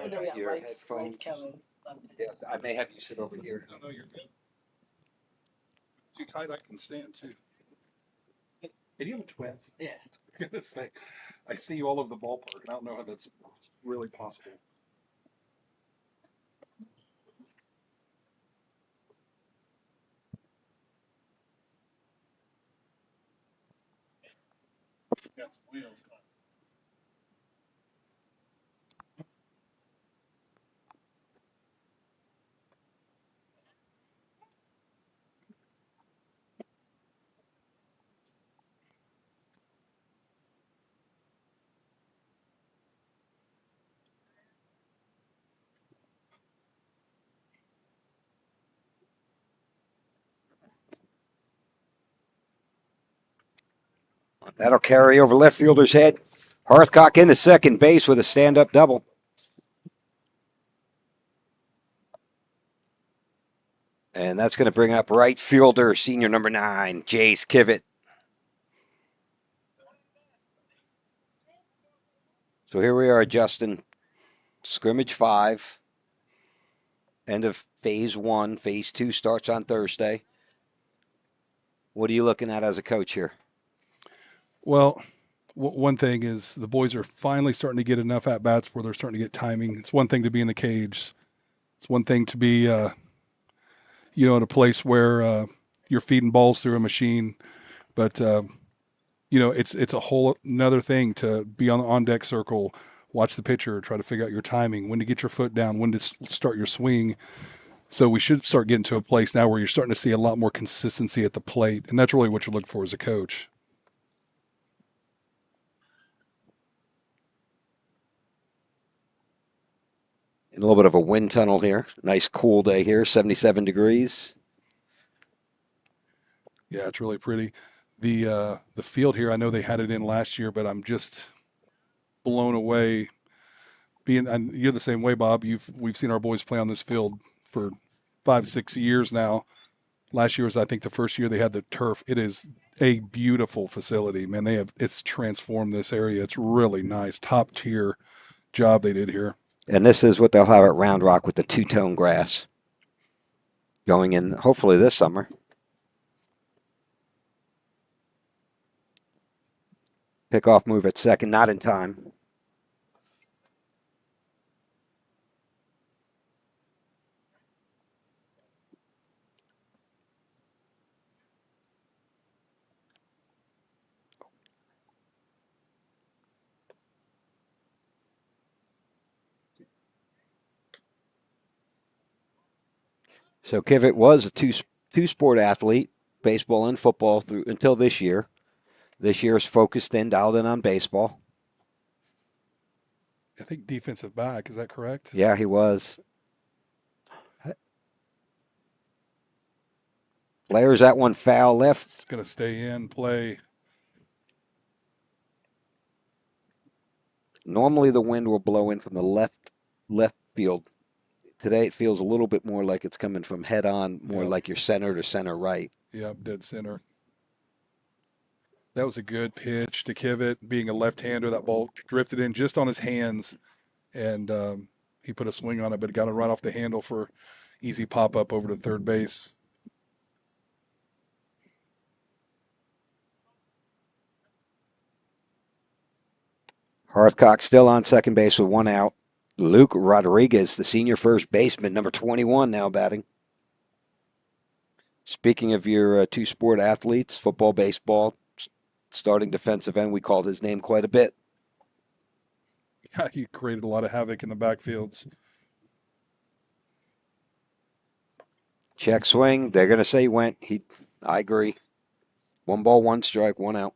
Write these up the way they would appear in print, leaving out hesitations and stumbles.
know we got lights coming. Yeah, I may have you sit over here. No, you're good. It's too tight, I can stand too. And you have a twin. Yeah. I'm gonna say, I see you all over the ballpark, and I don't know how that's really possible. Got some wheels. That'll carry over left fielder's head. Hearthcock into second base with a stand-up double. And that's going to bring up right fielder, senior number 9, Jace Kivett. So here we are, Justin. Scrimmage 5. End of phase 1. Phase 2 starts on Thursday. What are you looking at as a coach here? Well, one thing is the boys are finally starting to get enough at bats where they're starting to get timing. It's one thing to be in the cage. It's one thing to be, in a place where you're feeding balls through a machine. But it's a whole another thing to be on the on deck circle, watch the pitcher, try to figure out your timing, when to get your foot down, when to start your swing. So we should start getting to a place now where you're starting to see a lot more consistency at the plate, and that's really what you look for as a coach. In a little bit of a wind tunnel here. Nice cool day here, 77 degrees. Yeah, it's really pretty. The field here, I know they had it in last year, but I'm just blown away. And you're the same way, Bob. We've seen our boys play on this field for 5-6 years now. Last year was, I think, the first year they had the turf. It is a beautiful facility, man. It's transformed this area. It's really nice, top tier job they did here. And this is what they'll have at Round Rock with the two-tone grass going in hopefully this summer. Pickoff move at second, not in time. So Kivett was a two-sport athlete, baseball and football through until this year. This year is focused in, dialed in on baseball. I think defensive back, is that correct? Yeah, he was. Flares that one foul left. It's going to stay in play. Normally the wind will blow in from the left field. Today it feels a little bit more like it's coming from head on, more like your center to center right. Yep, dead center. That was a good pitch to Kivett. Being a left-hander, that ball drifted in just on his hands, and he put a swing on it, but got it right off the handle for easy pop-up over to third base. Hearthcock still on second base with one out. Luke Rodriguez, the senior first baseman, number 21 now batting. Speaking of your two-sport athletes, football, baseball, starting defensive end, we called his name quite a bit. Yeah, he created a lot of havoc in the backfields. Check swing. They're going to say went. I agree. 1 ball, 1 strike, 1 out.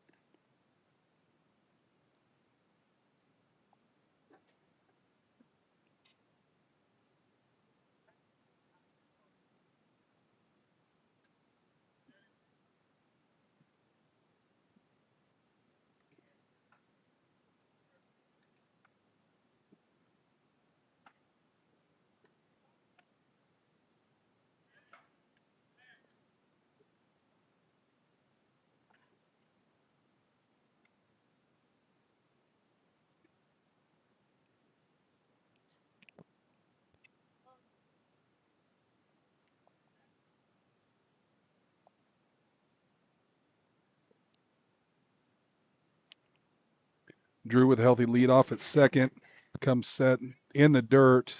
Drew with a healthy lead off at second. Comes set in the dirt.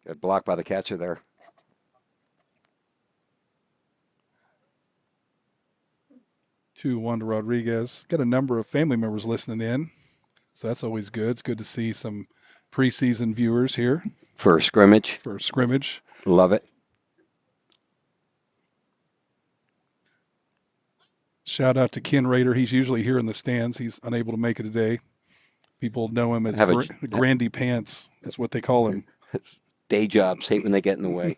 Good block by the catcher there. Two one to Rodriguez. Got a number of family members listening in, so that's always good. It's good to see some preseason viewers here For a scrimmage. for scrimmage. Love it. Shout out to Ken Rader. He's usually here in the stands. He's unable to make it today. People know him as Grandy Pants. That's what they call him. Day jobs. Hate when they get in the way.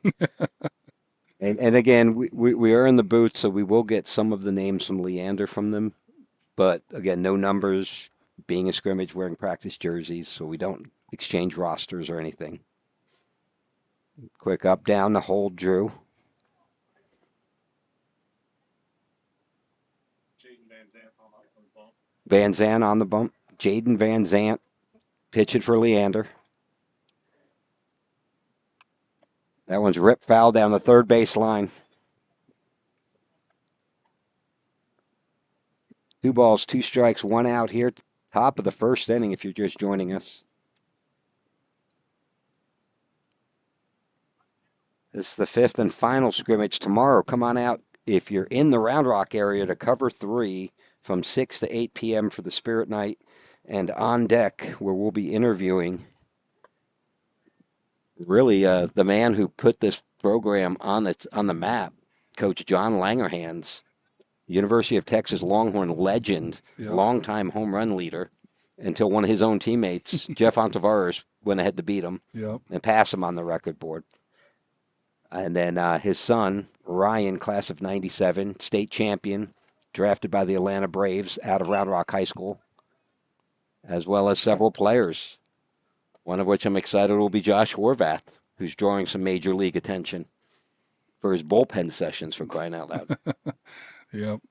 And again, we are in the booth, so we will get some of the names from Leander from them. But again, no numbers, being a scrimmage, wearing practice jerseys, so we don't exchange rosters or anything. Quick up, down to hold Drew. Van Zandt on the bump. Jaden Van Zandt pitching for Leander. That one's ripped foul down the third base line. 2 balls, 2 strikes, 1 out here. Top of the first inning if you're just joining us. This is the 5th and final scrimmage tomorrow. Come on out if you're in the Round Rock area to cover 3 from 6 to 8 p.m. for the Spirit Night. And on deck, where we'll be interviewing really the man who put this program on the map, Coach John Langerhans, University of Texas Longhorn legend, longtime home run leader, until one of his own teammates, Jeff Ontiveros, went ahead to beat him and pass him on the record board. And then his son, Ryan, class of 97, state champion, drafted by the Atlanta Braves out of Round Rock High School, as well as several players, one of which I'm excited will be Josh Horvath, who's drawing some major league attention for his bullpen sessions, for crying out loud. Yep.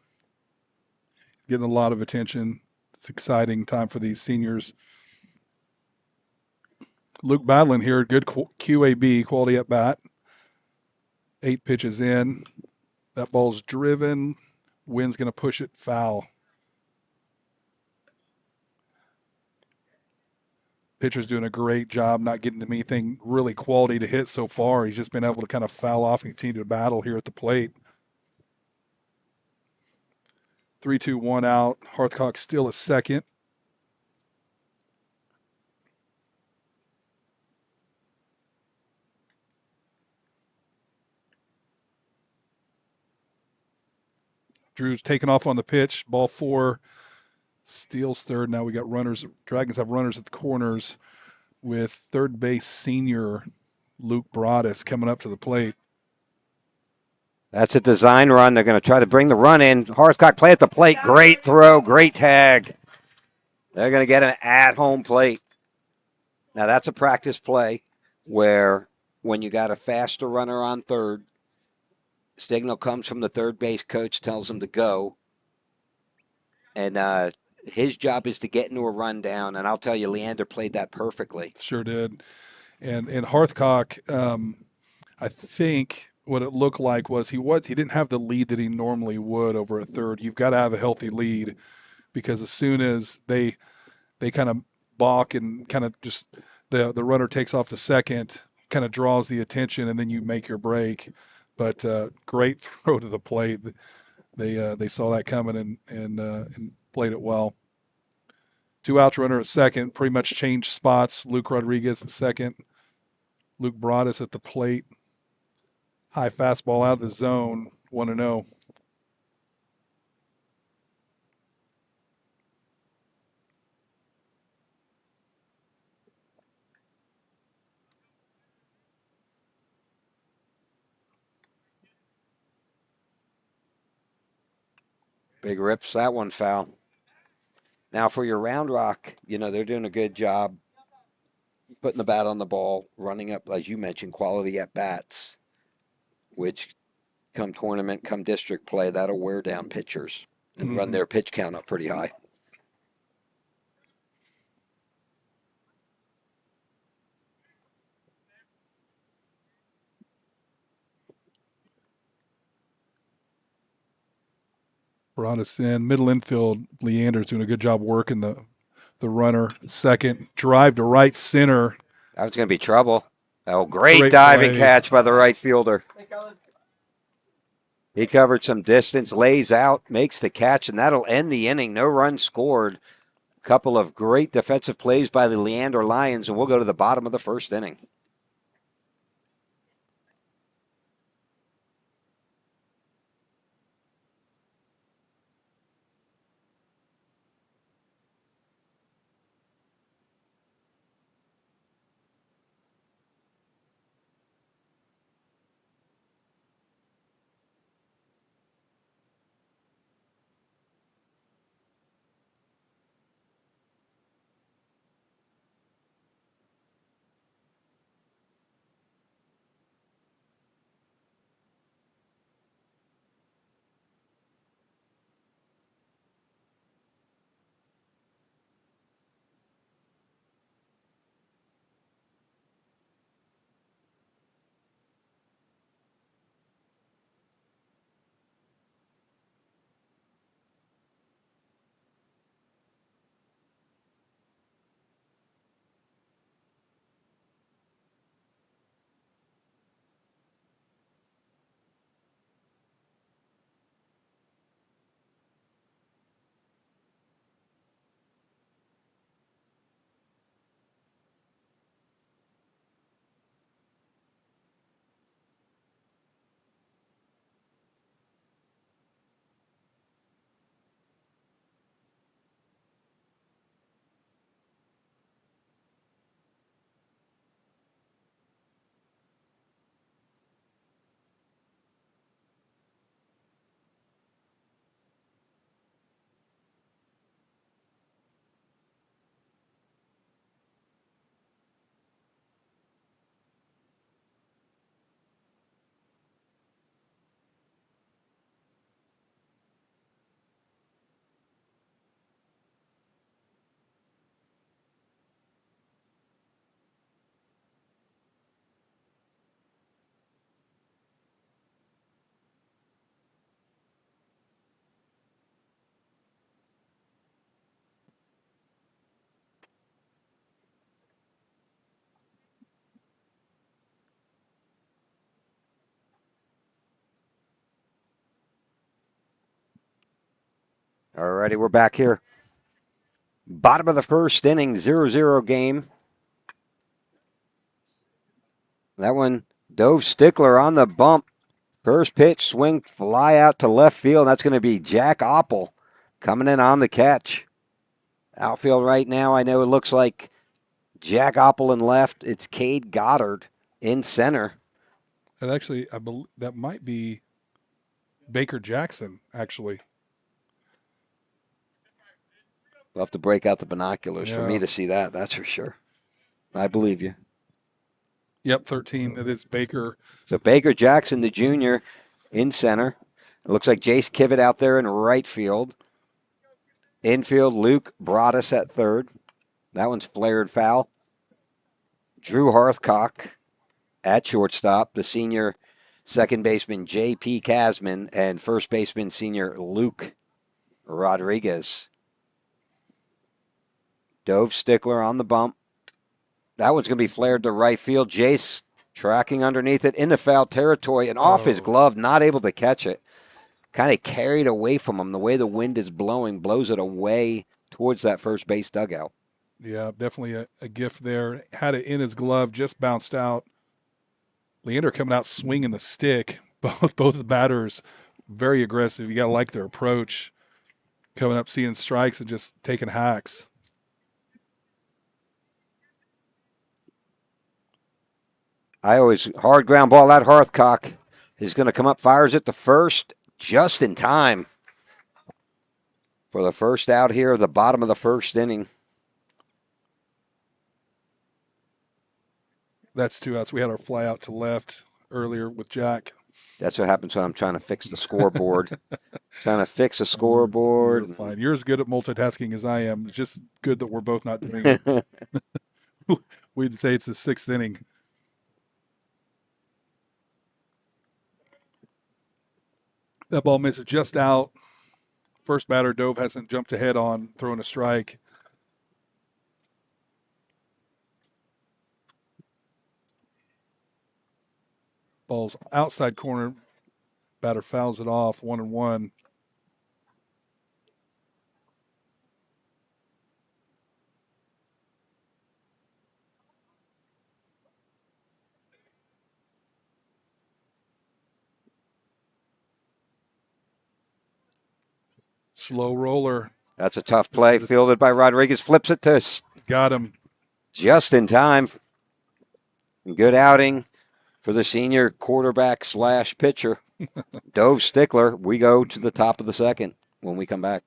Getting a lot of attention. It's an exciting time for these seniors. Luke Badlin here, good QAB, quality at bat. 8 pitches in. That ball's driven. Wind's going to push it foul. Pitcher's doing a great job not getting to anything really quality to hit so far. He's just been able to kind of foul off and continue to battle here at the plate. 3-2-1 out. Hearthcock still at second. Drew's taking off on the pitch. Ball 4. Steals third. Now we got runners. Dragons have runners at the corners with third base senior Luke Broadus coming up to the plate. That's a design run. They're going to try to bring the run in. Horsecock play at the plate. Great throw. Great tag. They're going to get an at-home plate. Now, that's a practice play where when you got a faster runner on third, signal comes from the third base coach, tells him to go. And his job is to get into a rundown. And I'll tell you, Leander played that perfectly. Sure did. And Hearthcock, I think what it looked like was he didn't have the lead that he normally would over a third. You've got to have a healthy lead because as soon as they kind of balk and kind of just the runner takes off to second, kind of draws the attention, and then you make your break. But great throw to the plate. They saw that coming and played it well. 2 outs, runner at second. Pretty much changed spots. Luke Rodriguez at second. Luke Broadus at the plate. High fastball out of the zone. 1-0. Big rips that one foul. Now for your Round Rock, they're doing a good job putting the bat on the ball, running up, as you mentioned, quality at bats, which come tournament, come district play, that'll wear down pitchers and run their pitch count up pretty high. brought us in. Middle infield, Leander's doing a good job working the runner. Second, drive to right center. That was going to be trouble. Oh, great Great diving play. catch by the right fielder. He covered some distance, lays out, makes the catch, and that'll end the inning. No runs scored. Couple of great defensive plays by the Leander Lions, and we'll go to the bottom of the first inning. All righty, we're back here. Bottom of the first inning, 0-0 game. That one, Dove Stickler on the bump. First pitch, swing, fly out to left field. That's going to be Jack Oppel coming in on the catch. Outfield right now, I know it looks like Jack Oppel in left. It's Cade Goddard in center. And actually, I believe that might be Baker Jackson, actually. We'll have to break out the binoculars for me Yeah. to see that, that's for sure. I believe you. Yep, 13. It is Baker. So Baker Jackson, the junior, in center. It looks like Jace Kivett out there in right field. Infield, Luke Broadus at third. That one's flared foul. Drew Hearthcock at shortstop. The senior second baseman, J.P. Casman, and first baseman, senior Luke Rodriguez. Dove Stickler on the bump. That one's going to be flared to right field. Jace tracking underneath it into foul territory and off his glove, not able to catch it. Kind of carried away from him. The way the wind is blowing, blows it away towards that first base dugout. Yeah, definitely a gift there. Had it in his glove, just bounced out. Leander coming out swinging the stick. Both the batters very aggressive. You got to like their approach. Coming up, seeing strikes and just taking hacks. Hard ground ball at Hearthcock is going to come up, fires it to first just in time for the first out here at the bottom of the first inning. That's 2 outs. We had our fly out to left earlier with Jack. That's what happens when I'm trying to fix the scoreboard. Trying to fix a scoreboard. You're fine. You're as good at multitasking as I am. It's just good that we're both not doing it. We'd say it's the 6th inning. That ball misses just out. first batter Dove hasn't jumped ahead on throwing a strike. Ball's outside corner. Batter fouls it off, 1-1. Slow roller. That's a tough play. Fielded by Rodriguez. Flips it to Got him. just in time. Good outing for the senior quarterback / pitcher, Dove Stickler. We go to the top of the second when we come back.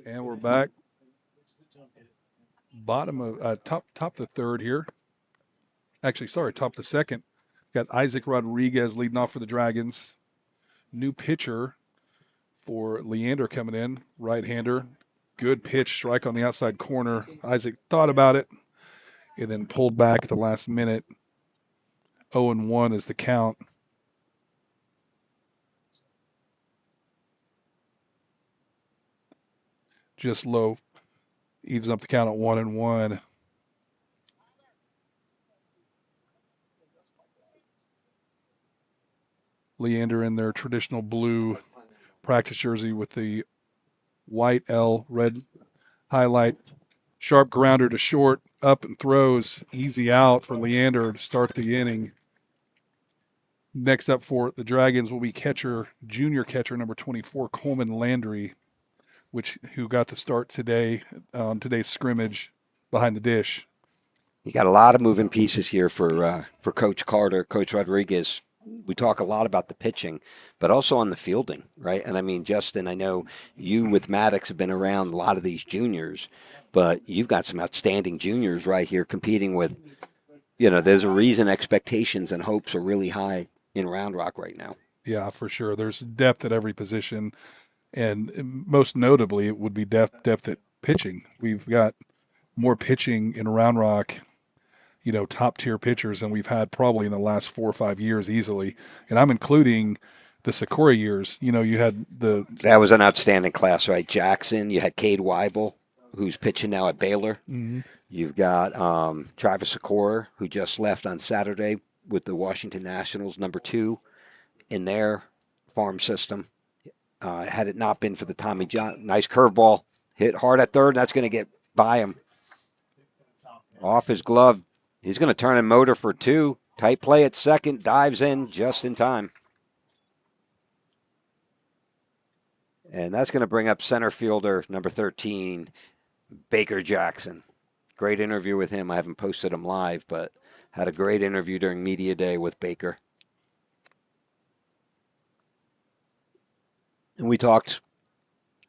And we're back. Bottom of top the third here. Actually, sorry, top the second. Got Isaac Rodriguez leading off for the Dragons. New pitcher for Leander coming in, right-hander. Good pitch, strike on the outside corner. Isaac thought about it and then pulled back at the last minute. 0-1 is the count. Just low. Evens up the count at 1-1. Leander in their traditional blue practice jersey with the white L, red highlight. Sharp grounder to short, up and throws. Easy out for Leander to start the inning. Next up for the Dragons will be junior catcher number 24, Coleman Landry, who got the start today on today's scrimmage behind the dish. You got a lot of moving pieces here for Coach Carter, Coach Rodriguez. We talk a lot about the pitching, but also on the fielding, right? And I mean, Justin, I know you with Maddox have been around a lot of these juniors, but you've got some outstanding juniors right here competing with, there's a reason expectations and hopes are really high in Round Rock right now. Yeah, for sure. There's depth at every position, and most notably, it would be depth at pitching. We've got more pitching in Round Rock, top tier pitchers than we've had probably in the last 4 or 5 years easily. And I'm including the Sakura years. You had that was an outstanding class, right? Jackson, you had Cade Weibel, who's pitching now at Baylor. Mm-hmm. You've got Travis Sakura, who just left on Saturday with the Washington Nationals, number 2 in their farm system. Had it not been for the Tommy John, nice curveball, hit hard at third. That's going to get by him. Off his glove. He's going to turn and motor for 2. Tight play at second, dives in just in time. And that's going to bring up center fielder number 13, Baker Jackson. Great interview with him. I haven't posted him live, but had a great interview during media day with Baker. And we talked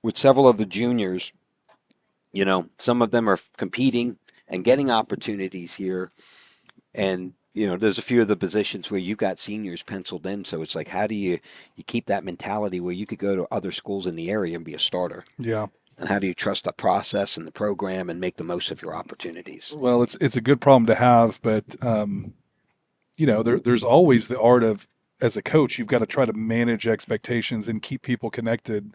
with several of the juniors. You know, some of them are competing and getting opportunities here. And, you know, there's a few of the positions where you've got seniors penciled in. So it's like, how do you keep that mentality where you could go to other schools in the area and be a starter? Yeah. And how do you trust the process and the program and make the most of your opportunities? Well, it's a good problem to have, but you know, there's always the art of, as a coach, you've got to try to manage expectations and keep people connected.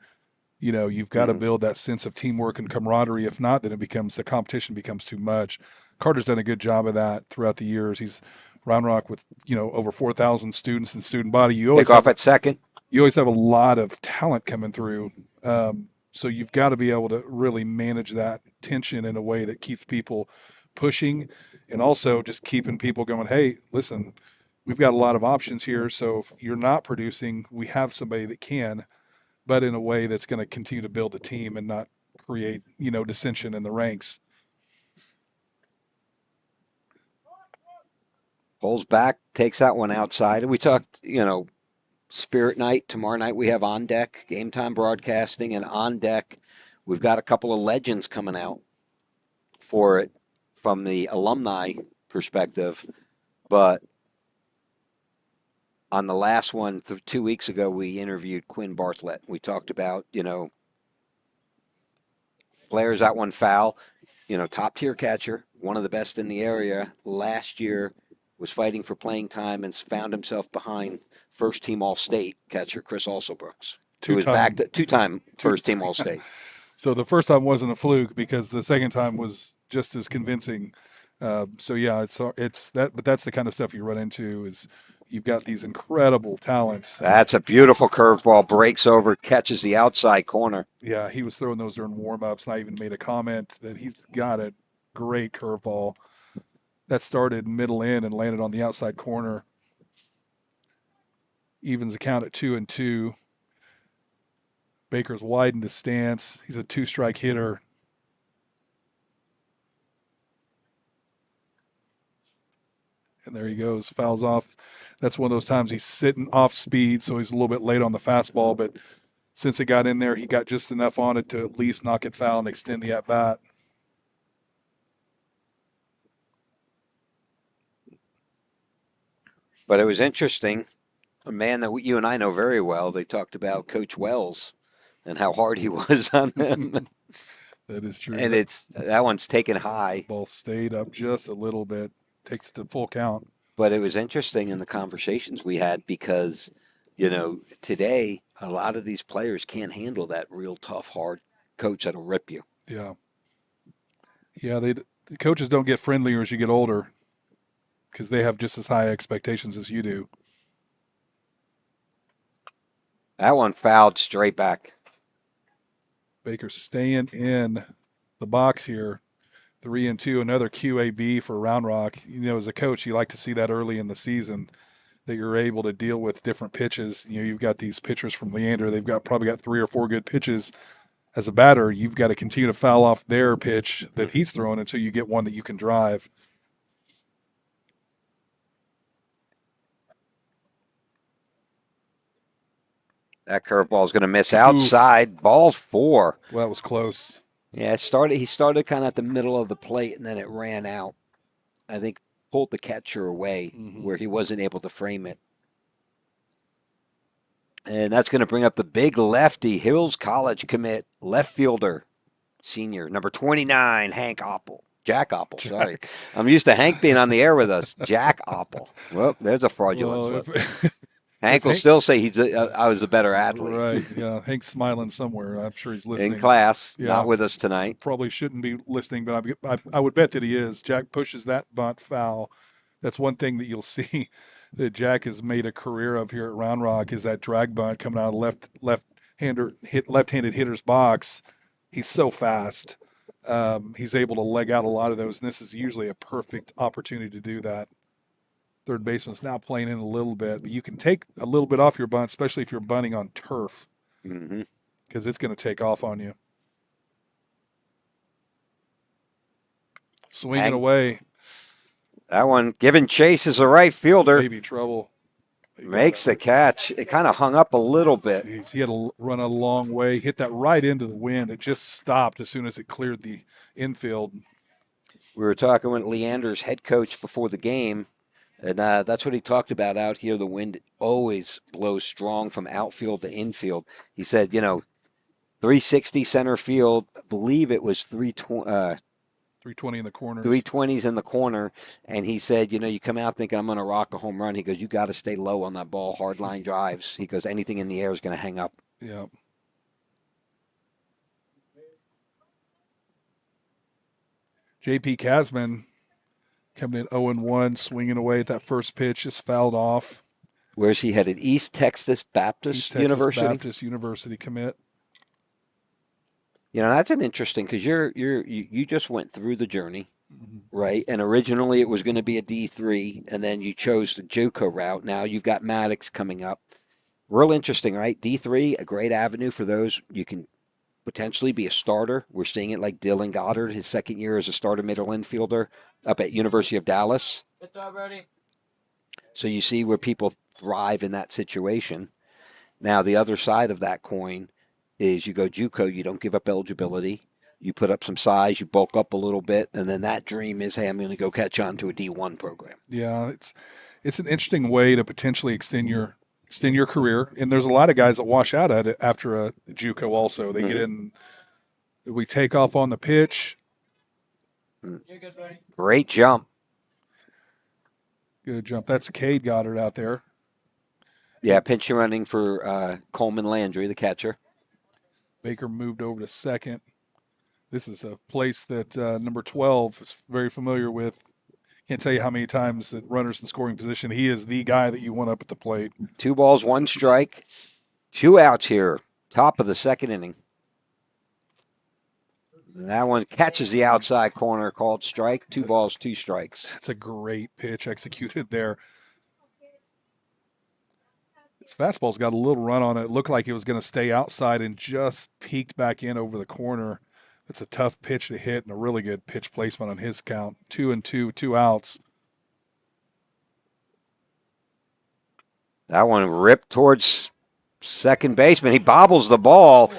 You know, you've got to build that sense of teamwork and camaraderie. If not, then the competition becomes too much. Carter's done a good job of that throughout the years. He's Round Rock with, you know, over 4,000 students in student body. You always Take off at second. You always have a lot of talent coming through. So you've got to be able to really manage that tension in a way that keeps people pushing, and also just keeping people going, hey, listen, we've got a lot of options here. So if you're not producing, we have somebody that can, but in a way that's going to continue to build the team and not create, you know, dissension in the ranks. Pulls back, takes that one outside. And we talked, you know, Spirit Night. Tomorrow night we have On Deck, Game Time Broadcasting, and On Deck we've got a couple of legends coming out for it from the alumni perspective. But on the last one, 2 weeks ago, we interviewed Quinn Bartlett. We talked about, you know, flares that one foul, you know, top tier catcher, one of the best in the area. Last year was fighting for playing time and found himself behind first team All-State catcher Chris Alsobrooks, who was back to two-time first team All-State. So the first time wasn't a fluke because the second time was just as convincing. So yeah, it's that, but that's the kind of stuff you run into is you've got these incredible talents. That's a beautiful curveball, breaks over, catches the outside corner. Yeah, he was throwing those during warm-ups, and I even made a comment that he's got a great curveball. That started middle in and landed on the outside corner. Evens the count at 2-2. Baker's widened his stance. He's a two-strike hitter. And there he goes, fouls off. That's one of those times he's sitting off speed, so he's a little bit late on the fastball. But since it got in there, he got just enough on it to at least knock it foul and extend the at-bat. But it was interesting. A man that you and I know very well, they talked about Coach Wells and how hard he was on them. That is true. And that one's taken high. Ball stayed up just a little bit. Takes it to full count. But it was interesting in the conversations we had because, you know, today a lot of these players can't handle that real tough, hard coach that'll rip you. Yeah. Yeah, the coaches don't get friendlier as you get older because they have just as high expectations as you do. That one fouled straight back. Baker staying in the box here. 3-2, another QAB for Round Rock. You know, as a coach, you like to see that early in the season that you're able to deal with different pitches. You know, you've got these pitchers from Leander. They've probably got 3 or 4 good pitches. As a batter, you've got to continue to foul off their pitch that he's throwing until you get one that you can drive. That curveball is going to miss outside. Ball 4. Well, that was close. Yeah, he started kind of at the middle of the plate, and then it ran out. I think pulled the catcher away where he wasn't able to frame it. And that's going to bring up the big lefty, Hills College commit, left fielder, senior, number 29, Jack Apple, sorry. I'm used to Hank being on the air with us. Jack Apple. Well, there's a fraudulent slip. Hank will still say I was a better athlete. Right, yeah. Hank's smiling somewhere. I'm sure he's listening. In class, not with us tonight. Probably shouldn't be listening, but I would bet that he is. Jack pushes that bunt foul. That's one thing that you'll see that Jack has made a career of here at Round Rock is that drag bunt coming out of left-handed hitter's box. He's so fast. He's able to leg out a lot of those, and this is usually a perfect opportunity to do that. Third baseman's now playing in a little bit, but you can take a little bit off your bunt, especially if you're bunting on turf, because it's going to take off on you. Swinging away. That one giving chase as a right fielder. Maybe trouble. Makes the catch. It kind of hung up a little bit. He had to run a long way, hit that right into the wind. It just stopped as soon as it cleared the infield. We were talking with Leander's head coach before the game, and that's what he talked about out here. The wind always blows strong from outfield to infield. He said, 360 center field. I believe it was 320 in the corner. 320s in the corner. And he said, you come out thinking I'm going to rock a home run. He goes, you got to stay low on that ball, hard line drives. He goes, anything in the air is going to hang up. Yeah. J.P. Casman coming in 0-1, swinging away at that first pitch, just fouled off. Where's he headed? East Texas Baptist University? Baptist University commit. That's an interesting, because you just went through the journey, right? And originally it was going to be a D3, and then you chose the JUCO route. Now you've got Maddox coming up. Real interesting, right? D3, a great avenue for those. You can potentially be a starter. We're seeing it like Dylan Goddard, his second year as a starter middle infielder up at University of Dallas. Good job, Brody. So you see where people thrive in that situation. Now the other side of that coin is you go JUCO, you don't give up eligibility, you put up some size, you bulk up a little bit, and then that dream is, hey, I'm going to go catch on to a D1 program. Yeah, it's an interesting way to potentially extend your career, and there's a lot of guys that wash out at it after a JUCO also. They get in, we take off on the pitch. You're good, buddy. Great jump. Good jump. That's Cade Goddard out there. Yeah, pinch running for Coleman Landry, the catcher. Baker moved over to second. This is a place that number 12 is very familiar with. Can't tell you how many times that runners in scoring position, he is the guy that you want up at the plate. 2 balls, 1 strike, 2 outs here, top of the second inning. And that one catches the outside corner, called strike. 2 balls, 2 strikes. That's a great pitch executed there. His fastball's got a little run on it. It looked like it was going to stay outside and just peeked back in over the corner. That's a tough pitch to hit and a really good pitch placement on his count. 2-2, 2 outs. That one ripped towards second baseman. He bobbles the ball.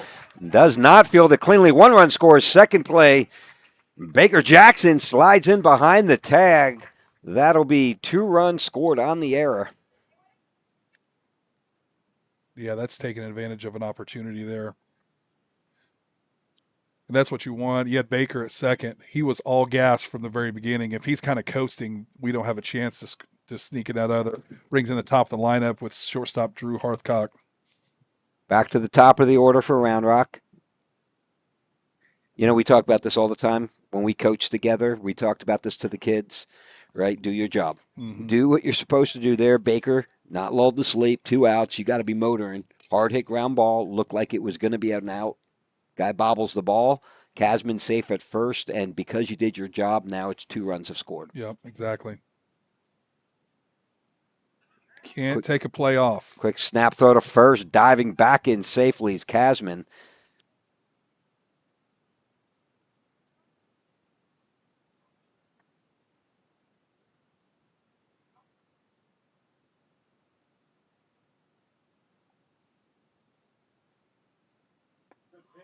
Does not field it cleanly. 1-run scores, second play. Baker Jackson slides in behind the tag. That'll be 2 runs scored on the error. Yeah, that's taking advantage of an opportunity there. And that's what you want. You had Baker at second. He was all gas from the very beginning. If he's kind of coasting, we don't have a chance to sneak it out other. Brings in the top of the lineup with shortstop Drew Hearthcock. Back to the top of the order for Round Rock. We talk about this all the time. When we coach together, we talked about this to the kids, right? Do your job. Do what you're supposed to do there. Baker, not lulled to sleep, 2 outs. You got to be motoring. Hard hit ground ball. Looked like it was going to be out and out. Guy bobbles the ball. Casman safe at first. And because you did your job, now it's 2 runs have scored. Yep, exactly. Can't take a play off. Quick snap throw to first. Diving back in safely is Casman.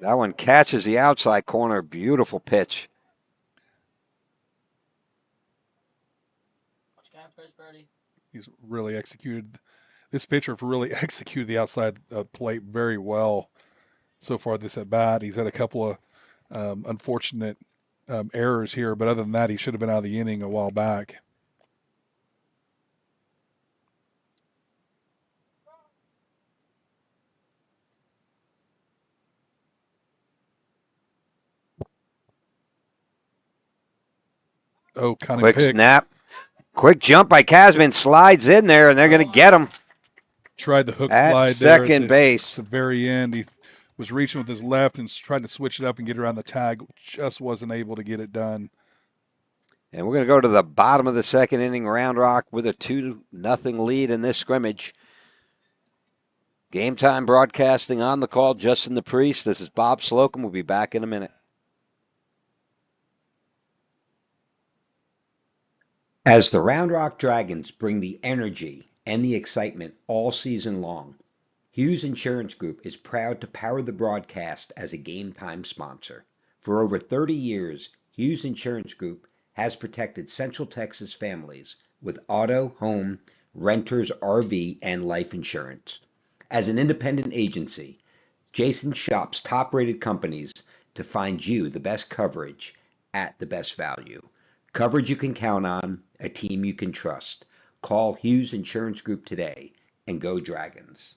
That one catches the outside corner. Beautiful pitch. He's really executed. This pitcher really executed the outside plate very well so far this at bat. He's had a couple of unfortunate errors here, but other than that, he should have been out of the inning a while back. Oh, kind of quick snap. Quick jump by Casman. Slides in there, and they're going to get him. Tried the hook at slide second there base. At the very end, he was reaching with his left and tried to switch it up and get around the tag. Just wasn't able to get it done. And we're going to go to the bottom of the second inning, Round Rock with a 2-0 lead in this scrimmage. Game time broadcasting on the call, Justin the Priest. This is Bob Slocum. We'll be back in a minute. As the Round Rock Dragons bring the energy and the excitement all season long, Hughes Insurance Group is proud to power the broadcast as a game time sponsor. For over 30 years, Hughes Insurance Group has protected Central Texas families with auto, home, renters, RV, and life insurance. As an independent agency, Jason shops top-rated companies to find you the best coverage at the best value. Coverage you can count on, a team you can trust. Call Hughes Insurance Group today and go Dragons.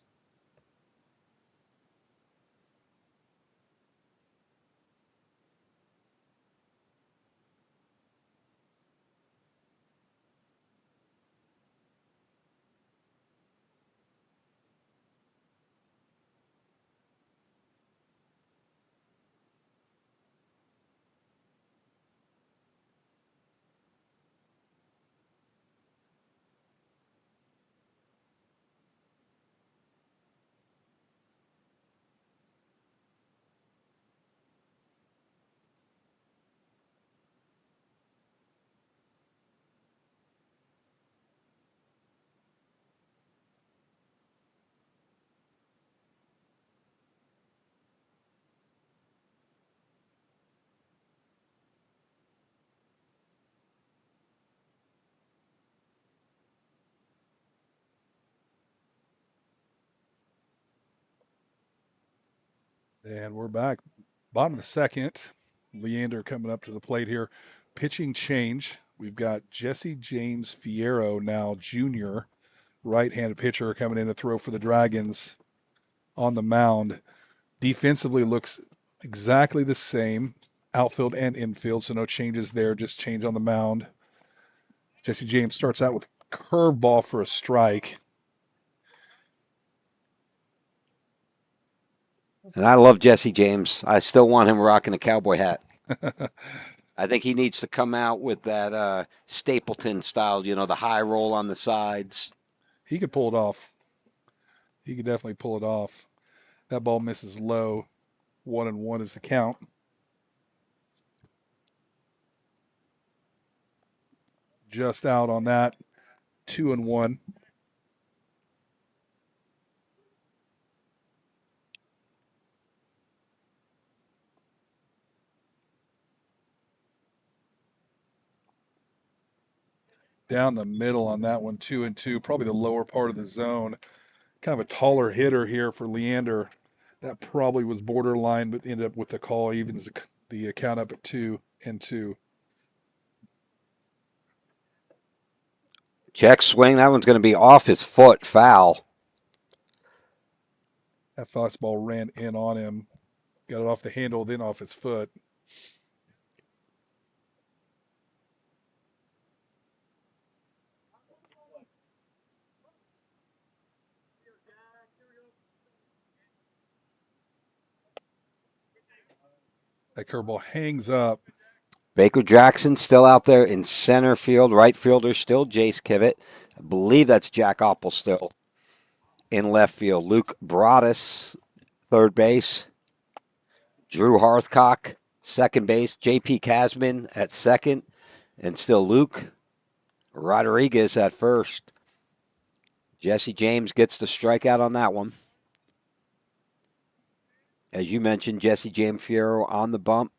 And we're back. Bottom of the second. Leander coming up to the plate here. Pitching change. We've got Jesse James Fierro now, junior, right-handed pitcher coming in to throw for the Dragons on the mound. Defensively looks exactly the same, outfield and infield, so no changes there, just change on the mound. Jesse James starts out with a curveball for a strike. And I love Jesse James. I still want him rocking a cowboy hat. I think he needs to come out with that Stapleton style, the high roll on the sides. He could pull it off. He could definitely pull it off. That ball misses low. 1-1 is the count. Just out on that. 2-1. Down the middle on that one, 2-2, probably the lower part of the zone. Kind of a taller hitter here for Leander. That probably was borderline, but ended up with the call, evens the count up at 2-2. Check swing. That one's going to be off his foot, foul. That fastball ran in on him. Got it off the handle, then off his foot. That curveball hangs up. Baker Jackson still out there in center field. Right fielder still Jace Kivett. I believe that's Jack Oppel still in left field. Luke Broadus, third base. Drew Hearthcock, second base. J.P. Casman at second. And still Luke Rodriguez at first. Jesse James gets the strikeout on that one. As you mentioned, Jesse James Fierro on the bump.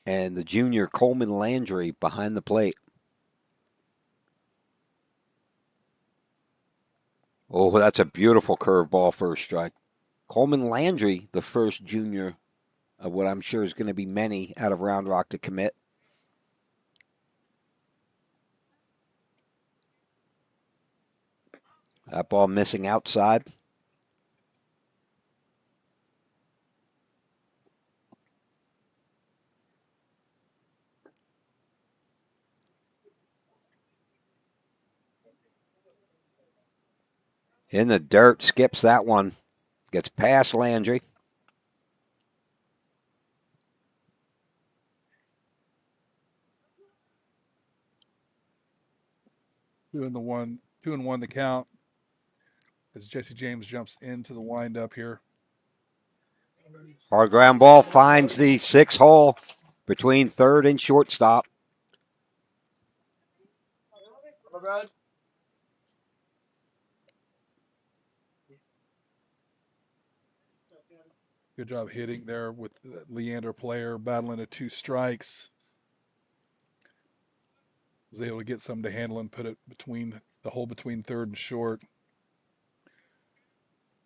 And the junior Coleman Landry behind the plate. Oh, that's a beautiful curveball for a strike. Coleman Landry, the first junior of what I'm sure is going to be many out of Round Rock to commit. That ball missing outside. In the dirt, skips that one. Gets past Landry. 2-1 the count as Jesse James jumps into the windup here. Hard ground ball finds the 6 hole between third and shortstop. Good job hitting there with the Leander player battling to 2 strikes. Was able to get some to handle and put it between the hole between third and short.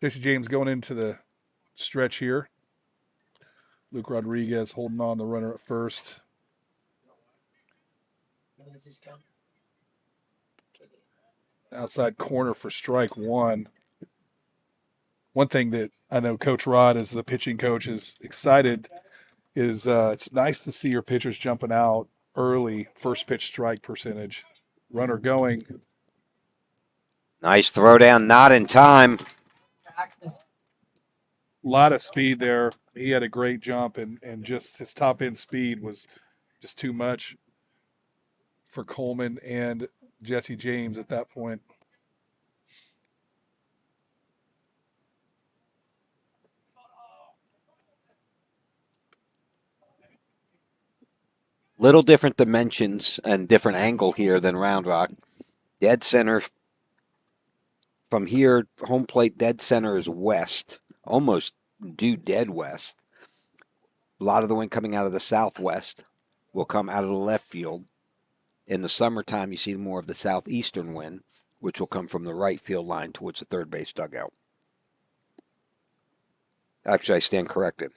Jesse James going into the stretch here. Luke Rodriguez holding on the runner at first. Outside corner for strike 1. One thing that I know Coach Rod, as the pitching coach, is excited is it's nice to see your pitchers jumping out early, first pitch strike percentage. Runner going. Nice throw down, not in time. A lot of speed there. He had a great jump, and just his top end speed was just too much for Coleman and Jesse James at that point. Little different dimensions and different angle here than Round Rock. Dead center from here, home plate dead center is west, almost due dead west. A lot of the wind coming out of the southwest will come out of the left field. In the summertime, you see more of the southeastern wind, which will come from the right field line towards the third base dugout. Actually, I stand corrected.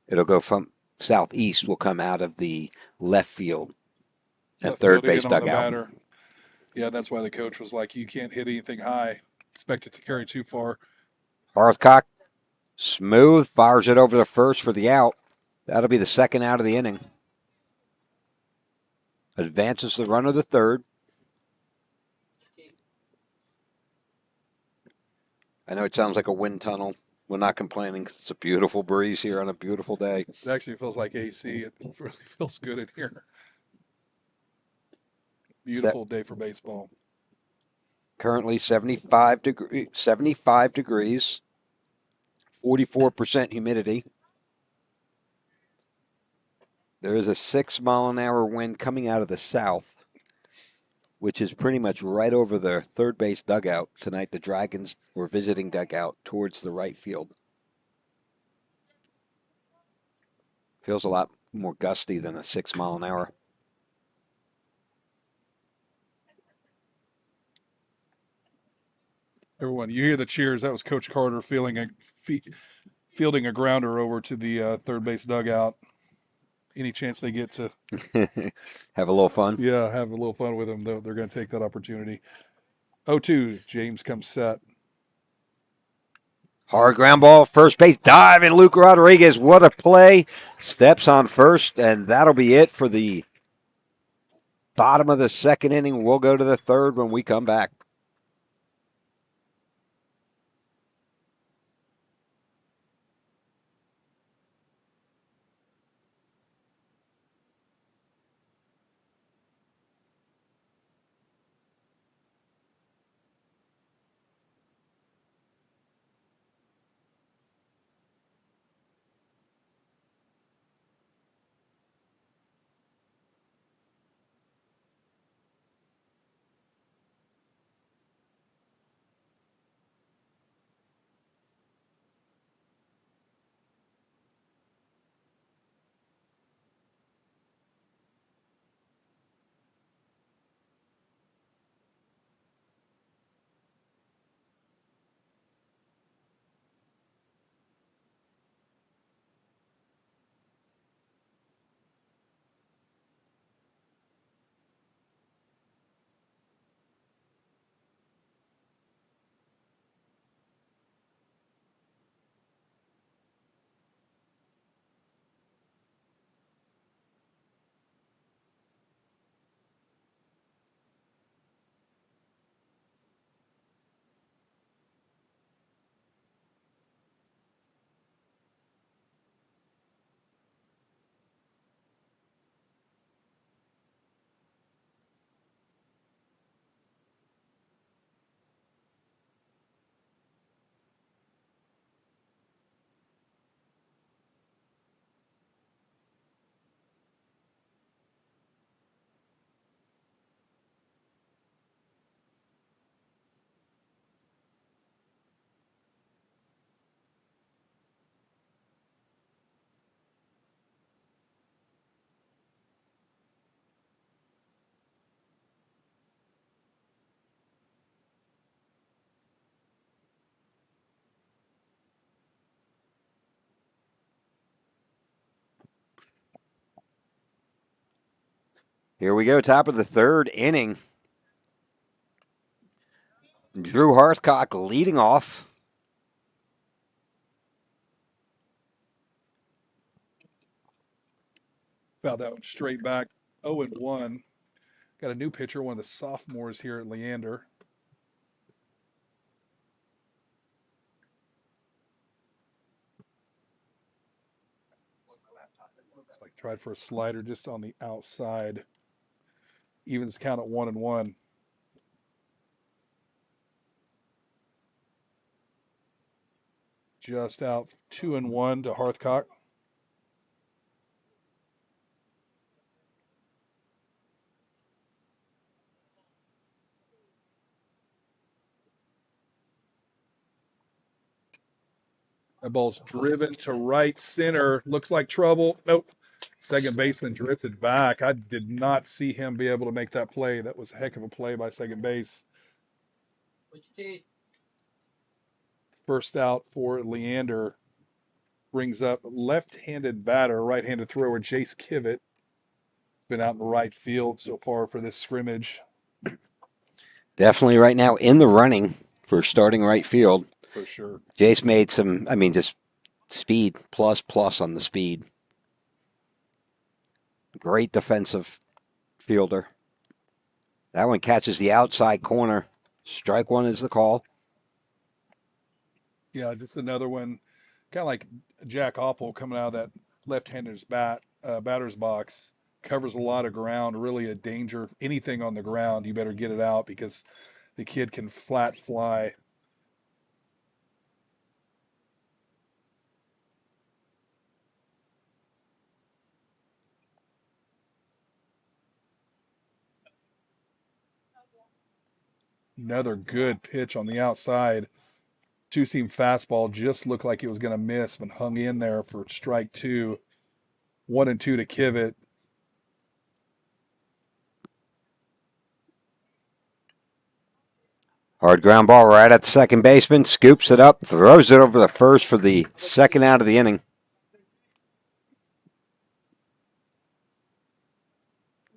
It'll go from southeast, will come out of the left field and Left third field in base on the dugout. batter. Yeah, that's why the coach was like, you can't hit anything high. Expect it to carry too far. Hearthcock, smooth, fires it over to first for the out. That'll be the second out of the inning. Advances the runner to third. I know it sounds like a wind tunnel. We're not complaining 'cause it's a beautiful breeze here on a beautiful day. It actually feels like AC. It really feels good in here. Beautiful day for baseball. Currently 75 degrees, 44% humidity. There is a 6-mile-an-hour wind coming out of the south, which is pretty much right over the third base dugout. Tonight, the Dragons were visiting dugout towards the right field. Feels a lot more gusty than a 6-mile-an-hour. Everyone, you hear the cheers. That was Coach Carter fielding a grounder over to the third base dugout. Any chance they get to Have a little fun. Yeah, have a little fun with him, though. They're going to take that opportunity. 0-2, James comes set. Hard ground ball, first base, dive, and Luke Rodriguez, what a play. Steps on first, and that'll be it for the bottom of the second inning. We'll go to the third when we come back. Here we go, top of the third inning. Drew Hearthcock leading off. Fouled that one straight back. 0-1. Got a new pitcher, one of the sophomores here at Leander. Looks like tried for a slider just on the outside. Evens count at 1-1. Just out 2-1 to Hearthcock. That ball's driven to right center. Looks like trouble. Nope. Second baseman drifts it back. I did not see him be able to make that play. That was a heck of a play by second base. First out for Leander. Brings up left-handed batter, right-handed thrower Jace Kivett. Been out in the right field so far for this scrimmage. Definitely right now in the running for starting right field. For sure. Jace made some, just speed, plus on the speed. Great defensive fielder. That one catches the outside corner. Strike one is the call. Yeah, just another one. Kind of like Jack Opple coming out of that left-hander's batter's box. Covers a lot of ground, really a danger. Anything on the ground, you better get it out because the kid can flat fly. Another good pitch on the outside. Two-seam fastball just looked like it was going to miss, but hung in there for strike two. 1-2 to Kivett. Hard ground ball right at the second baseman. Scoops it up, throws it over the first for the second out of the inning.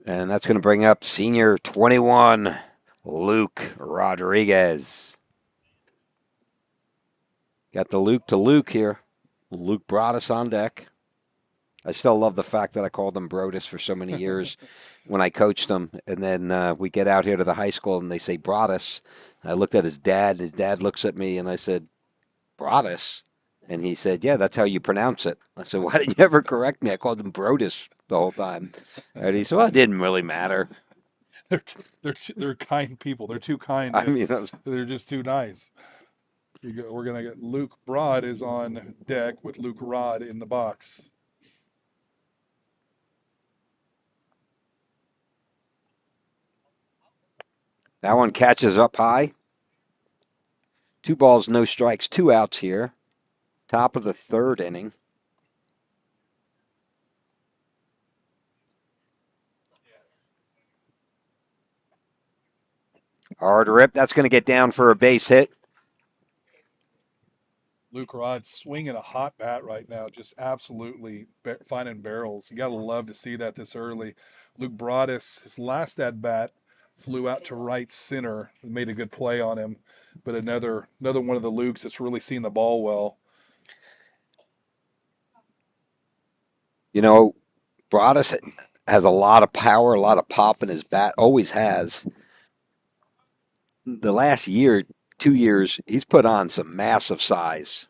And that's going to bring up senior 21, Luke Rodriguez. Got the Luke to Luke here. Luke Broadus on deck. I still love the fact that I called him Brodus for so many years when I coached him. And then we get out here to the high school and they say Broadus. I looked at his dad. His dad looks at me and I said, Broadus? And he said, yeah, that's how you pronounce it. I said, why didn't you ever correct me? I called him Brodus the whole time. And he said, well, it didn't really matter. They're kind people. They're too kind. They're just too nice. We're going to get Luke Broad is on deck with Luke Rod in the box. That one catches up high. 2 balls, no strikes, 2 outs here. Top of the third inning. Hard rip. That's going to get down for a base hit. Luke Rod swinging a hot bat right now, just absolutely finding barrels. You got to love to see that this early. Luke Broadus, his last at bat, flew out to right center and made a good play on him. But another one of the Lukes that's really seen the ball well. You know, Broadus has a lot of power, a lot of pop in his bat. Always has. The last year, 2 years, he's put on some massive size.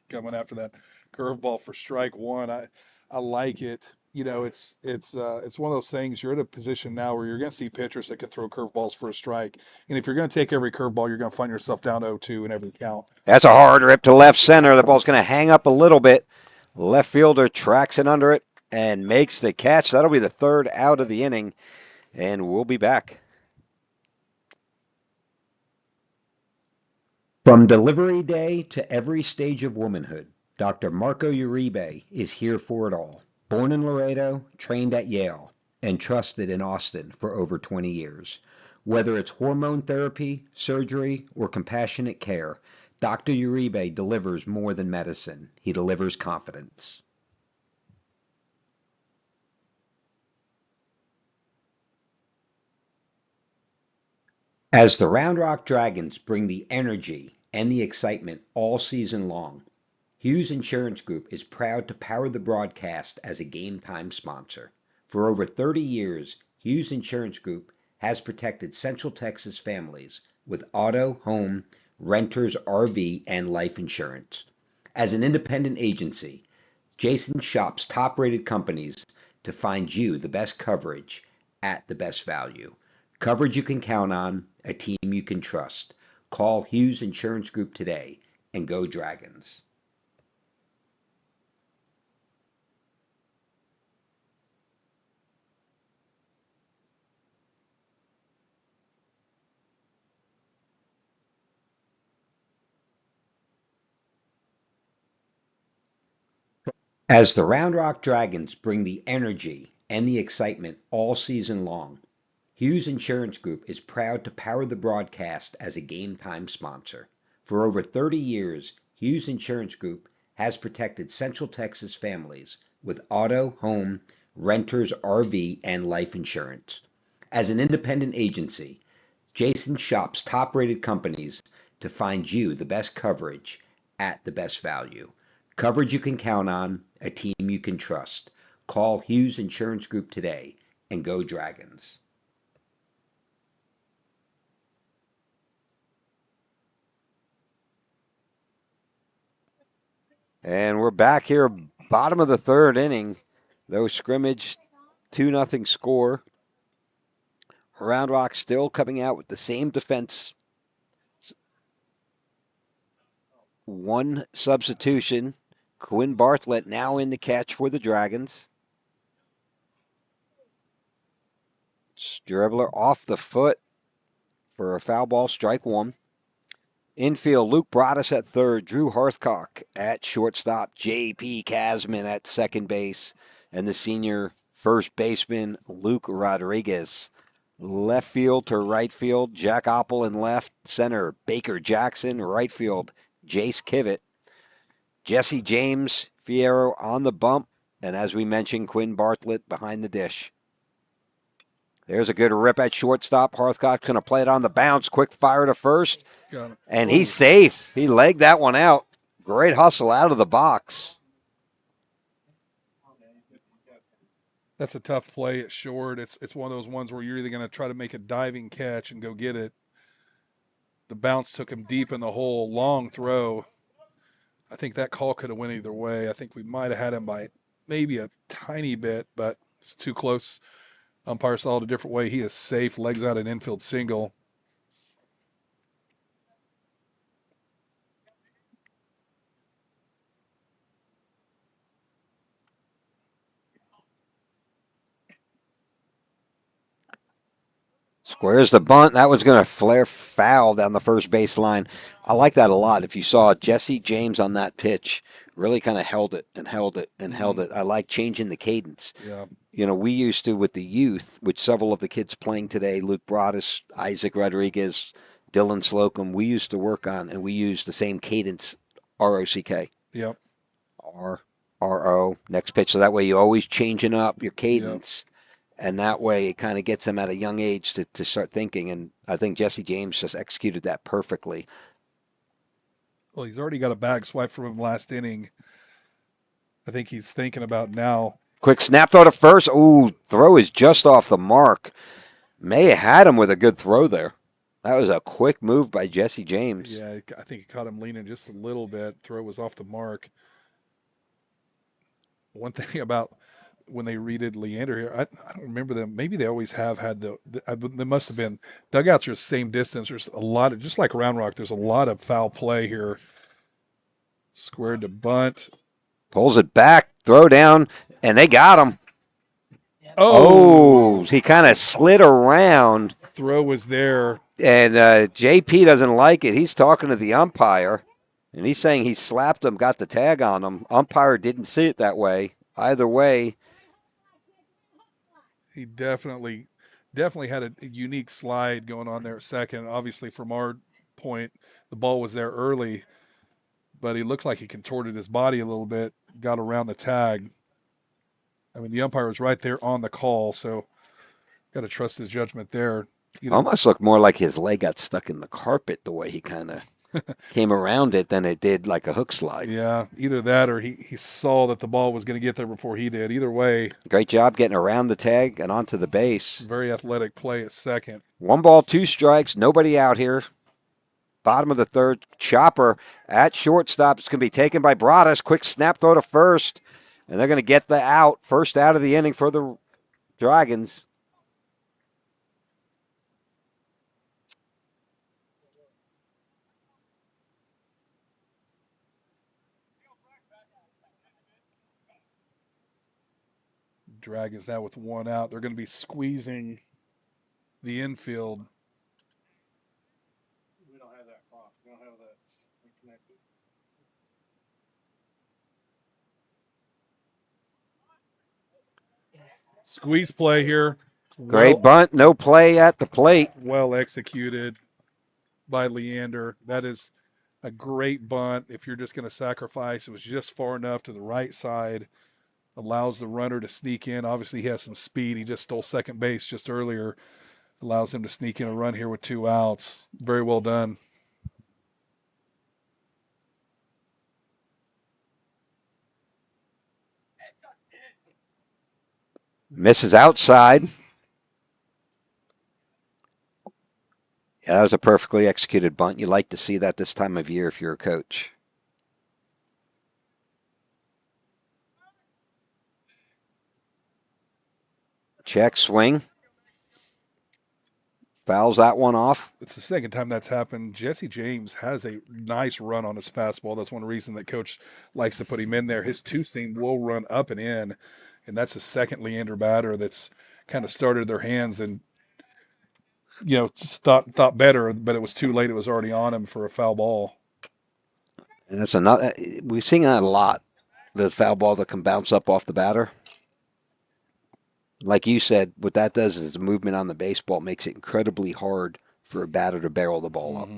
Coming after that curveball for strike one, I like it. You know, it's one of those things. You're in a position now where you're going to see pitchers that can throw curveballs for a strike, and if you're going to take every curveball, you're going to find yourself down 0-2 in every count. That's a hard rip to left center. The ball's going to hang up a little bit. Left fielder tracks it under it and makes the catch. That'll be the third out of the inning, and we'll be back. From delivery day to every stage of womanhood, Dr. Marco Uribe is here for it all. Born in Laredo, trained at Yale, and trusted in Austin for over 20 years. Whether it's hormone therapy, surgery, or compassionate care, Dr. Uribe delivers more than medicine. He delivers confidence. As the Round Rock Dragons bring the energy and the excitement all season long, Hughes Insurance Group is proud to power the broadcast as a game time sponsor. For over 30 years, Hughes Insurance Group has protected Central Texas families with auto, home, renters, RV, and life insurance. As an independent agency, Jason shops top-rated companies to find you the best coverage at the best value. Coverage you can count on, a team you can trust. Call Hughes Insurance Group today and go Dragons. As the Round Rock Dragons bring the energy and the excitement all season long, Hughes Insurance Group is proud to power the broadcast as a game time sponsor. For over 30 years, Hughes Insurance Group has protected Central Texas families with auto, home, renters, RV, and life insurance. As an independent agency, Jason shops top-rated companies to find you the best coverage at the best value. Coverage you can count on, a team you can trust. Call Hughes Insurance Group today and go Dragons. And we're back here, bottom of the third inning. Though scrimmage, 2-0 score. Round Rock still coming out with the same defense. One substitution. Quinn Bartlett now in the catch for the Dragons. Dribbler off the foot for a foul ball, strike one. Infield, Luke Broaddus at third, Drew Hearthcock at shortstop, J.P. Casman at second base, and the senior first baseman, Luke Rodriguez. Left field to right field, Jack Oppel in left, center, Baker Jackson, right field, Jace Kivett. Jesse James, Fierro on the bump, and as we mentioned, Quinn Bartlett behind the dish. There's a good rip at shortstop. Hearthcock's going to play it on the bounce. Quick fire to first. And he's safe. He legged that one out. Great hustle out of the box. That's a tough play at short. It's one of those ones where you're either going to try to make a diving catch and go get it. The bounce took him deep in the hole. Long throw. I think that call could have went either way. I think we might have had him by maybe a tiny bit, but it's too close. Umpire saw it a different way. He is safe. Legs out an infield single. Squares the bunt. That was going to flare foul down the first baseline. I like that a lot. If you saw Jesse James on that pitch, really kind of held it and held it and held it. I like changing the cadence. Yeah. You know, we used to with the youth, which several of the kids playing today, Luke Broaddus, Isaac Rodriguez, Dylan Slocum, we used to work on, and we used the same cadence, R-O-C-K. Yep. R-O, next pitch. So that way you're always changing up your cadence. Yep. And that way it kind of gets them at a young age to start thinking. And I think Jesse James just executed that perfectly. Well, he's already got a bag swipe from him last inning. I think he's thinking about now. Quick snap throw to first. Ooh, throw is just off the mark. May have had him with a good throw there. That was a quick move by Jesse James. Yeah, I think he caught him leaning just a little bit. Throw was off the mark. One thing about when they redid Leander here, I don't remember them. Maybe they always have had they must have been dugouts are the same distance. There's a lot of, just like Round Rock, there's a lot of foul play here. Squared to bunt. Pulls it back, throw down, and they got him. Oh, he kind of slid around. Throw was there. And JP doesn't like it. He's talking to the umpire, and he's saying he slapped him, got the tag on him. Umpire didn't see it that way. Either way, he definitely had a unique slide going on there at second. Obviously, from our point, the ball was there early, but he looked like he contorted his body a little bit, got around the tag. I mean, the umpire was right there on the call, so got to trust his judgment there. Almost looked more like his leg got stuck in the carpet the way he kind of came around it than it did like a hook slide. Yeah, either that or he saw that the ball was going to get there before he did. Either way, Great job getting around the tag and onto the base. very athletic play at second. 1 ball, 2 strikes, nobody out here. Bottom of the third, Chopper at shortstop. It's going to be taken by Broadus. Quick snap throw to first, and they're going to get the out. First out of the inning for the Dragons. Dragons now with 1 out. They're going to be squeezing the infield. We don't have that clock. We don't have that connected. Squeeze play here. Great bunt, no play at the plate. Well executed by Leander. That is a great bunt. If you're just going to sacrifice, it was just far enough to the right side. Allows the runner to sneak in. Obviously, he has some speed. He just stole second base just earlier. Allows him to sneak in a run here with 2 outs. Very well done. Misses outside. Yeah, that was a perfectly executed bunt. You like to see that this time of year if you're a coach. Check, swing. Fouls that one off. It's the second time that's happened. Jesse James has a nice run on his fastball. That's one reason that coach likes to put him in there. His 2-seam will run up and in, and that's the second Leander batter that's kind of started their hands and just thought better, but it was too late. It was already on him for a foul ball. And that's another. We've seen that a lot. The foul ball that can bounce up off the batter. Like you said, what that does is the movement on the baseball makes it incredibly hard for a batter to barrel the ball up.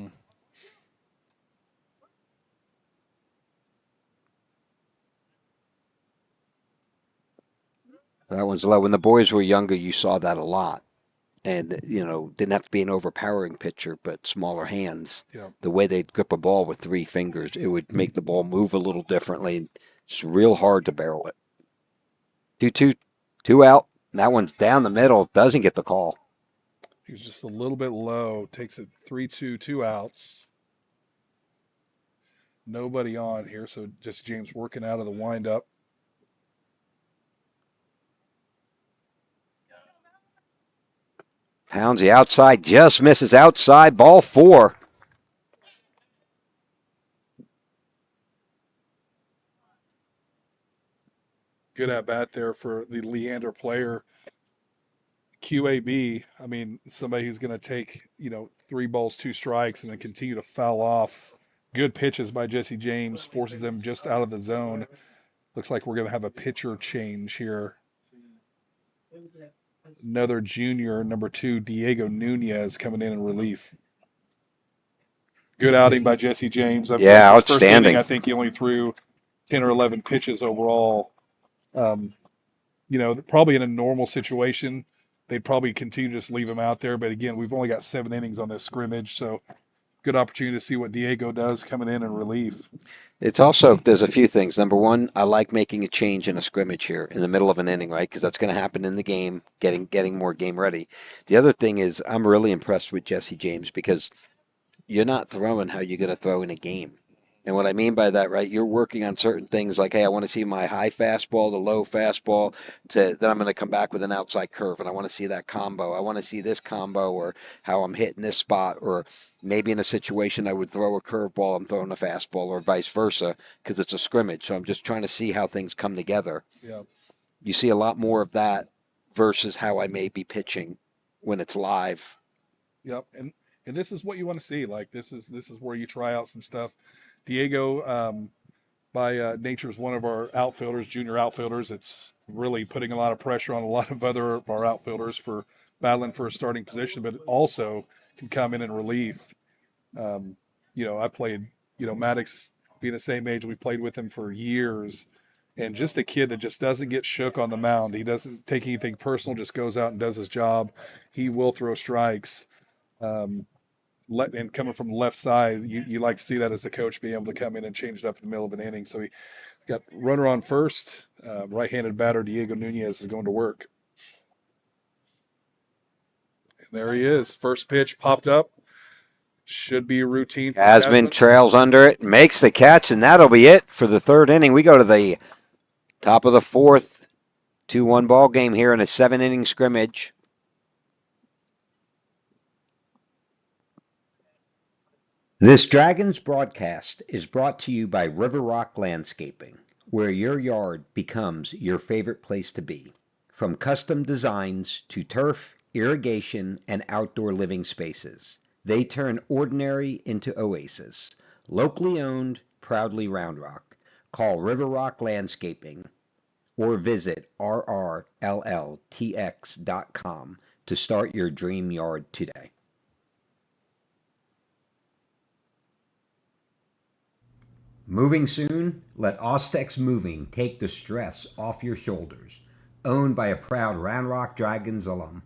That one's low. When the boys were younger, you saw that a lot. And, didn't have to be an overpowering pitcher, but smaller hands. Yeah. The way they'd grip a ball with 3 fingers, it would make the ball move a little differently. It's real hard to barrel it. 2 out. That one's down the middle. Doesn't get the call. He was just a little bit low. Takes it 3-2, 2 outs. Nobody on here, so Jesse James working out of the windup. Pounds the outside, just misses outside. Ball 4. Good at bat there for the Leander player. QAB, I mean, somebody who's going to take, 3 balls, 2 strikes, and then continue to foul off. Good pitches by Jesse James, forces them just out of the zone. Looks like we're going to have a pitcher change here. Another junior, number 2, Diego Nunez, coming in relief. Good outing by Jesse James. Yeah, His first outstanding. inning, I think he only threw 10 or 11 pitches overall. Probably in a normal situation, they'd probably continue to just leave him out there. But again, we've only got 7 innings on this scrimmage, so good opportunity to see what Diego does coming in relief. It's also, there's a few things. Number one, I like making a change in a scrimmage here in the middle of an inning, right? Because that's going to happen in the game, getting more game ready. The other thing is I'm really impressed with Jesse James because you're not throwing how you're going to throw in a game. And what I mean by that, right, you're working on certain things like, hey, I want to see my high fastball, the low fastball, then I'm going to come back with an outside curve, and I want to see that combo. I want to see this combo or how I'm hitting this spot, or maybe in a situation I would throw a curveball, I'm throwing a fastball, or vice versa, because it's a scrimmage. So I'm just trying to see how things come together. Yeah. You see a lot more of that versus how I may be pitching when it's live. Yep, and this is what you want to see. Like this is where you try out some stuff. Diego, by nature, is one of our outfielders, junior outfielders. It's really putting a lot of pressure on a lot of other of our outfielders for battling for a starting position, but also can come in relief. I played, Maddox being the same age, we played with him for years. and just a kid that just doesn't get shook on the mound. He doesn't take anything personal, just goes out and does his job. He will throw strikes. And coming from the left side, you like to see that as a coach, being able to come in and change it up in the middle of an inning. So he got runner on first. Right-handed batter Diego Nunez is going to work. And there he is. First pitch popped up. Should be a routine. Asman trails under it, makes the catch, and that'll be it for the third inning. We go to the top of the fourth, 2-1 ball game here in a 7-inning scrimmage. This Dragons broadcast is brought to you by River Rock Landscaping, where your yard becomes your favorite place to be. From custom designs to turf, irrigation, and outdoor living spaces, they turn ordinary into oasis. Locally owned, proudly Round Rock. Call River Rock Landscaping or visit rrlltx.com to start your dream yard today. Moving soon? Let Ostex Moving take the stress off your shoulders. Owned by a proud Round Rock Dragons alum,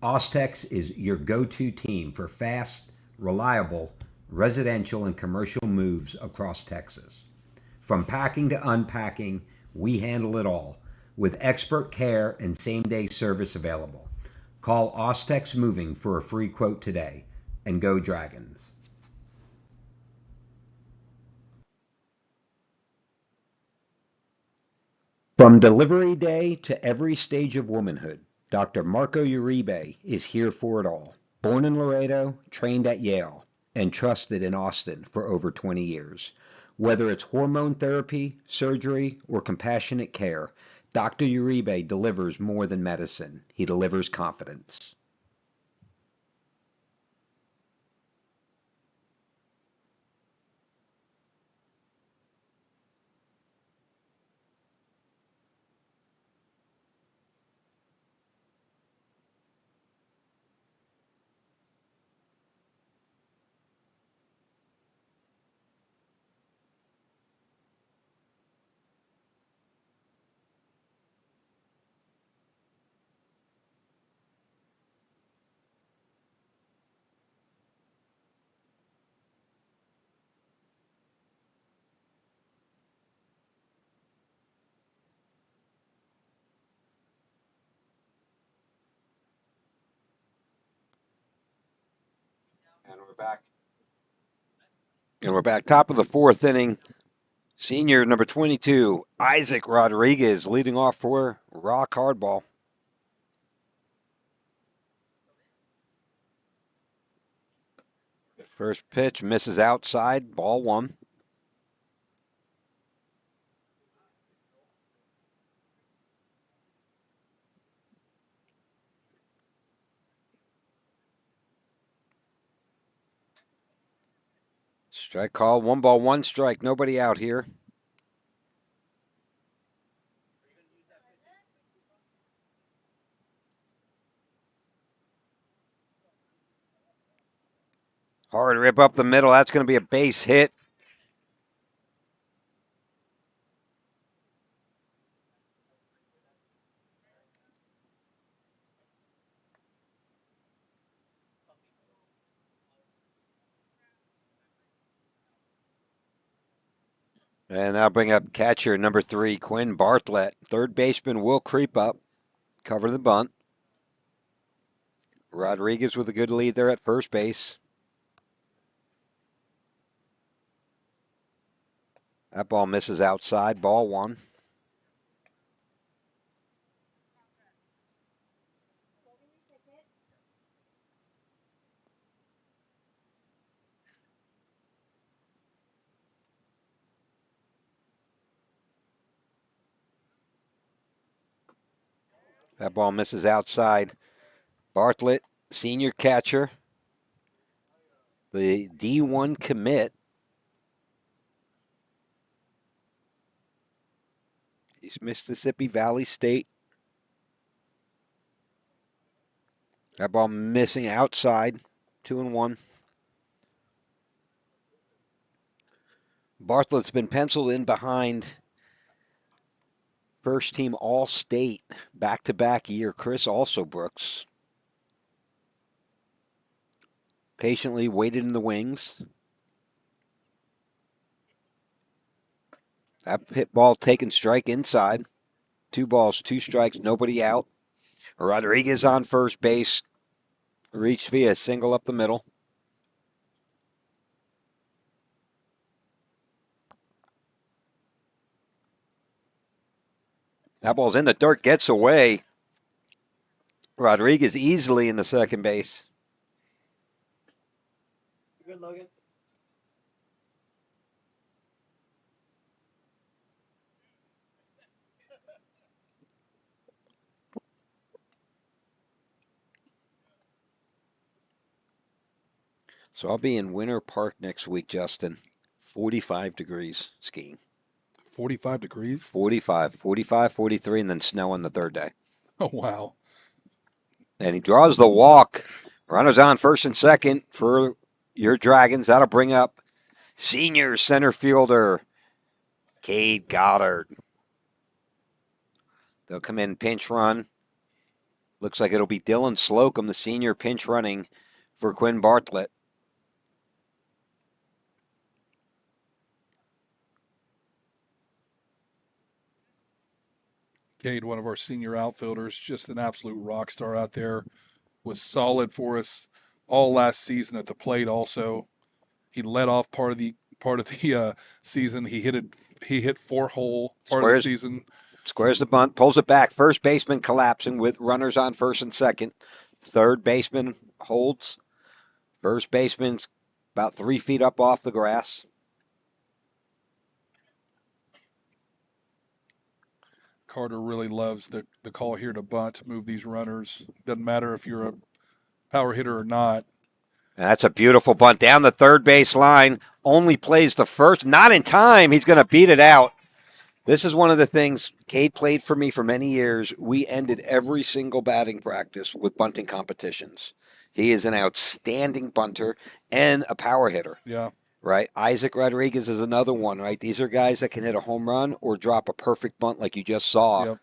Ostex is your go-to team for fast, reliable, residential and commercial moves across Texas. From packing to unpacking, we handle it all, with expert care and same-day service available. Call Ostex Moving for a free quote today, and go Dragons. From delivery day to every stage of womanhood, Dr. Marco Uribe is here for it all. Born in Laredo, trained at Yale, and trusted in Austin for over 20 years. Whether it's hormone therapy, surgery, or compassionate care, Dr. Uribe delivers more than medicine. He delivers confidence. And we're back. Top of the fourth inning. Senior number 22, Isaac Rodriguez, leading off for Rock Hardball. First pitch misses outside, ball one. Strike call, 1 ball, 1 strike, nobody out here. Hard rip up the middle, that's going to be a base hit. And that'll bring up catcher number 3, Quinn Bartlett. Third baseman will creep up, cover the bunt. Rodriguez with a good lead there at first base. That ball misses outside, ball one. That ball misses outside. Bartlett, senior catcher. The D1 commit. He's Mississippi Valley State. That ball missing outside. 2-1. Bartlett's been penciled in behind First team All-State, back-to-back year, Chris Brooks. Patiently waited in the wings. That hit ball taken strike inside. 2 balls, 2 strikes, nobody out. Rodriguez on first base. Reached via single up the middle. That ball's in the dirt, gets away. Rodriguez easily in the second base. Good, Logan. So I'll be in Winter Park next week, Justin. 45 degrees skiing. 45 degrees? 45, 43, and then snow on the third day. Oh, wow. And he draws the walk. Runners on first and second for your Dragons. That'll bring up senior center fielder Cade Goddard. They'll come in pinch run. Looks like it'll be Dylan Slocum, the senior, pinch running for Quinn Bartlett. Cade, one of our senior outfielders, just an absolute rock star out there. Was solid for us all last season at the plate. Also, he led off part of the season. He hit 4-hole part of the season. Squares the bunt, pulls it back. First baseman collapsing with runners on first and second. Third baseman holds. First baseman's about 3 feet up off the grass. Carter really loves the call here to bunt, move these runners. Doesn't matter if you're a power hitter or not. And that's a beautiful bunt down the third base line. Only plays the first. Not in time. He's going to beat it out. This is one of the things Cade played for me for many years. We ended every single batting practice with bunting competitions. He is an outstanding bunter and a power hitter. Yeah. Right? Isaac Rodriguez is another one, right? These are guys that can hit a home run or drop a perfect bunt like you just saw. Yep.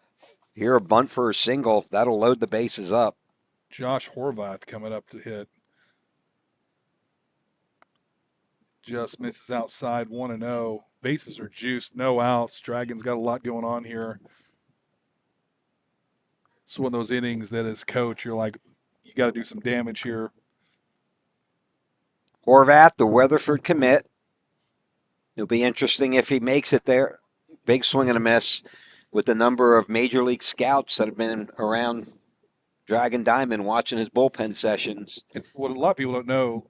Here, a bunt for a single. That'll load the bases up. Josh Horvath coming up to hit. Just misses outside 1-0. Bases are juiced, no outs. Dragons got a lot going on here. It's one of those innings that as coach, you're like, you got to do some damage here. Horvath, the Weatherford commit. It'll be interesting if he makes it there. Big swing and a miss with the number of major league scouts that have been around Dragon Diamond watching his bullpen sessions. And what a lot of people don't know,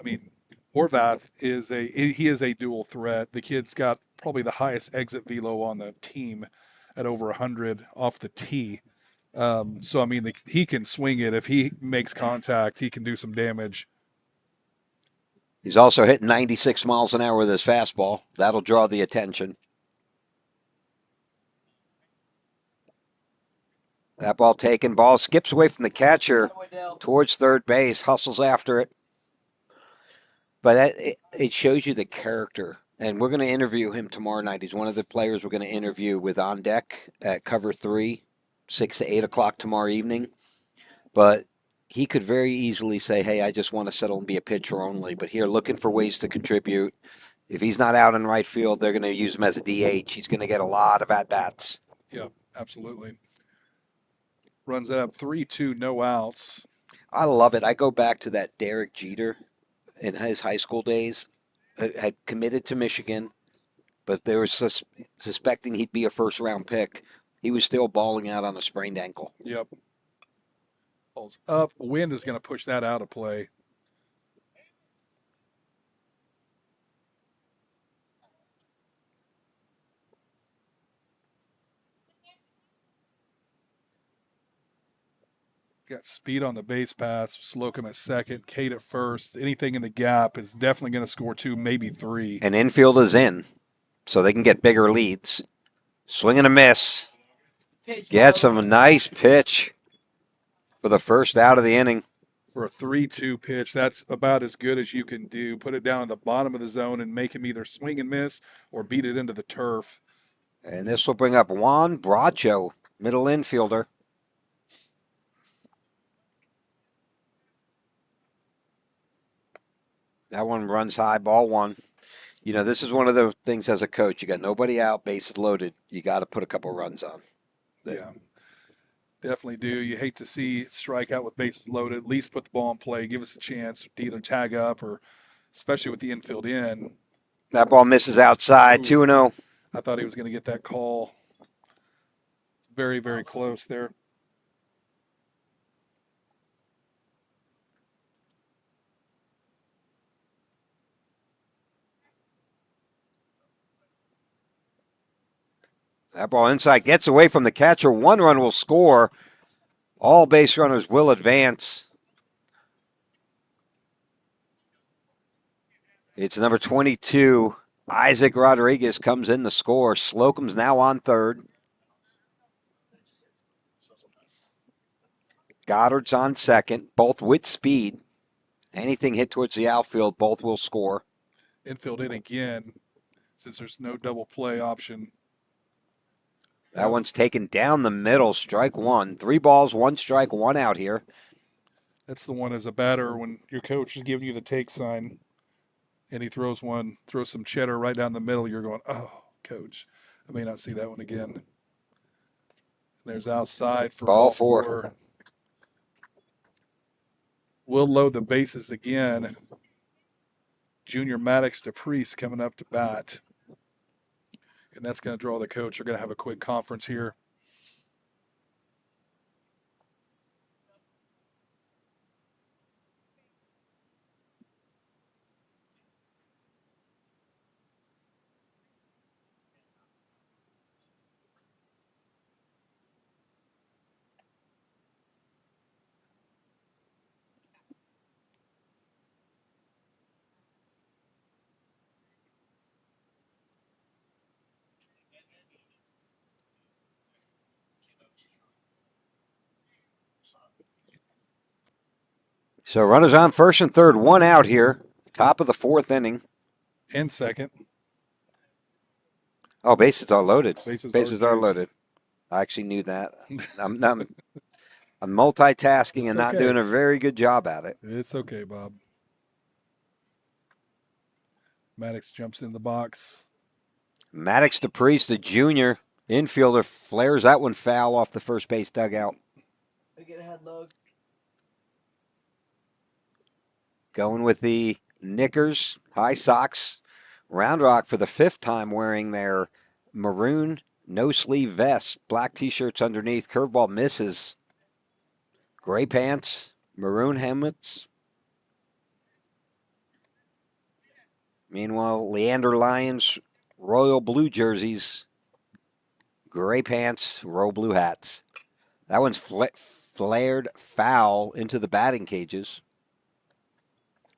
I mean, Horvath is a dual threat. The kid's got probably the highest exit velo on the team at over 100 off the tee. So, I mean, he can swing it. If he makes contact, he can do some damage. He's also hitting 96 miles an hour with his fastball. That'll draw the attention. That ball taken. Ball skips away from the catcher towards third base, hustles after it. But it shows you the character. And we're going to interview him tomorrow night. He's one of the players we're going to interview with On Deck at Cover 3, 6 to 8 o'clock tomorrow evening. But he could very easily say, hey, I just want to settle and be a pitcher only. But here, looking for ways to contribute. If he's not out in right field, they're going to use him as a DH. He's going to get a lot of at-bats. Yeah, absolutely. Runs it up 3-2, no outs. I love it. I go back to that Derek Jeter in his high school days. Had committed to Michigan, but they were suspecting he'd be a first-round pick. He was still balling out on a sprained ankle. Yep. Ball's up. Wind is going to push that out of play. Got speed on the base pass. Slocum at second. Cade at first. Anything in the gap is definitely going to score 2, maybe 3. And infield is in, so they can get bigger leads. Swing and a miss. Gets him a nice pitch for the first out of the inning. For a 3-2 pitch, that's about as good as you can do. Put it down at the bottom of the zone and make him either swing and miss or beat it into the turf. And this will bring up Juan Bracho, middle infielder. That one runs high, ball one. You know, this is one of the things as a coach. You got nobody out, bases loaded. You got to put a couple runs on. Yeah, definitely do. You hate to see strike out with bases loaded. At least put the ball in play. Give us a chance to either tag up or, especially with the infield in. That ball misses outside, 2-0. I thought he was going to get that call. It's very, very close there. That ball inside gets away from the catcher. 1 run will score. All base runners will advance. It's number 22. Isaac Rodriguez comes in to score. Slocum's now on third. Goddard's on second, both with speed. Anything hit towards the outfield, both will score. Infield in again, since there's no double play option. That one's taken down the middle, strike one. 3 balls, 1 strike, 1 out here. That's the one as a batter when your coach is giving you the take sign and he throws some cheddar right down the middle. You're going, oh, coach, I may not see that one again. There's outside for Ball 4. We'll load the bases again. Junior Maddox DePriest coming up to bat. And that's going to draw the coach. They're going to have a quick conference here. So runners on first and third, 1 out here. Top of the 4th inning. And second. Oh, bases are loaded. Bases are loaded. I actually knew that. I'm multitasking and not doing a very good job at it. It's okay, Bob. Maddox jumps in the box. Maddox DePriest, the junior infielder, flares that one foul off the first base dugout. Get ahead, Lug. Going with the knickers, high socks. Round Rock for the 5th time wearing their maroon no-sleeve vest. Black T-shirts underneath. Curveball misses. Gray pants, maroon helmets. Meanwhile, Leander Lions, royal blue jerseys, gray pants, royal blue hats. That one's flared foul into the batting cages.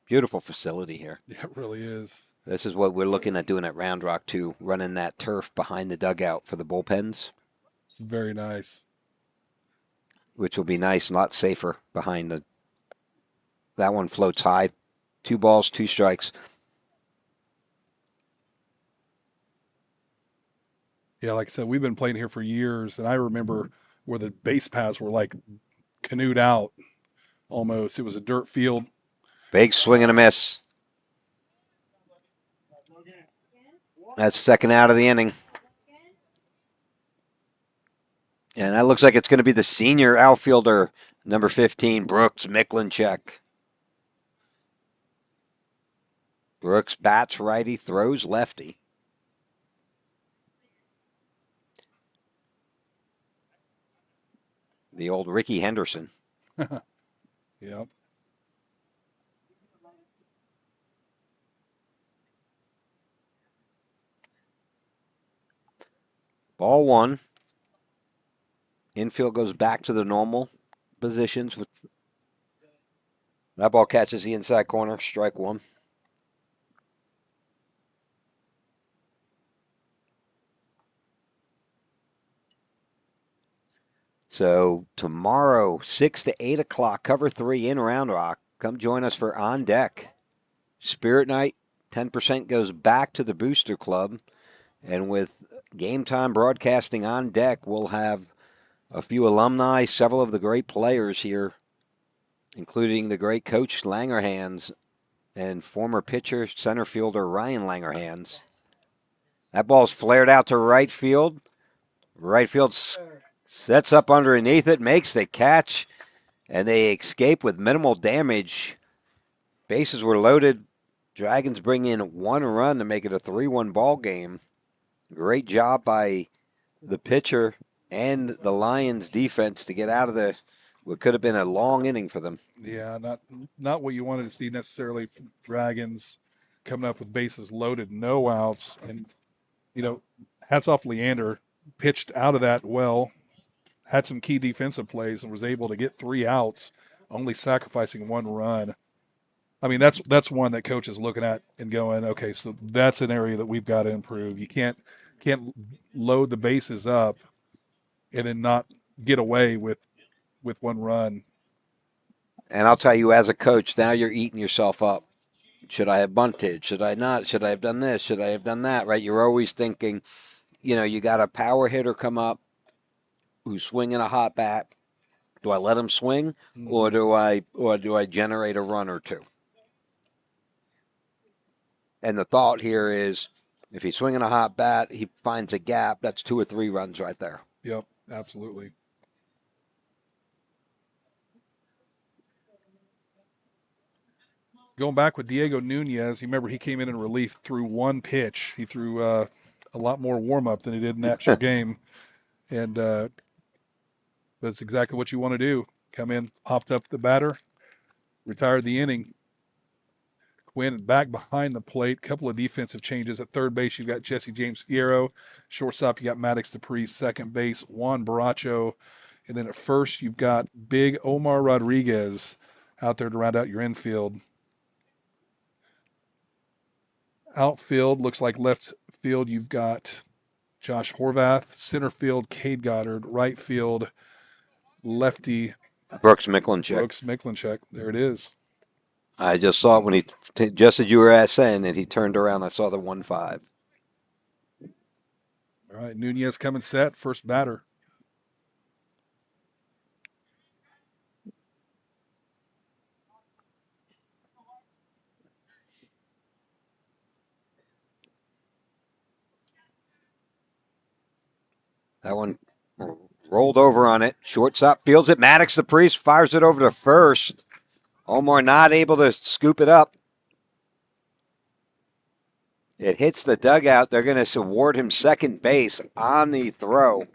Beautiful facility here. Yeah, it really is. This is what we're looking at doing at Round Rock too, running that turf behind the dugout for the bullpens. It's very nice. Which will be nice, a lot safer behind the. That one floats high. 2 balls, 2 strikes. Yeah, like I said, we've been playing here for years, and I remember where the base paths were like canoed out almost. It was a dirt field. Big swing and a miss. That's second out of the inning. And that looks like it's going to be the senior outfielder, number 15, Brooks Miklinchek. Brooks bats righty, throws lefty. The old Ricky Henderson. Yep. Ball 1. Infield goes back to the normal positions. With that ball catches the inside corner, strike 1. So tomorrow, 6 to 8 o'clock, cover 3 in Round Rock. Come join us for On Deck. Spirit Night, 10% goes back to the Booster Club. And with Game Time Broadcasting on deck, we'll have a few alumni, several of the great players here, including the great coach Langerhans and former pitcher center fielder Ryan Langerhans. That ball's flared out to right field. Right field sets up underneath it, makes the catch, and they escape with minimal damage. Bases were loaded. Dragons bring in 1 run to make it a 3-1 ball game. Great job by the pitcher and the Lions defense to get out of what could have been a long inning for them. Yeah, not what you wanted to see necessarily from Dragons coming up with bases loaded, no outs. And, hats off Leander, pitched out of that well, had some key defensive plays and was able to get 3 outs, only sacrificing 1 run. I mean, that's one that coach is looking at and going, okay, so that's an area that we've got to improve. You can't load the bases up and then not get away with 1 run. And I'll tell you, as a coach, now you're eating yourself up. Should I have bunted? Should I not? Should I have done this? Should I have done that? Right? You're always thinking, you got a power hitter come up who's swinging a hot bat. Do I let him swing, or do I generate a run or two? And the thought here is, if he's swinging a hot bat, he finds a gap. That's 2 or 3 runs right there. Yep, absolutely. Going back with Diego Nunez, you remember he came in relief through 1 pitch. He threw a lot more warm-up than he did in the actual game. And that's exactly what you want to do. Come in, popped up the batter, retired the inning. Quinn back behind the plate. Couple of defensive changes. At third base, you've got Jesse James Fierro. Shortstop, you got Maddox Dupree. Second base, Juan Baracho. And then at first, you've got big Omar Rodriguez out there to round out your infield. Outfield, looks like left field, you've got Josh Horvath. Center field, Cade Goddard. Right field, lefty Brooks Miklinchuk. Brooks Miklinchuk. There it is. I just saw it when just as you were saying it, he turned around. I saw the 1-5. All right, Nunez coming set, first batter. That one rolled over on it. Shortstop fields it. Maddox the Priest fires it over to first. Omar not able to scoop it up. It hits the dugout. They're going to award him second base on the throw.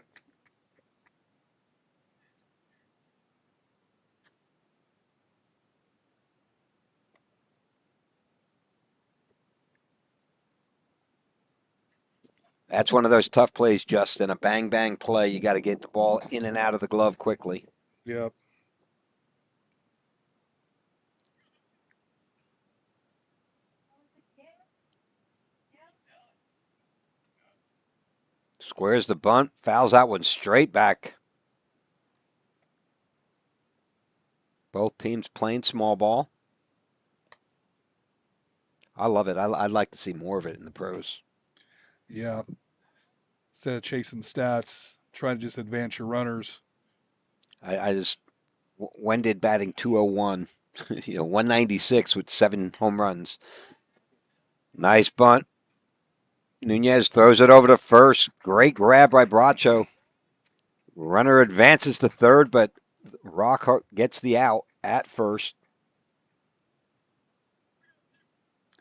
That's one of those tough plays, Justin. A bang-bang play. You got to get the ball in and out of the glove quickly. Yep. Squares the bunt, fouls that one straight back. Both teams playing small ball. I love it. I'd like to see more of it in the pros. Yeah. Instead of chasing stats, try to just advance your runners. When did batting 201? 196 with 7 home runs. Nice bunt. Nunez throws it over to first. Great grab by Bracho. Runner advances to third, but Rockhart gets the out at first.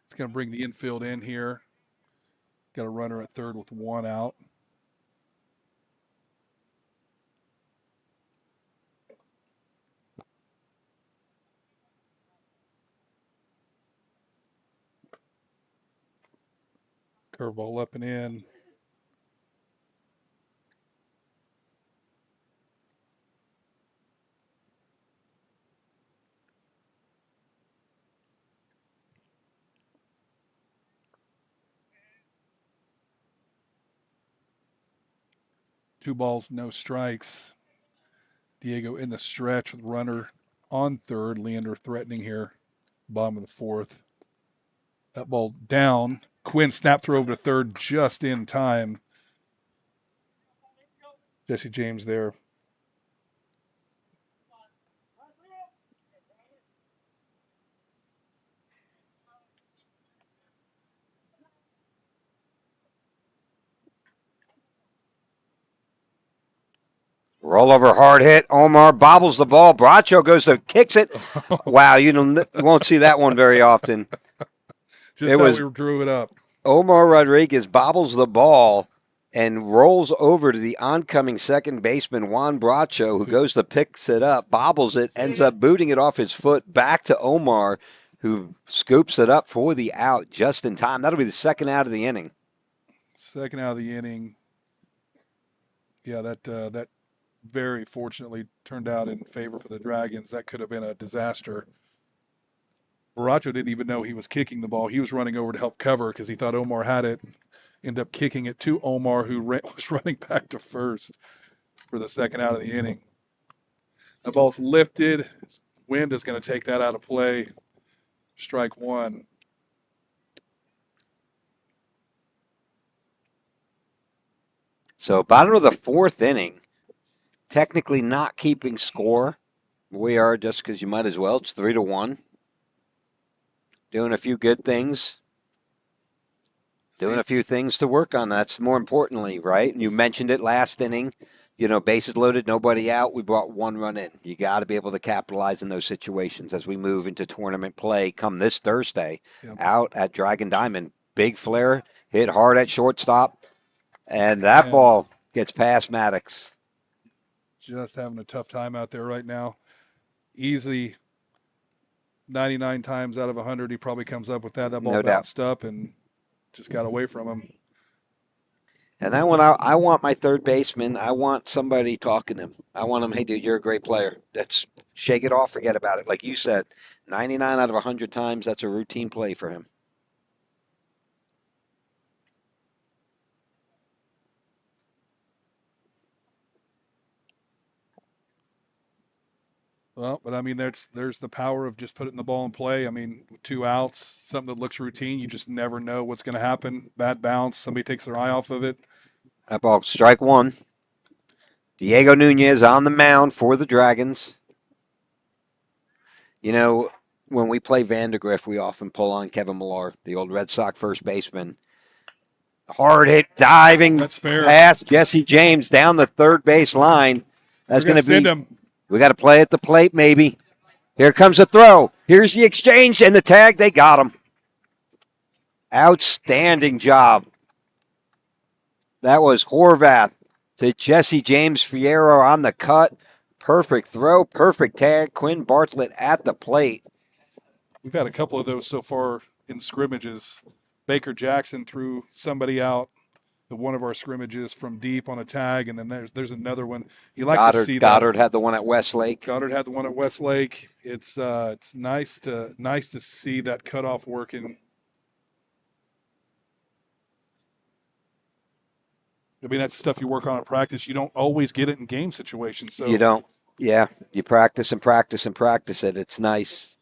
It's going to bring the infield in here. Got a runner at third with 1 out. Curveball up and in. Two balls, no strikes. Diego in the stretch with runner on third. Leander threatening here. Bottom of the fourth. That ball down. Quinn snap throw over to third just in time. Jesse James there. Rollover hard hit. Omar bobbles the ball. Bracho goes to kicks it. Wow, you won't see that one very often. Just how we drew it up. Omar Rodriguez bobbles the ball and rolls over to the oncoming second baseman, Juan Bracho, who goes to picks it up, bobbles it, ends up booting it off his foot back to Omar, who scoops it up for the out just in time. That'll be the second out of the inning. Second out of the inning. Yeah, that very fortunately turned out in favor for the Dragons. That could have been a disaster. Baracho didn't even know he was kicking the ball. He was running over to help cover because he thought Omar had it. Ended up kicking it to Omar, who was running back to first for the second out of the inning. The ball's lifted. Wind is going to take that out of play. Strike one. So bottom of the fourth inning, technically not keeping score. We are just because you might as well. It's 3-1. Doing a few good things. Doing a few things to work on. That's more importantly, right? And you mentioned it last inning. Bases loaded, nobody out. We brought one run in. You got to be able to capitalize in those situations as we move into tournament play come this Thursday out at Dragon Diamond. Big flare, hit hard at shortstop, and that ball gets past Maddox. Just having a tough time out there right now. Easily 99 times out of 100, he probably comes up with that. That ball bounced up and just got away from him. And that one, I want my third baseman. I want somebody talking to him. I want him, hey, dude, you're a great player. Let's shake it off, forget about it. Like you said, 99 out of 100 times, that's a routine play for him. Well, but I mean, there's the power of just putting the ball in play. I mean, 2 outs, something that looks routine. You just never know what's going to happen. Bad bounce, somebody takes their eye off of it. That ball, strike one. Diego Nunez on the mound for the Dragons. When we play Vandergrift, we often pull on Kevin Millar, the old Red Sox first baseman. Hard hit, diving past Jesse James down the third base line. That's going to be. Him. We got to play at the plate, maybe. Here comes the throw. Here's the exchange and the tag. They got him. Outstanding job. That was Horvath to Jesse James Fierro on the cut. Perfect throw, perfect tag. Quinn Bartlett at the plate. We've had a couple of those so far in scrimmages. Baker Jackson threw somebody out at one of our scrimmages from deep on a tag, and then there's another one. You like to see that. Goddard had the one at Westlake. Goddard had the one at Westlake. It's nice to see that cutoff working. I mean, that's the stuff you work on in practice. You don't always get it in game situations. So you don't. Yeah, you practice and practice and practice it. It's nice.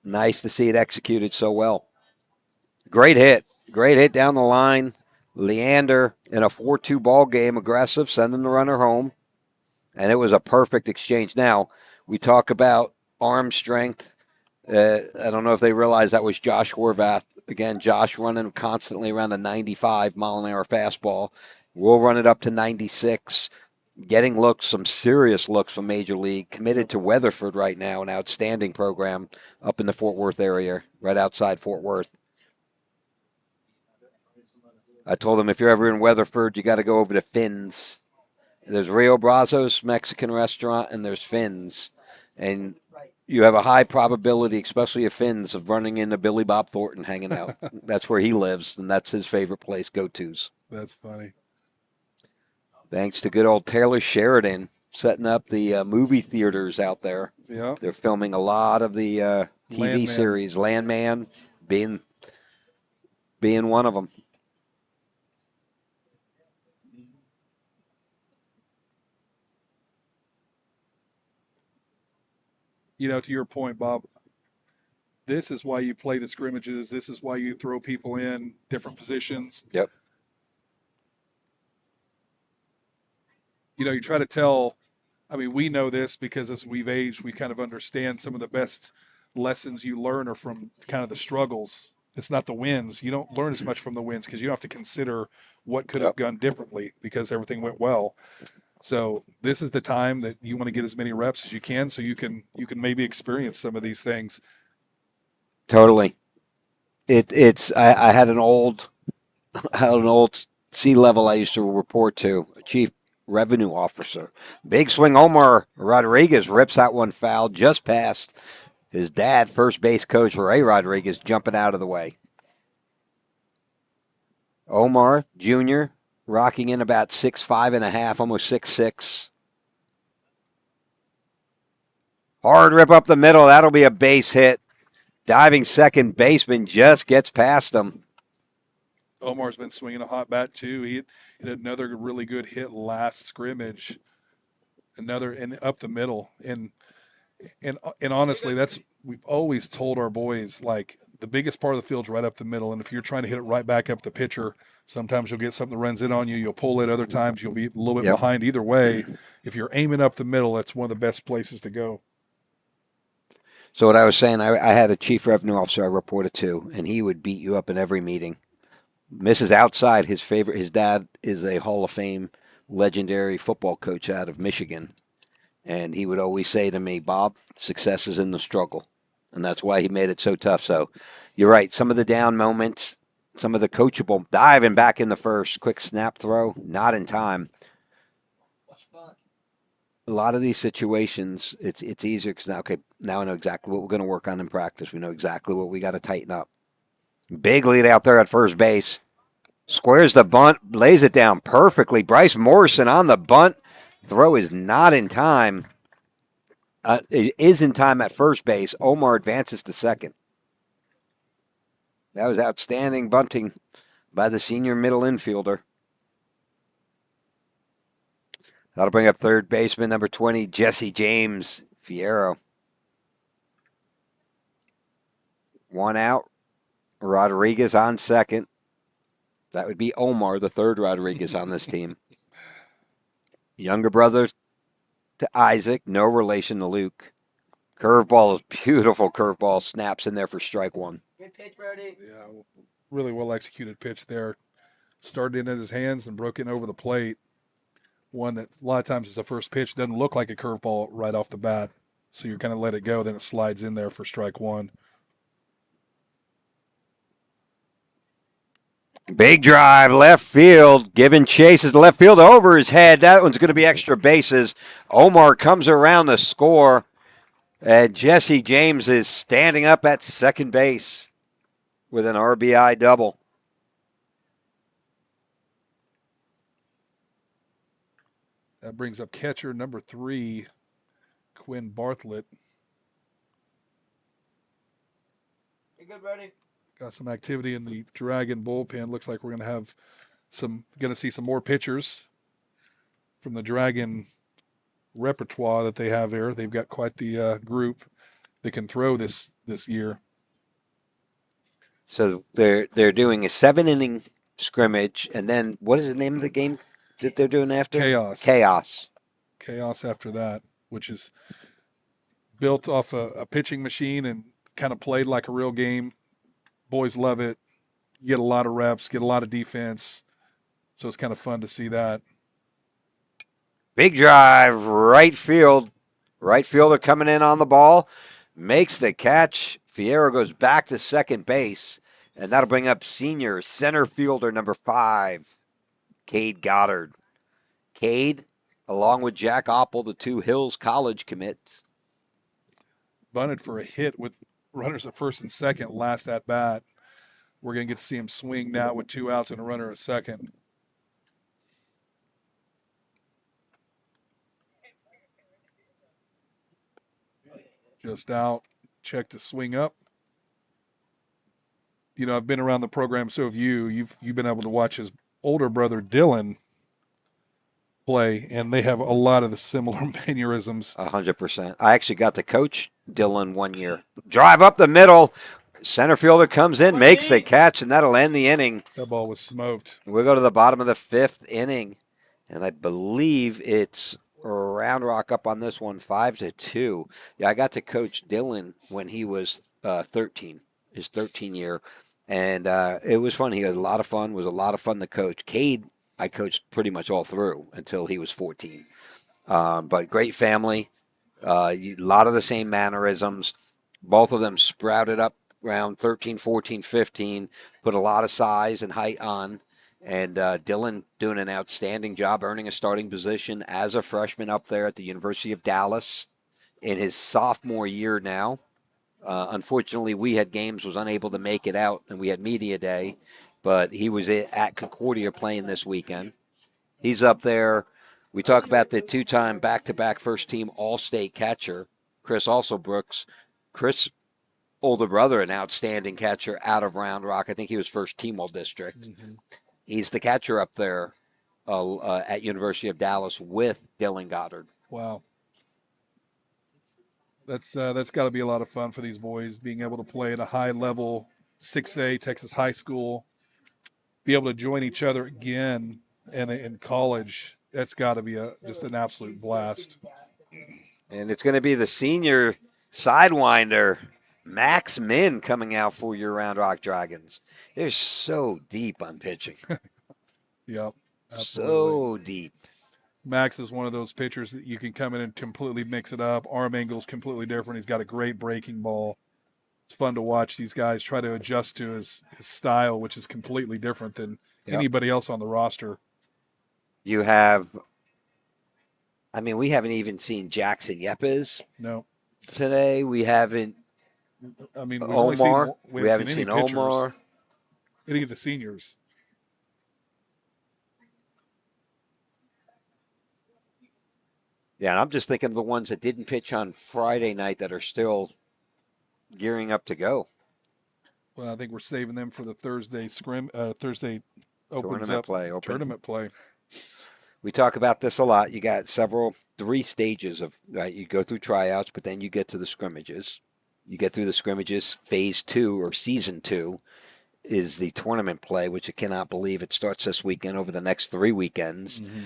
Nice to see it executed so well. Great hit. Great hit down the line. Leander in a 4-2 ball game, aggressive, sending the runner home. And it was a perfect exchange. Now, we talk about arm strength. I don't know if they realize that was Josh Horvath. Again, Josh running constantly around the 95-mile-an-hour fastball. We'll run it up to 96. Getting looks, some serious looks from Major League. Committed to Weatherford right now, an outstanding program up in the Fort Worth area, right outside Fort Worth. I told him if you're ever in Weatherford, you got to go over to Finn's. There's Rio Brazos Mexican restaurant, and there's Finn's. And you have a high probability, especially at Finn's, of running into Billy Bob Thornton hanging out. That's where he lives, and that's his favorite place, go-tos. That's funny. Thanks to good old Taylor Sheridan setting up the movie theaters out there. Yeah. They're filming a lot of the TV Landman. series. Landman being one of them. To your point, Bob, This is why you play the scrimmages. This is why you throw people in different positions. Yep. You try to tell. I mean, we know this because as we've aged, we kind of understand some of the best lessons you learn are from kind of the struggles. It's not the wins. You don't learn as much from the wins because you don't have to consider what could have Yep. gone differently because everything went well. So this is the time that you want to get as many reps as you can, so you can maybe experience some of these things. Totally. I had an old sea level I used to report to, a chief revenue officer. Big swing. Omar Rodriguez rips that one foul just past his dad, first base coach Ray Rodriguez, jumping out of the way. Omar Jr. rocking in about 6'5.5", almost 6'6". Hard rip up the middle. That'll be a base hit. Diving second baseman just gets past him. Omar's been swinging a hot bat too. He had another really good hit last scrimmage. Another and up the middle. And honestly, we've always told our boys, like, the biggest part of the field's right up the middle. And if you're trying to hit it right back up the pitcher, sometimes you'll get something that runs in on you. You'll pull it. Other times you'll be a little bit Yep. behind. Either way, if you're aiming up the middle, that's one of the best places to go. So what I was saying, I had a chief revenue officer I reported to, and he would beat you up in every meeting. Misses outside. His dad is a Hall of Fame legendary football coach out of Michigan. And he would always say to me, Bob, success is in the struggle. And that's why he made it so tough. So you're right. Some of the down moments, some of the coachable, diving back in the first, quick snap throw, not in time. A lot of these situations, it's easier because now I know exactly what we're going to work on in practice. We know exactly what we got to tighten up. Big lead out there at first base. Squares the bunt, lays it down perfectly. Bryce Morrison on the bunt. Throw is not in time. It is in time at first base. Omar advances to second. That was outstanding bunting by the senior middle infielder. That'll bring up third baseman number 20, Jesse James Fierro. One out. Rodriguez on second. That would be Omar, the third Rodriguez on this team. Younger brother to Isaac, no relation to Luke. Curveball is beautiful. Curveball snaps in there for strike one. Good pitch, Brody. Yeah, really well executed pitch there. Started in his hands and broke in over the plate. One that a lot of times is the first pitch, doesn't look like a curveball right off the bat. So you're going to let it go, then it slides in there for strike one. Big drive, left field, giving chases to left field over his head. That one's going to be extra bases. Omar comes around the score, and Jesse James is standing up at second base with an RBI double. That brings up catcher number 3, Quinn Bartlett. You good, Brody? Got some activity in the Dragon bullpen. Looks like we're going to see some more pitchers from the Dragon repertoire that they have there. They've got quite the group that can throw this year. So they're doing a 7-inning scrimmage, and then what is the name of the game that they're doing after? Chaos after that, which is built off a pitching machine and kind of played like a real game. Boys love it. You get a lot of reps, get a lot of defense. So it's kind of fun to see that. Big drive, right field. Right fielder coming in on the ball. Makes the catch. Fierro goes back to second base. And that'll bring up senior center fielder number 5, Cade Goddard. Cade, along with Jack Oppel, the 2 Hills College commits. Bunted for a hit with runners at first and second last at bat. We're going to get to see him swing now with 2 outs and a runner at second. Just out. Check to swing up. I've been around the program, so have you. You've been able to watch his older brother Dylan play, and they have a lot of the similar mannerisms. 100%. I actually got to coach Dylan one year. Drive up the middle. Center fielder comes in, makes the catch, and that'll end the inning. That ball was smoked. We'll go to the bottom of the 5th inning, and I believe it's Round Rock up on this one, 5-2. Yeah, I got to coach Dylan when he was 13, his 13 year, and it was fun. He had a lot of fun. It was a lot of fun to coach. Cade, I coached pretty much all through until he was 14. But great family, a lot of the same mannerisms. Both of them sprouted up around 13, 14, 15, put a lot of size and height on. And Dylan doing an outstanding job, earning a starting position as a freshman up there at the University of Dallas in his sophomore year now. Unfortunately, we had games, was unable to make it out, and we had media day. But he was at Concordia playing this weekend. He's up there. We talk about the 2-time back-to-back first-team All-State catcher, Chris Brooks. Chris' older brother, an outstanding catcher out of Round Rock. I think he was first-team All-District. Mm-hmm. He's the catcher up there at University of Dallas with Dylan Goddard. Wow. That's got to be a lot of fun for these boys, being able to play at a high level, 6A Texas high school, be able to join each other again in college. That's got to be just an absolute blast. And it's going to be the senior sidewinder, Max Min, coming out for your Round Rock Dragons. They're so deep on pitching. Yep. So deep. Max is one of those pitchers that you can come in and completely mix it up. Arm angle's completely different. He's got a great breaking ball. It's fun to watch these guys try to adjust to his style, which is completely different than anybody else on the roster. You have, we haven't even seen Jackson Yepes today. We haven't. We've Omar. We haven't seen Omar. Any of the seniors. Yeah, and I'm just thinking of the ones that didn't pitch on Friday night that are still gearing up to go. Well, I think we're saving them for the Thursday Thursday opens tournament play. We talk about this a lot. You got 3 stages of, right? You go through tryouts, but then you get to the scrimmages. You get through the scrimmages. Phase 2 or season 2 is the tournament play, which I cannot believe it starts this weekend over the next 3 weekends. Mm-hmm.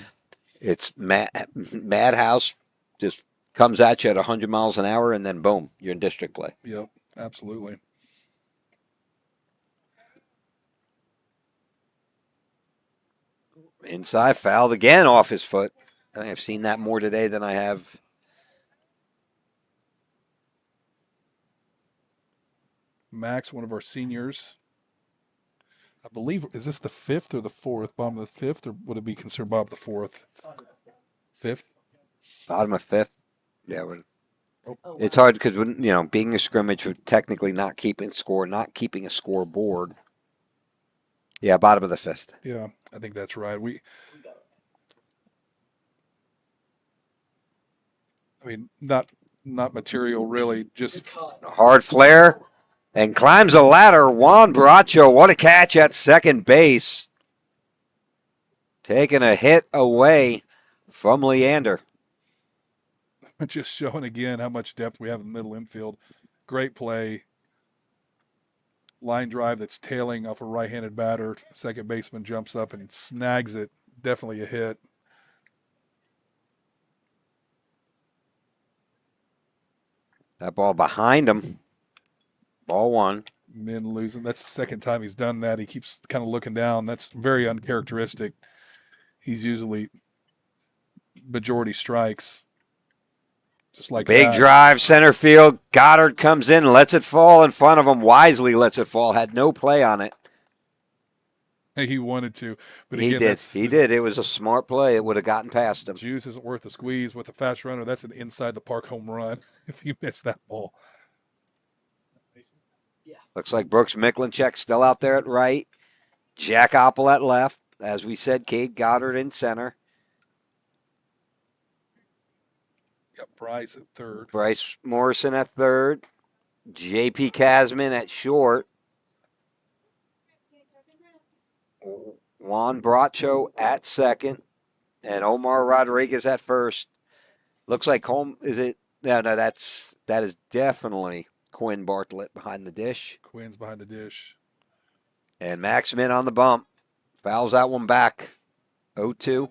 It's madhouse, just comes at you at 100 miles an hour, and then boom, you're in district play. Yep, absolutely. Inside, fouled again off his foot. I think I've seen that more today than I have. Max, one of our seniors. I believe, is this the 5th or the 4th? Bottom of the 5th, or would it be considered bottom of the 4th? 5th? Bottom of 5th. Yeah. It's hard because, being a scrimmage, we're technically not keeping score, not keeping a scoreboard. Yeah, bottom of the 5th. Yeah, I think that's right. Not material, really. Just hard flare and climbs a ladder. Juan Bracho, what a catch at second base. Taking a hit away from Leander. Just showing again how much depth we have in the middle infield. Great play. Line drive that's tailing off a right-handed batter. Second baseman jumps up and snags it. Definitely a hit. That ball behind him. Ball 1. Min losing. That's the second time he's done that. He keeps kind of looking down. That's very uncharacteristic. He's usually majority strikes. Just like big that. Drive, center field. Goddard comes in, lets it fall in front of him. Wisely lets it fall. Had no play on it. He wanted to, but he again, did. It was a smart play. It would have gotten past him. Juice isn't worth the squeeze with a fast runner. That's an inside the park home run if you miss that ball. Yeah. Looks like Brooks Miklinchek still out there at right. Jack Oppel at left. As we said, Cade Goddard in center. Got Bryce at third. Bryce Morrison at third. J.P. Casman at short. Juan Bracho at second. And Omar Rodriguez at first. Looks like home. Is it? No, that is definitely Quinn Bartlett behind the dish. Quinn's behind the dish. And Maxman on the bump. Fouls that one back. 0-2.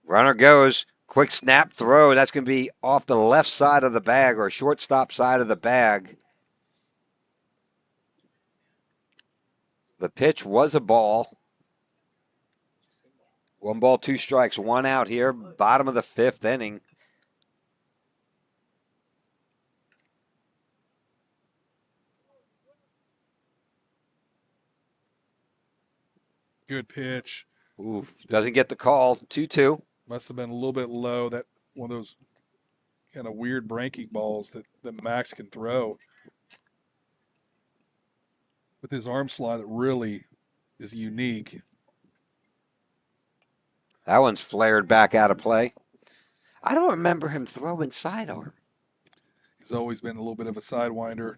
Runner goes. Quick snap throw. That's going to be off the left side of the bag or shortstop side of the bag. The pitch was a ball. 1 ball, 2 strikes, 1 out here. Bottom of the 5th inning. Good pitch. Oof, doesn't get the call. 2-2. Must have been a little bit low. That one of those kind of weird breaking balls that Max can throw. With his arm slide that really is unique. That one's flared back out of play. I don't remember him throwing sidearm. He's always been a little bit of a sidewinder.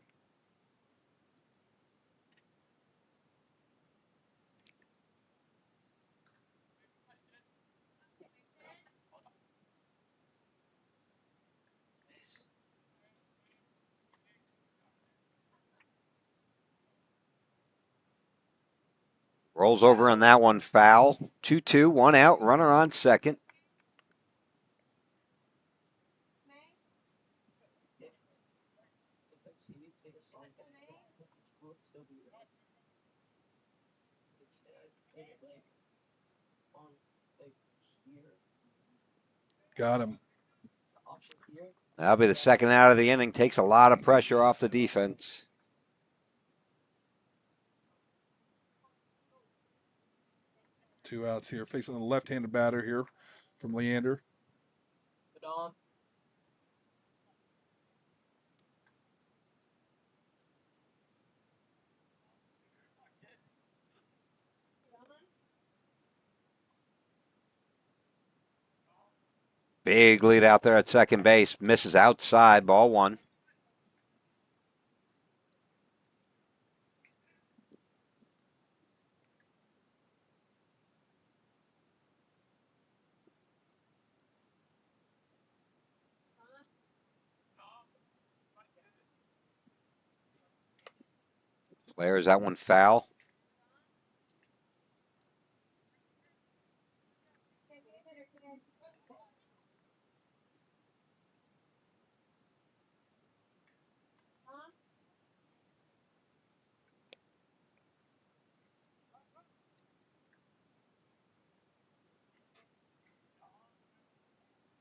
Rolls over on that one, foul. 2-2, 1 out, runner on second. Got him. That'll be the second out of the inning. Takes a lot of pressure off the defense. Two outs here. Facing the left-handed batter here from Leander. Big lead out there at second base. Misses outside, ball 1. Flares that one foul.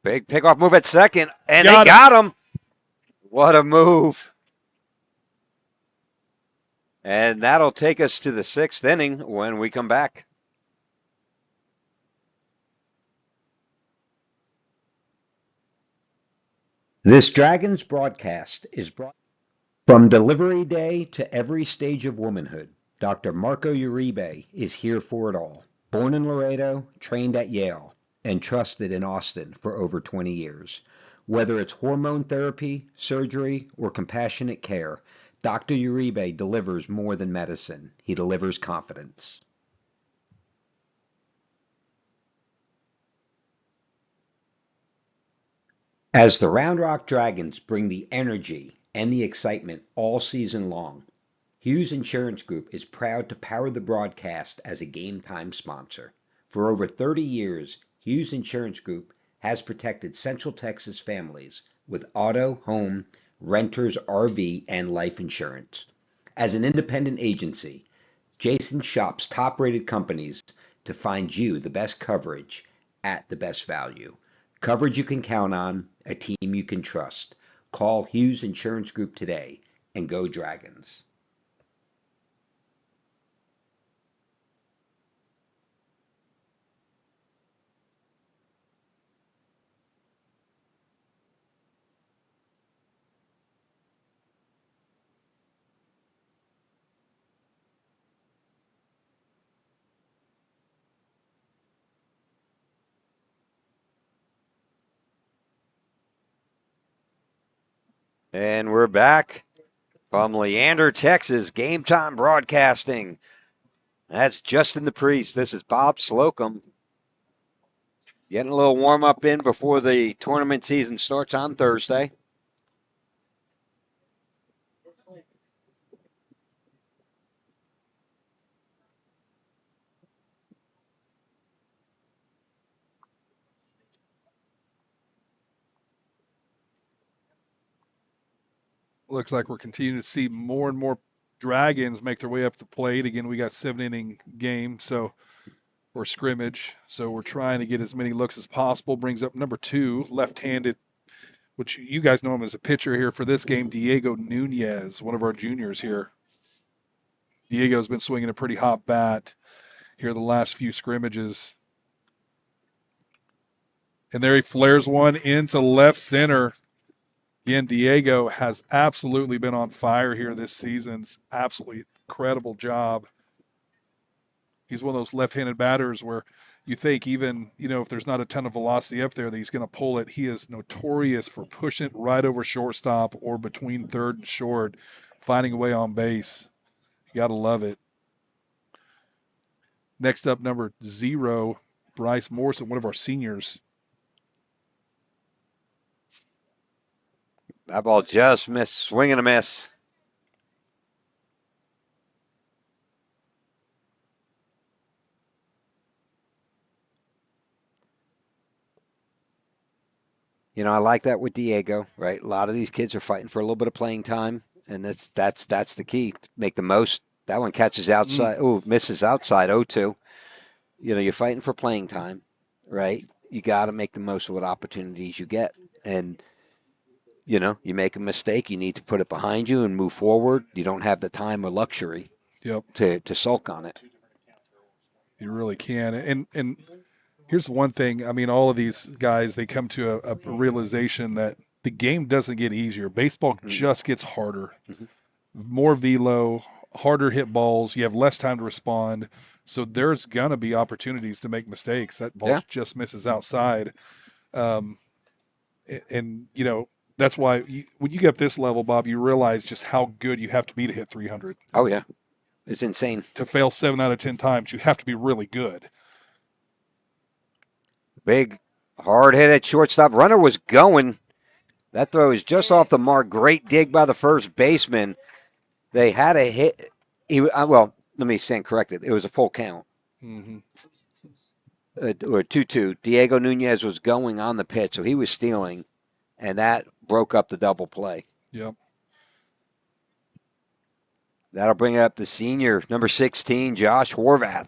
Big pickoff move at second, and they got him. What a move. And that'll take us to the 6th inning when we come back. This Dragons broadcast is brought from delivery day to every stage of womanhood. Dr. Marco Uribe is here for it all. Born in Laredo, trained at Yale, and trusted in Austin for over 20 years. Whether it's hormone therapy, surgery, or compassionate care, Dr. Uribe delivers more than medicine. He delivers confidence. As the Round Rock Dragons bring the energy and the excitement all season long, Hughes Insurance Group is proud to power the broadcast as a game time sponsor. For over 30 years, Hughes Insurance Group has protected Central Texas families with auto, home, renters, RV, and life insurance. As an independent agency, Jason shops top-rated companies to find you the best coverage at the best value. Coverage you can count on, a team you can trust. Call Hughes Insurance Group today and go Dragons. And we're back from Leander, Texas, Game Time Broadcasting. That's Justin the Priest. This is Bob Slocum. Getting a little warm up in before the tournament season starts on Thursday. Looks like we're continuing to see more and more Dragons make their way up the plate. Again, we got 7-inning game, or scrimmage. So we're trying to get as many looks as possible. Brings up number 2, left-handed, which you guys know him as a pitcher here for this game, Diego Nunez, one of our juniors here. Diego's been swinging a pretty hot bat here the last few scrimmages. And there he flares one into left center. Again, Diego has absolutely been on fire here this season. It's absolutely incredible job. He's one of those left-handed batters where you think even, if there's not a ton of velocity up there that he's going to pull it. He is notorious for pushing it right over shortstop or between third and short, finding a way on base. You got to love it. Next up, number 0, Bryce Morrison, one of our seniors. That ball just missed, swing and a miss. I like that with Diego, right? A lot of these kids are fighting for a little bit of playing time, and that's the key. Make the most. That one catches outside. Oh, misses outside. 0-2. You're fighting for playing time, right? You got to make the most of what opportunities you get, and you make a mistake, you need to put it behind you and move forward. You don't have the time or luxury to sulk on it. You really can. And here's one thing. I mean, all of these guys, they come to a realization that the game doesn't get easier. Baseball just gets harder. More velo, harder hit balls. You have less time to respond. So there's going to be opportunities to make mistakes. That ball just misses outside. That's why when you get up this level, Bob, you realize just how good you have to be to hit 300. Oh, yeah. It's insane. To fail 7 out of 10 times, you have to be really good. Big, hard hit at shortstop. Runner was going. That throw is just off the mark. Great dig by the first baseman. They had a hit. Let me stand corrected. It was a full count. Or 2-2. Diego Nunez was going on the pitch, so he was stealing, and that broke up the double play. Yep. That'll bring up the senior, number 16, Josh Horvath.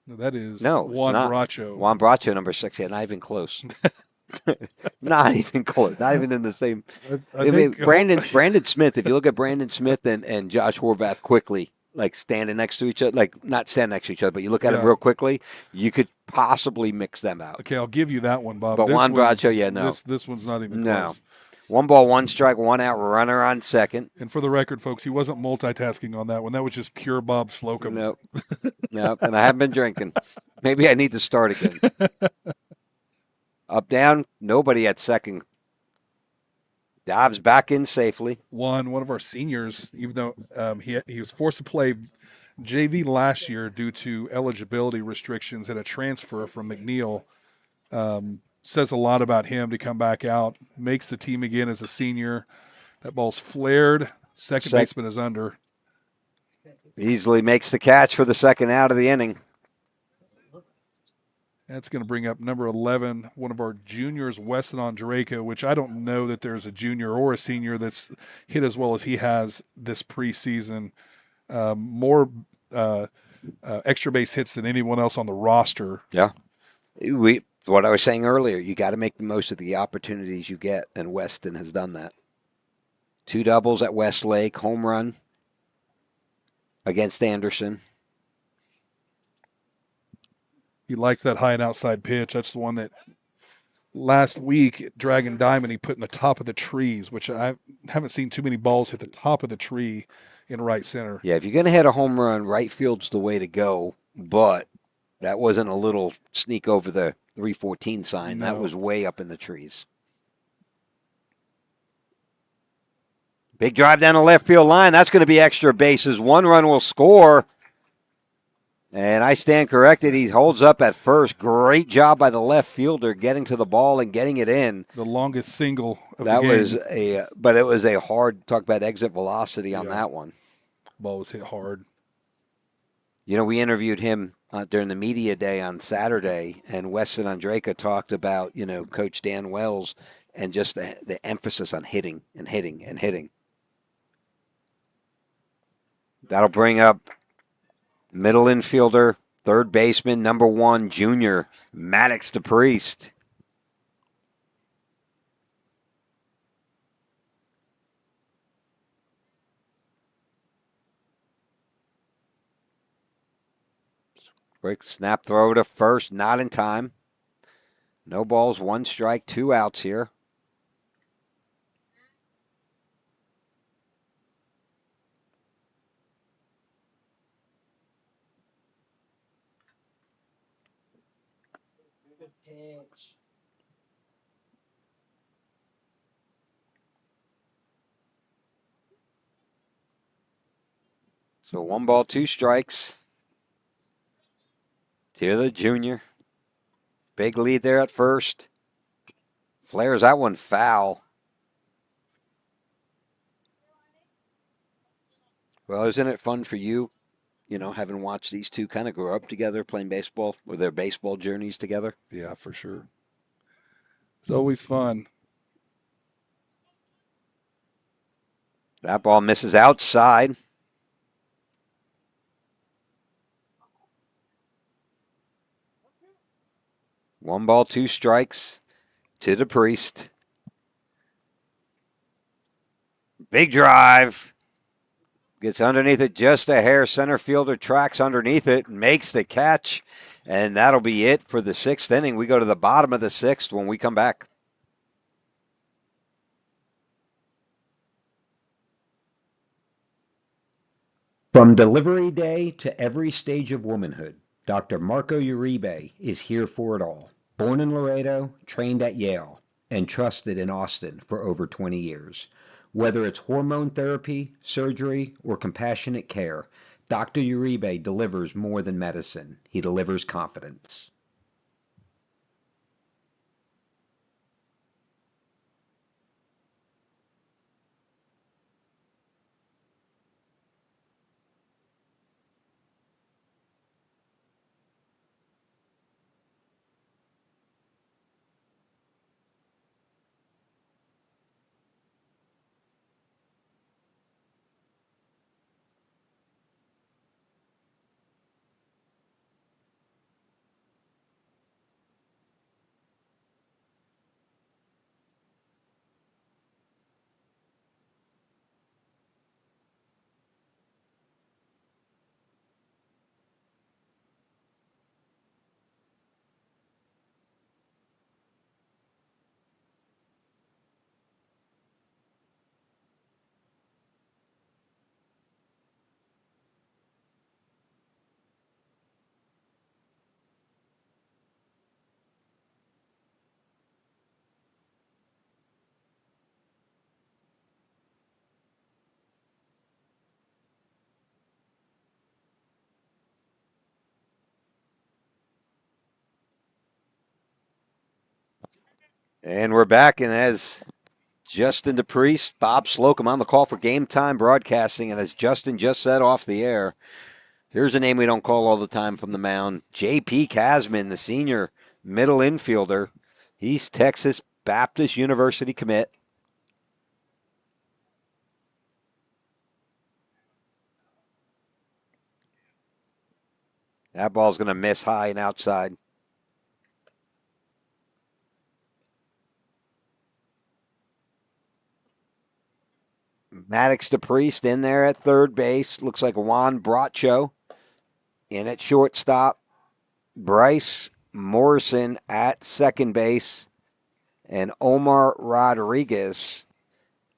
No, that is Juan Bracho. Juan Bracho, number 6. Yeah, not even close. Not even close. Not even in the same. Brandon Smith, if you look at Brandon Smith and Josh Horvath quickly, like standing next to each other, like not standing next to each other, but you look at them real quickly, you could possibly mix them out. Okay, I'll give you that one, Bob. But Juan Bracho, no. This one's not even close. 1 ball, 1 strike, 1 out, runner on second. And for the record, folks, he wasn't multitasking on that one. That was just pure Bob Slocum. Nope. And I haven't been drinking. Maybe I need to start again. Up, down, nobody at second. Dives back in safely. One of our seniors, even though he was forced to play JV last year due to eligibility restrictions and a transfer from McNeil, says a lot about him to come back out. Makes the team again as a senior. That ball's flared. Second baseman is under. Easily makes the catch for the second out of the inning. That's going to bring up number 11, one of our juniors, Weston Andraco, which I don't know that there's a junior or a senior that's hit as well as he has this preseason. More extra base hits than anyone else on the roster. Yeah. What I was saying earlier, you got to make the most of the opportunities you get, and Weston has done that. 2 doubles at Westlake, home run against Anderson. He likes that high and outside pitch. That's the one that last week at Dragon Diamond he put in the top of the trees, which I haven't seen too many balls hit the top of the tree in right center. Yeah, if you're going to hit a home run, right field's the way to go, but that wasn't a little sneak over the 314 sign. That No. was way up in the trees. Big drive down the left field line. That's going to be extra bases. One run will score. And I stand corrected. He holds up at first. Great job by the left fielder getting to the ball and getting it in. The longest single of That the game. was but it was a hard, talk about exit velocity on that one. Ball was hit hard. You know, we interviewed him during the media day on Saturday, and Weston Andreka talked about, you know, Coach Dan Wells and just the emphasis on hitting and hitting and hitting. That'll bring up middle infielder, third baseman, number 1, junior, Maddox DePriest. Quick snap throw to first, not in time. No balls, 1 strike, 2 outs here. Good pitch. So 1 ball, 2 strikes. To the junior. Big lead there at first. Flares that one foul. Well, isn't it fun for you, you know, having watched these two kind of grow up together playing baseball, or their baseball journeys together? Yeah, for sure. It's always fun. That ball misses outside. One ball, 2 strikes to DePriest. Big drive. Gets underneath it just a hair. Center fielder tracks underneath it, makes the catch, and that'll be it for the 6th inning. We go to the bottom of the 6th when we come back. From delivery day to every stage of womanhood, Dr. Marco Uribe is here for it all. Born in Laredo, trained at Yale, and trusted in Austin for over 20 years. Whether it's hormone therapy, surgery, or compassionate care, Dr. Uribe delivers more than medicine. He delivers confidence. And we're back, and as Justin DePriest, Bob Slocum on the call for Game Time Broadcasting, and as Justin just said off the air, here's a name we don't call all the time from the mound, J.P. Casman, the senior middle infielder. He's Texas Baptist University commit. That ball's going to miss high and outside. Maddox DePriest in there at third base. Looks like Juan Bracho in at shortstop. Bryce Morrison at second base. And Omar Rodriguez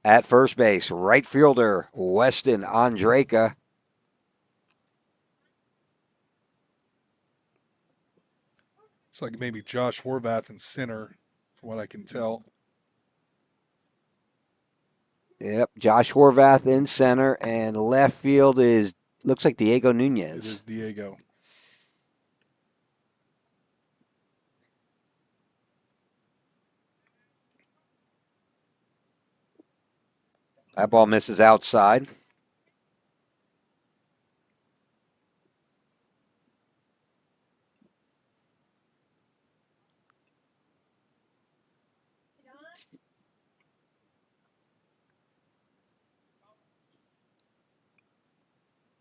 at first base. Right fielder Weston Andreka. Looks like maybe Josh Horvath in center, from what I can tell. Yep, Josh Horvath in center, and left field looks like Diego It Nunez. is Diego. That ball misses outside.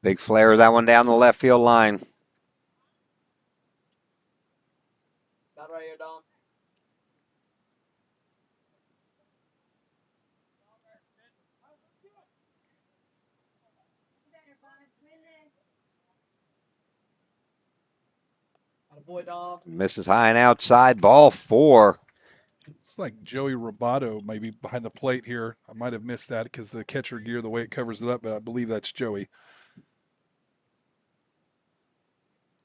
Big flare, that one down the left field line. Not right here, Dom. Boy, Dom. Misses high and outside. Ball 4. It's like Joey Roboto maybe behind the plate here. I might have missed that because the catcher gear, the way it covers it up, but I believe that's Joey.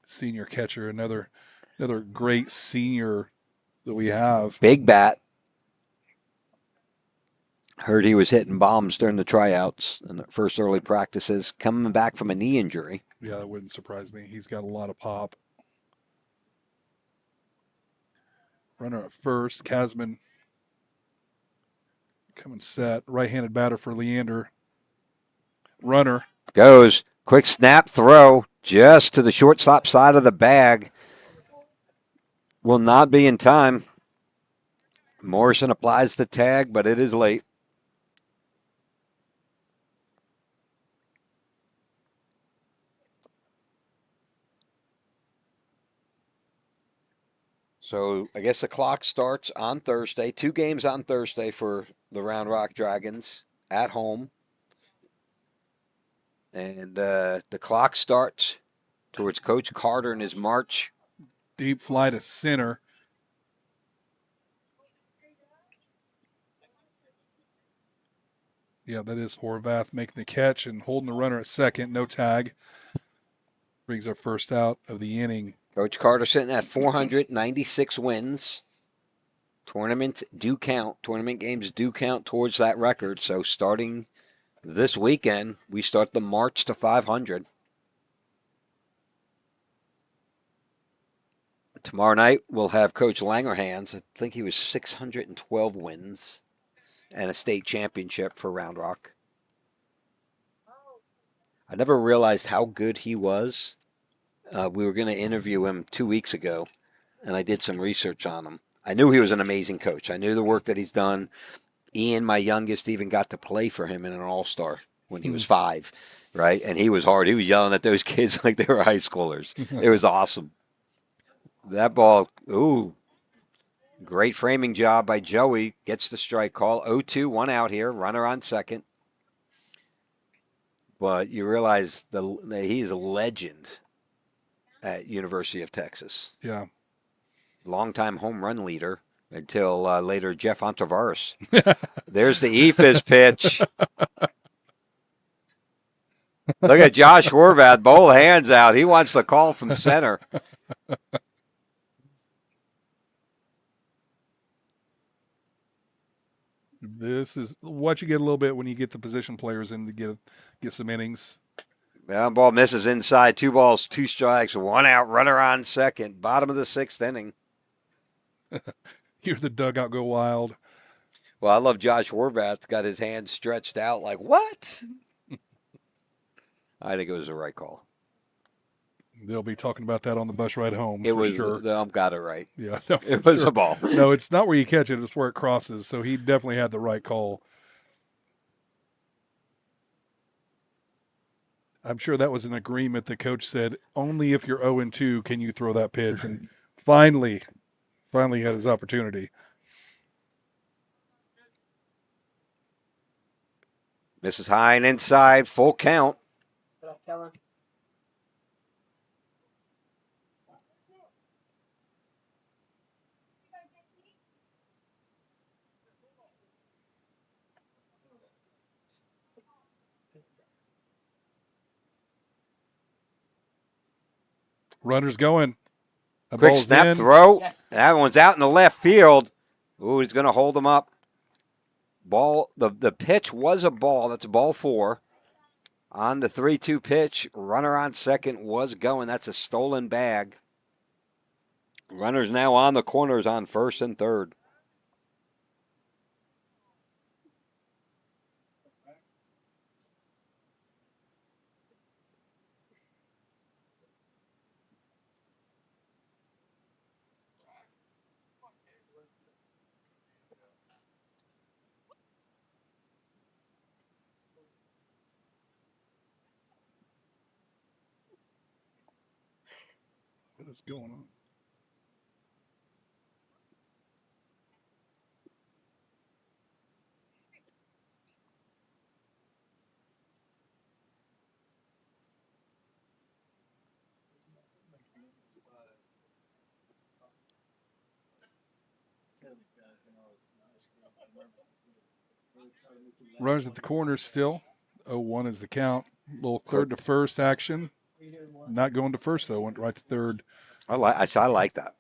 Senior catcher, another great senior that we have. Big bat. Heard he was hitting bombs during the tryouts and the first early practices, coming back from a knee injury. Yeah, that wouldn't surprise me. He's got a lot of pop. Runner at first, Kasman coming set. Right-handed batter for Leander. Runner. Goes. Quick snap throw just to the shortstop side of the bag. Will not be in time. Morrison applies the tag, but it is late. So I guess the clock starts on Thursday. 2 games on Thursday for the Round Rock Dragons at home. And the clock starts towards Coach Carter in his march. Deep fly to center. Yeah, that is Horvath making the catch and holding the runner at second. No tag. Brings our first out of the inning. Coach Carter sitting at 496 wins. Tournaments do count. Tournament games do count towards that record. So starting this weekend, we start the march to 500. Tomorrow night, we'll have Coach Langerhans. I think he was 612 wins and a state championship for Round Rock. I never realized how good he was. We were going to interview him 2 weeks ago, and I did some research on him. I knew he was an amazing coach. I knew the work that he's done. Ian, my youngest, even got to play for him in an all-star when he was 5, right? And he was hard. He was yelling at those kids like they were high schoolers. It was awesome. That ball, great framing job by Joey. Gets the strike call. 0-2, 1 out here. Runner on second. But you realize that he's a legend at University of Texas. Yeah. Longtime home run leader until later Jeff Ontiveros. There's the Ephus pitch. Look at Josh Horvath, both hands out. He wants the call from center. This is what you get a little bit when you get the position players in to get some innings. That ball misses inside. 2 balls, 2 strikes, 1 out. Runner on second. Bottom of the 6th inning. Hear the dugout go wild. Well, I love Josh Horvath. Got his hands stretched out like, what? I think it was the right call. They'll be talking about that on the bus ride home. It was, sure. got it right. Yeah, no, It was sure. a ball. No, it's not where you catch it. It's where it crosses. So he definitely had the right call. I'm sure that was an agreement. The coach said, only if you're 0-2 can you throw that pitch. And finally had his opportunity. Misses high and inside. Full count. What up, Kellen? Runner's going. That Quick ball's snap in. throw. Yes. That one's out in the left field. Ooh, he's going to hold him up. Ball. The pitch was a ball. That's ball 4. On the 3-2 pitch, runner on second was going. That's a stolen bag. Runners now on the corners on first and third. What is going on? Runners at the corners still. 0-1 is the count. Little third to first action. Not going to first though. Went right to third. I like that.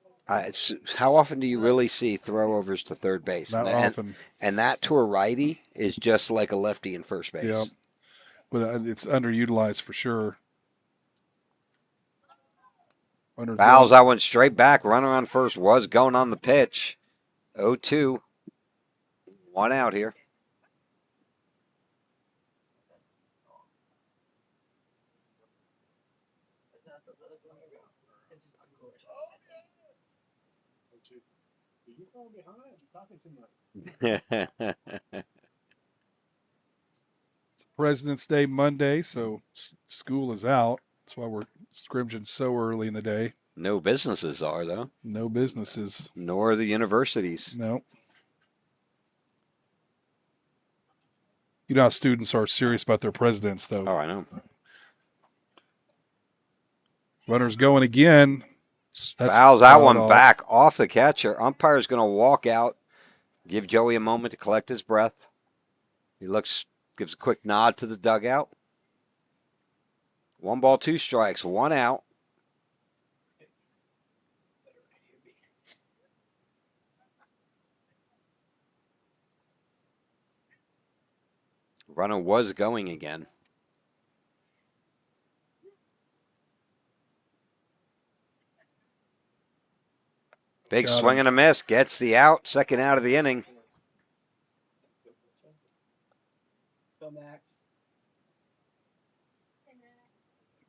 How often do you really see throwovers to third base? Not often. And that to a righty is just like a lefty in first base. Yeah, but it's underutilized for sure. Fouls that one straight back. Runner on first was going on the pitch. 0-2. 1 out here. You fall behind. You're talking too much. It's President's Day Monday, so school is out. That's why we're scrimmaging so early in the day. No businesses are, though. No businesses. Nor the universities. No. You know how students are serious about their presidents, though. Oh, I know. Runners going again. Fouls that one off. back off the catcher. Umpire's going to walk out, give Joey a moment to collect his breath. He gives a quick nod to the dugout. 1 ball, 2 strikes, 1 out. Runner was going again. Big swing and a miss. Gets the out. Second out of the inning. Go Max.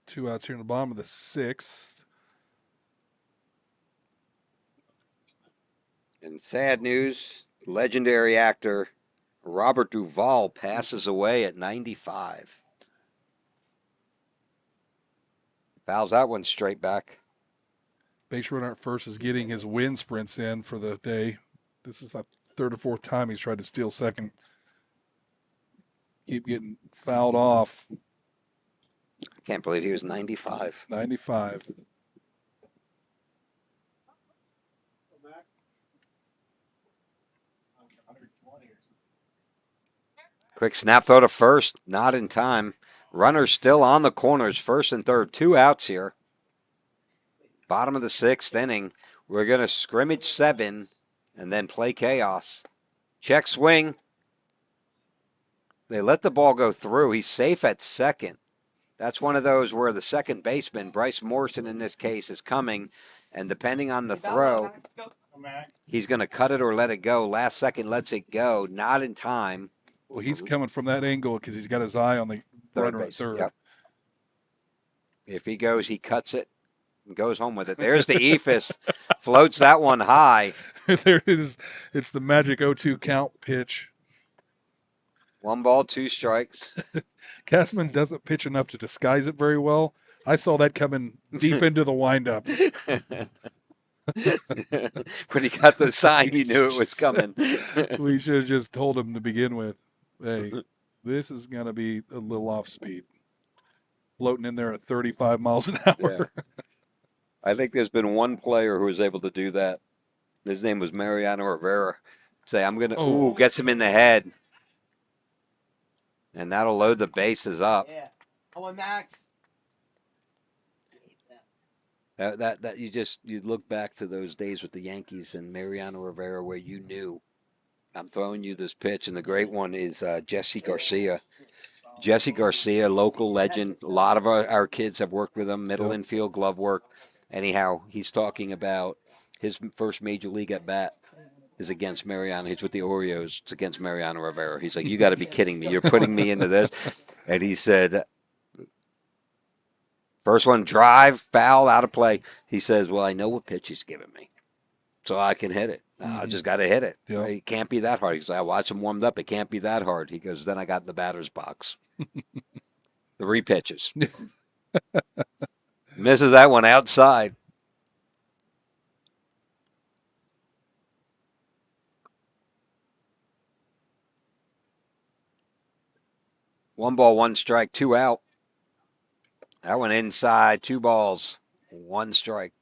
2 outs here in the bottom of the 6th. And sad news, legendary actor Robert Duvall passes away at 95. Fouls that one straight back. Base runner at first is getting his wind sprints in for the day. This is the 3rd or 4th time he's tried to steal second. Keep getting fouled off. I can't believe he was 95. 95. Quick snap throw to first, not in time. Runner still on the corners, first and third. 2 outs here. Bottom of the 6th inning. We're going to scrimmage 7 and then play chaos. Check swing. They let the ball go through. He's safe at second. That's one of those where the second baseman, Bryce Morrison in this case, is coming. And depending on the throw, he's going to cut it or let it go. Last second lets it go. Not in time. Well, he's coming from that angle because he's got his eye on the runner at third. Yep. If he goes, he cuts it and goes home with it. There's the eephus. Floats that one high. There it is. It's the magic 0-2 count pitch. 1 ball, 2 strikes. Cashman doesn't pitch enough to disguise it very well. I saw that coming deep into the windup. When he got the sign, you knew it was coming. We should have just told him to begin with, hey, this is going to be a little off speed. Floating in there at 35 miles an hour. Yeah. I think there's been one player who was able to do that. His name was Mariano Rivera. Say, I'm going to, gets him in the head. And that'll load the bases up. Yeah. Come on, Max. That you look back to those days with the Yankees and Mariano Rivera where you knew I'm throwing you this pitch, and the great one is Jesse Garcia. Jesse Garcia, local legend. A lot of our kids have worked with him, middle Yep. infield, glove work. Anyhow, he's talking about his first major league at bat is against Mariano. He's with the Orioles. It's against Mariano Rivera. He's like, you got to be kidding me. You're putting me into this. And he said, first one, drive, foul, out of play. He says, well, I know what pitch he's giving me, so I can hit it. I just got to hit it. Yep. It can't be that hard. He said, I watched him warmed up. It can't be that hard. He goes, then I got in the batter's box. 3 pitches. Misses that one outside. One ball, one strike, 2 out. That one inside, 2 balls, 1 strike.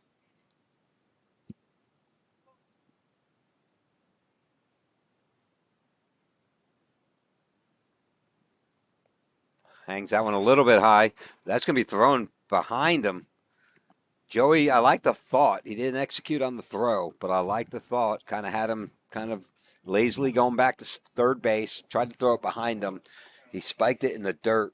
Hangs that one a little bit high. That's going to be thrown behind him. Joey, I like the thought. He didn't execute on the throw, but I like the thought. Kind of had him kind of lazily going back to third base. Tried to throw it behind him. He spiked it in the dirt.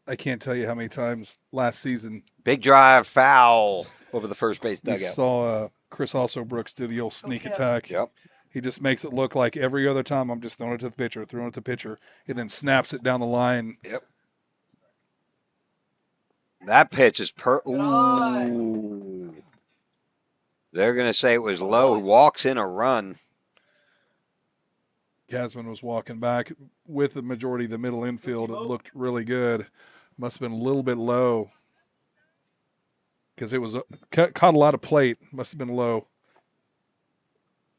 I can't tell you how many times last season Big drive, foul over the first base we dugout. saw Chris Also Brooks do the old sneak attack. Yep. He just makes it look like every other time I'm just throwing it to the pitcher, and then snaps it down the line. Yep. That pitch is ooh. They're going to say it was low. Walks in a run. Gasman was walking back with the majority of the middle infield. It looked really good. Must have been a little bit low because it was caught a lot of plate. Must have been low.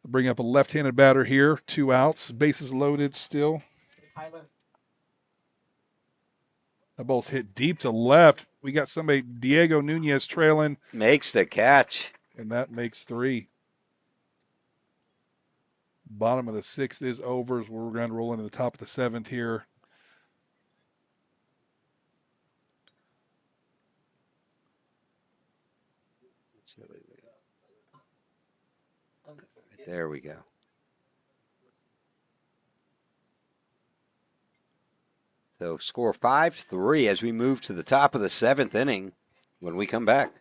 Bring up a left-handed batter here. 2 outs. Bases loaded still. Tyler. That ball's hit deep to left. We got somebody, Diego Nunez, trailing. Makes the catch. And that makes 3. Bottom of the 6th is over. As we're going to roll into the top of the 7th here. There we go. So score 5-3 as we move to the top of the 7th inning when we come back.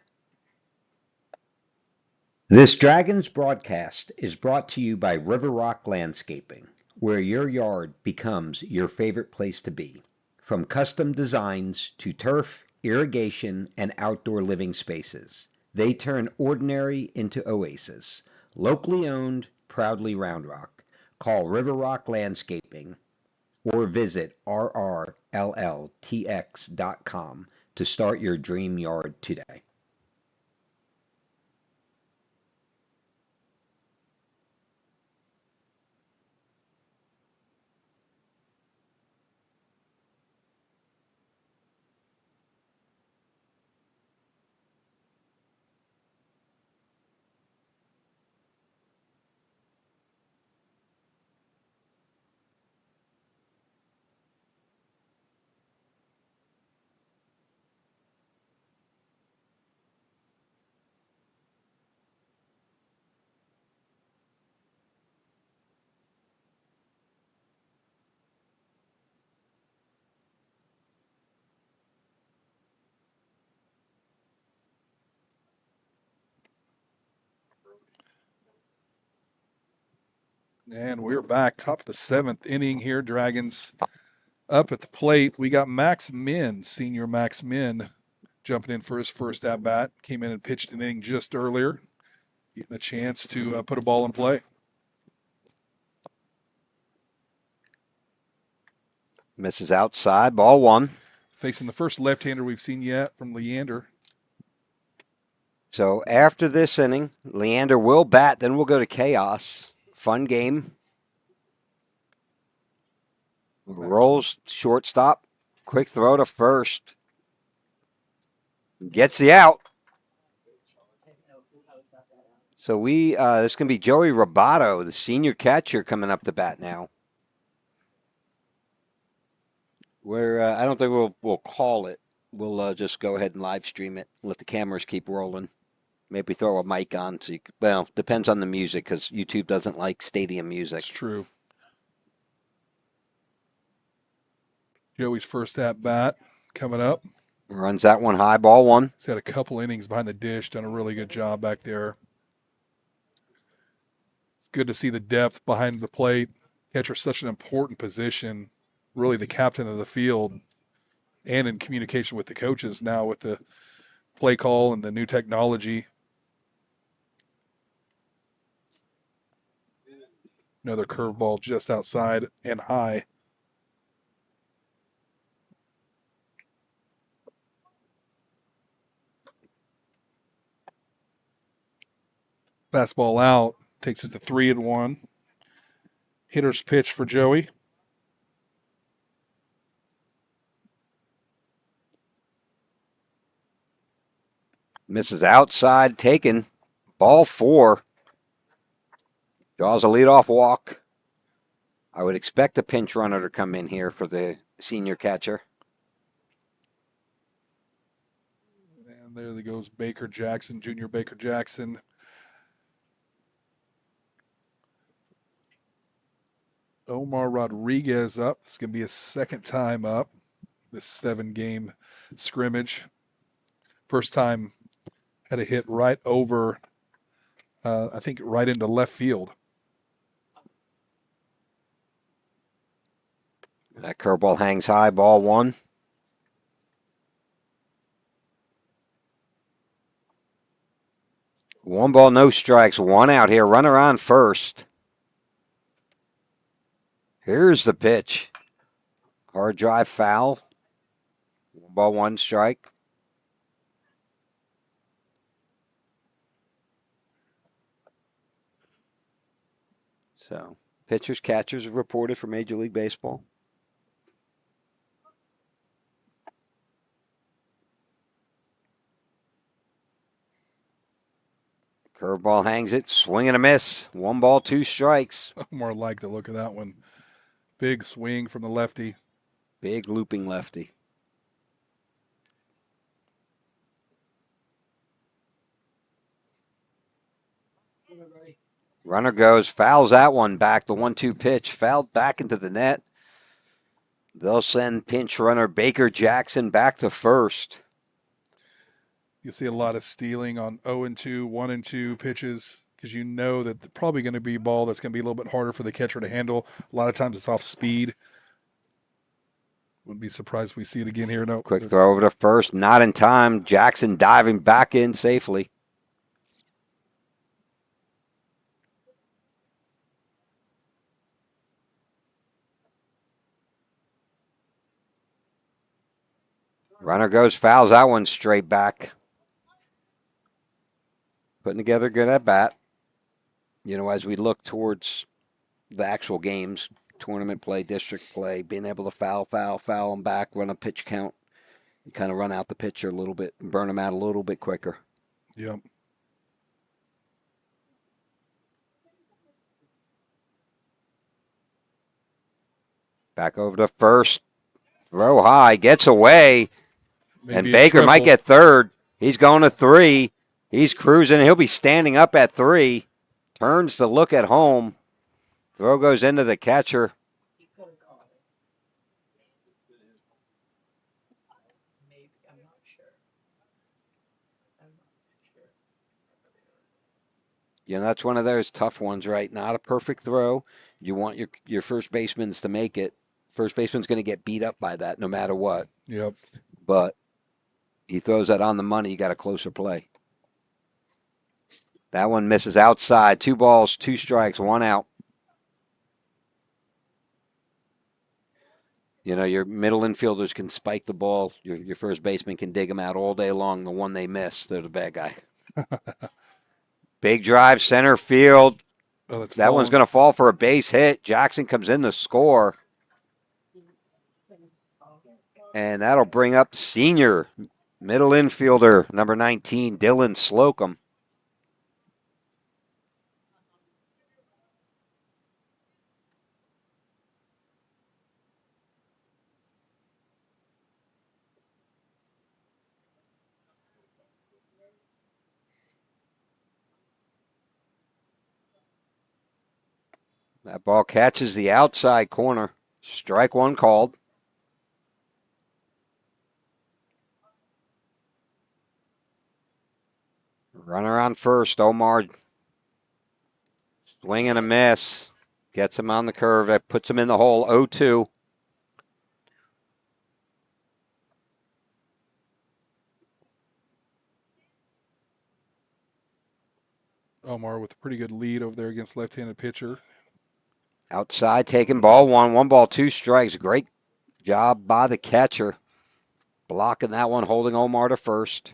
This Dragons broadcast is brought to you by River Rock Landscaping, where your yard becomes your favorite place to be. From custom designs to turf, irrigation, and outdoor living spaces, they turn ordinary into oasis. Locally owned, proudly Round Rock. Call River Rock Landscaping or visit rrlltx.com to start your dream yard today. And we're back, top of the 7th inning here. Dragons up at the plate. We got Max Min, senior Max Min, jumping in for his first at-bat. Came in and pitched an inning just earlier, getting a chance to put a ball in play. Misses outside, ball 1. Facing the first left-hander we've seen yet from Leander. So after this inning, Leander will bat, then we'll go to chaos. Fun game. Rolls shortstop. Quick throw to first. Gets the out. So this can be Joey Robato, the senior catcher, coming up to bat now. I don't think we'll call it. we'll just go ahead and live stream it. Let the cameras keep rolling. Maybe throw a mic on. So well, depends on the music because YouTube doesn't like stadium music. It's true. Joey's first at bat coming up. Runs that one high, ball one. He's had a couple innings behind the dish, done a really good job back there. It's good to see the depth behind the plate. Catcher's such an important position, really the captain of the field, and in communication with the coaches now with the play call and the new technology. Another curveball just outside and high. Fastball out, takes it to 3-1. Hitter's pitch for Joey. Misses outside, taken. Ball 4. Draws a leadoff walk. I would expect a pinch runner to come in here for the senior catcher. And there goes Baker Jackson, Junior Baker Jackson. Omar Rodriguez up. It's going to be his second time up this 7-game scrimmage. First time had a hit right over, I think, right into left field. That curveball hangs high, ball 1. One ball, no strikes. 1 out here. Runner on first. Here's the pitch. Hard drive foul. 1 ball, 1 strike. So, pitchers, catchers reported for Major League Baseball. Curveball hangs it. Swing and a miss. 1 ball, 2 strikes. More like the look of that one. Big swing from the lefty. Big looping lefty. Runner goes, fouls that one back. The 1-2 pitch fouled back into the net. They'll send pinch runner Baker Jackson back to first. You see a lot of stealing on 0-2, 1-2 pitches because you know that they're probably going to be a ball that's going to be a little bit harder for the catcher to handle. A lot of times it's off speed. Wouldn't be surprised if we see it again here. No. Quick throw over to first, not in time. Jackson diving back in safely. Runner goes, fouls that one straight back. Putting together a good at bat. You know, as we look towards the actual games, tournament play, district play, being able to foul them back, run a pitch count. You kind of run out the pitcher a little bit, burn them out a little bit quicker. Yep. Back over to first. Throw high, gets away. Maybe And a Baker might triple. get third. He's going to 3. He's cruising. He'll be standing up at 3. Turns to look at home. Throw goes into the catcher. He could have caught it. Maybe. I'm not sure. You know, that's one of those tough ones, right? Not a perfect throw. You want your first baseman to make it. First baseman's going to get beat up by that no matter what. Yep. But he throws that on the money. You got a closer play. That one misses outside. 2 balls, 2 strikes, 1 out. You know, your middle infielders can spike the ball. Your first baseman can dig them out all day long. The one they miss, they're the bad guy. Big drive, center field. Oh, that's That one's going to fall for a base hit. Jackson comes in to score. And that'll bring up senior middle infielder, number 19, Dylan Slocum. That ball catches the outside corner. Strike one called. Runner on first. Omar swing and a miss. Gets him on the curve. That puts him in the hole. 0-2. Omar with a pretty good lead over there against left-handed pitcher. Outside taking ball one. 1-2 strikes. Great job by the catcher. Blocking that one, holding Omar to first.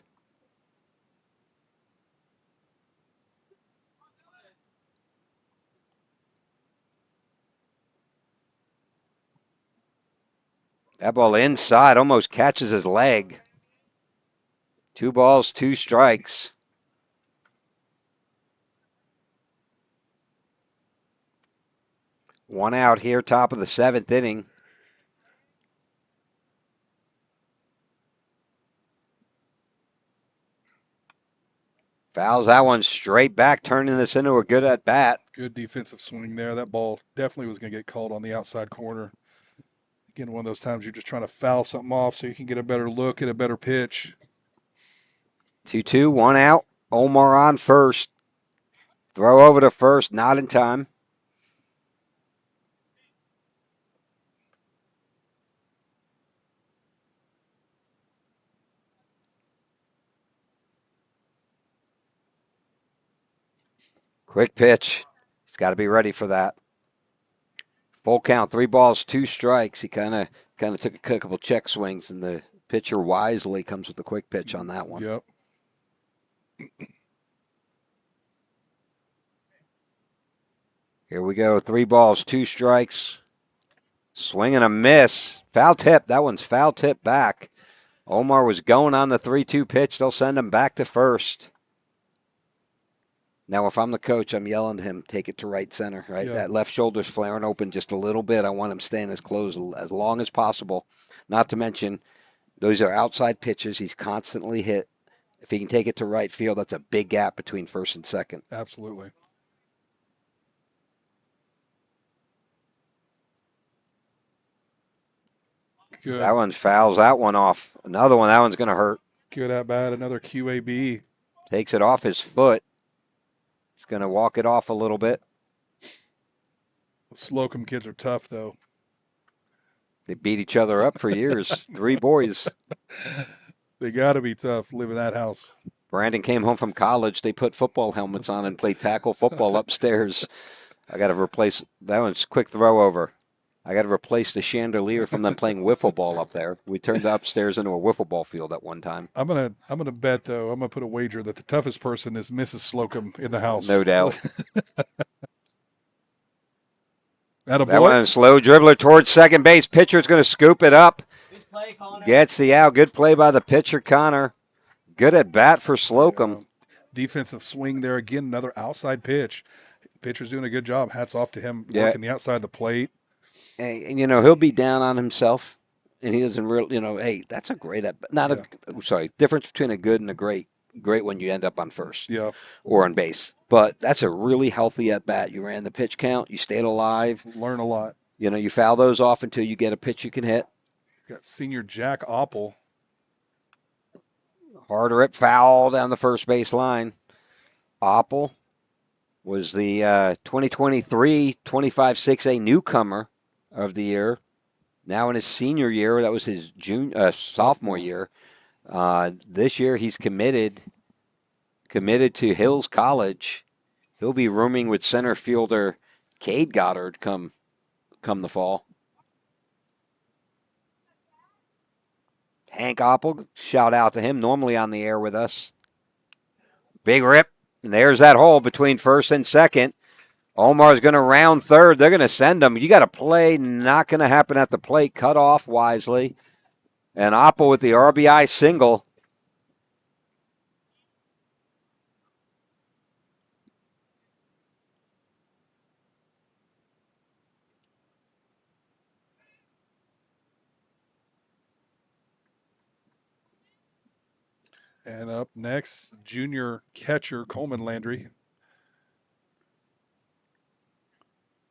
That ball inside almost catches his leg. 2 strikes. One out here, top of the 7th inning. Fouls that one straight back, turning this into a good at bat. Good defensive swing there. That ball definitely was going to get called on the outside corner. Again, one of those times you're just trying to foul something off so you can get a better look at a better pitch. 2-2, 1 out. Omar on first. Throw over to first, not in time. Quick pitch. He's got to be ready for that. Full count, 3 strikes. He kind of took a couple check swings, and the pitcher wisely comes with a quick pitch on that one. Yep. Here we go. 3 strikes. Swing and a miss. Foul tip. That one's foul tip back. Omar was going on the 3-2 pitch. They'll send him back to first. Now, if I'm the coach, I'm yelling to him, take it to right center, right? Yeah. That left shoulder's flaring open just a little bit. I want him staying as close as long as possible. Not to mention, those are outside pitches. He's constantly hit. If he can take it to right field, that's a big gap between first and second. Absolutely. Good. That one fouls that one off. Another one, that one's going to hurt. Good at bat. Another QAB. Takes it off his foot. It's going to walk it off a little bit. The Slocum kids are tough, though. They beat each other up for years. 3 boys. They got to be tough, live in that house. Brandon came home from college. They put football helmets on and played tackle football upstairs. I got to replace that one's quick throw over. I got to replace the chandelier from them playing wiffle ball up there. We turned the upstairs into a wiffle ball field at one time. I'm gonna bet though. I'm gonna put a wager that the toughest person is Mrs. Slocum in the house. No doubt. Atta That boy. one, slow dribbler towards second base. Pitcher's going to scoop it up. Good play, Connor. Gets the out. Good play by the pitcher, Connor. Good at bat for Slocum. Defensive swing there again. Another outside pitch. Pitcher's doing a good job. Hats off to him Yeah. working the outside of the plate. And, he'll be down on himself. And he doesn't really, hey, that's a great at bat. Difference between a good and a great when you end up on first Yeah. or on base. But that's a really healthy at bat. You ran the pitch count. You stayed alive. Learn a lot. You foul those off until you get a pitch you can hit. Got senior Jack Opple. Harder at foul down the first base line. Opple was the 2023 25-6A newcomer of the year. Now in his senior year, that was his sophomore year. This year he's committed to Hills College. He'll be rooming with center fielder Cade Goddard come the fall. Hank Opple, shout out to him, normally on the air with us. Big rip, and there's that hole between first and second. Omar's going to round third. They're going to send him. You got a play, not going to happen at the plate. Cut off wisely. And Opple with the RBI single. And up next, junior catcher Coleman Landry.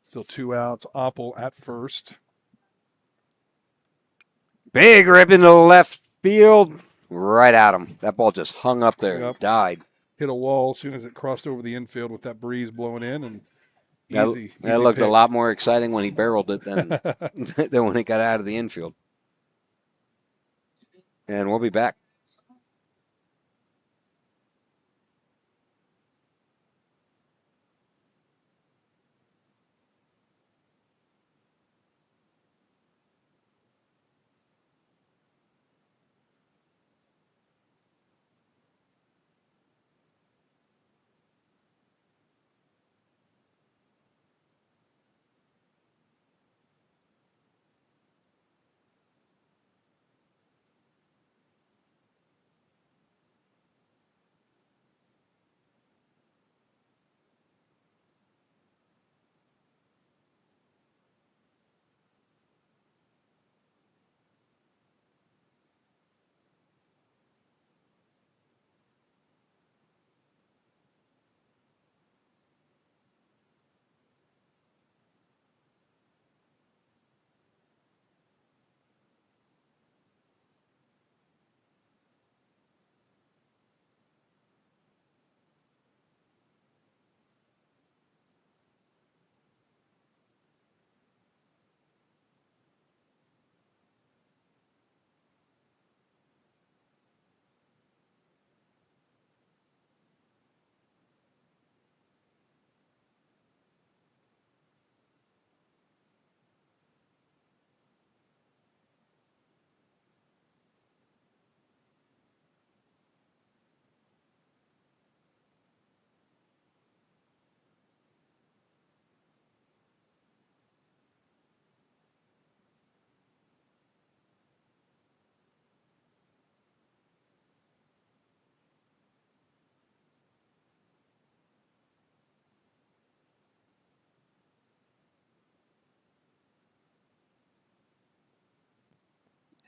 Still 2 outs. Opple at first. Big rip into the left field. Right at him. That ball just hung up there and Yep. died. Hit a wall as soon as it crossed over the infield with that breeze blowing in, and easy. That looked a lot more exciting when he barreled it than than when it got out of the infield. And we'll be back.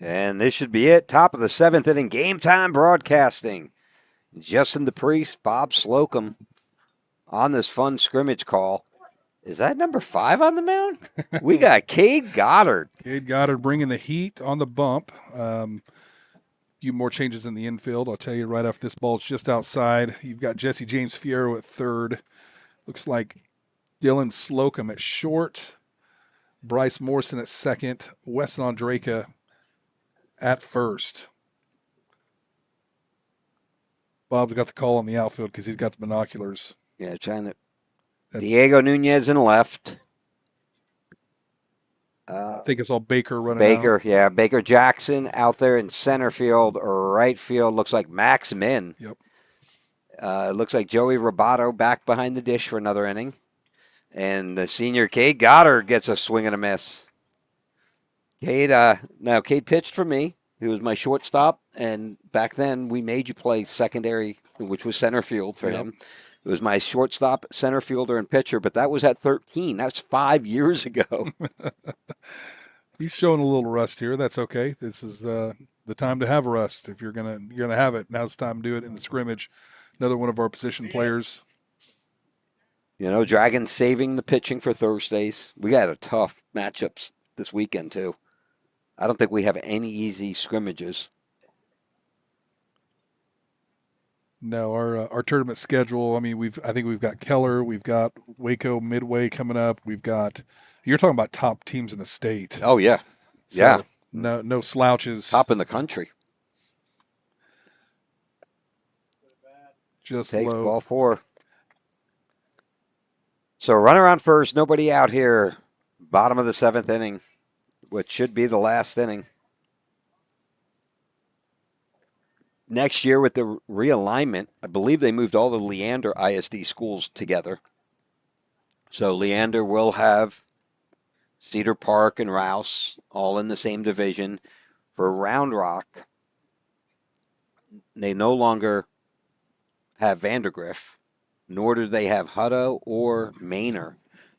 And this should be it. Top of the 7th inning, game time broadcasting. Justin DePriest, Bob Slocum on this fun scrimmage call. Is that number 5 on the mound? We got Cade Goddard. Cade Goddard bringing the heat on the bump. Few more changes in the infield. I'll tell you right after this ball's just outside. You've got Jesse James Fierro at third. Looks like Dylan Slocum at short. Bryce Morrison at second. Weston Andraka at first. Bob's got the call on the outfield because he's got the binoculars. Yeah, trying to. Diego Nunez in left. I think it's all Baker running Baker, out. yeah. Baker Jackson out there in center field or right field. Looks like Max Min. Yep. Looks like Joey Roboto back behind the dish for another inning. And the senior Cade Goddard gets a swing and a miss. Cade pitched for me. He was my shortstop. And back then we made you play secondary, which was center field for him. It was my shortstop, center fielder, and pitcher, but that was at 13. That's 5 years ago. He's showing a little rust here. That's okay. This is the time to have a rust. If you're gonna have it, now's the time to do it in the scrimmage. Another one of our position players. You know, Dragons saving the pitching for Thursdays. We got a tough matchups this weekend too. I don't think we have any easy scrimmages. No, our tournament schedule. I mean, I think we've got Keller, we've got Waco Midway coming up. You're talking about top teams in the state. Oh yeah, So, yeah. No slouches. Top in the country. Just Takes low. ball 4. So runner on first, nobody out here. Bottom of the 7th inning, which should be the last inning. Next year with the realignment, I believe they moved all the Leander ISD schools together. So Leander will have Cedar Park and Rouse all in the same division. For Round Rock, they no longer have Vandergrift, nor do they have Hutto or Manor.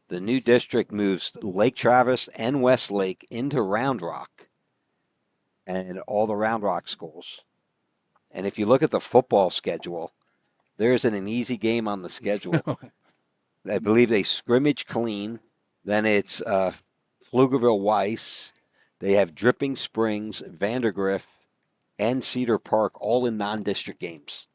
The new district moves Lake Travis and Westlake into Round Rock and all the Round Rock schools. And if you look at the football schedule, there isn't an easy game on the schedule. I believe they scrimmage clean Then it's Pflugerville Weiss. They have Dripping Springs, Vandergrift, and Cedar Park all in non-district games.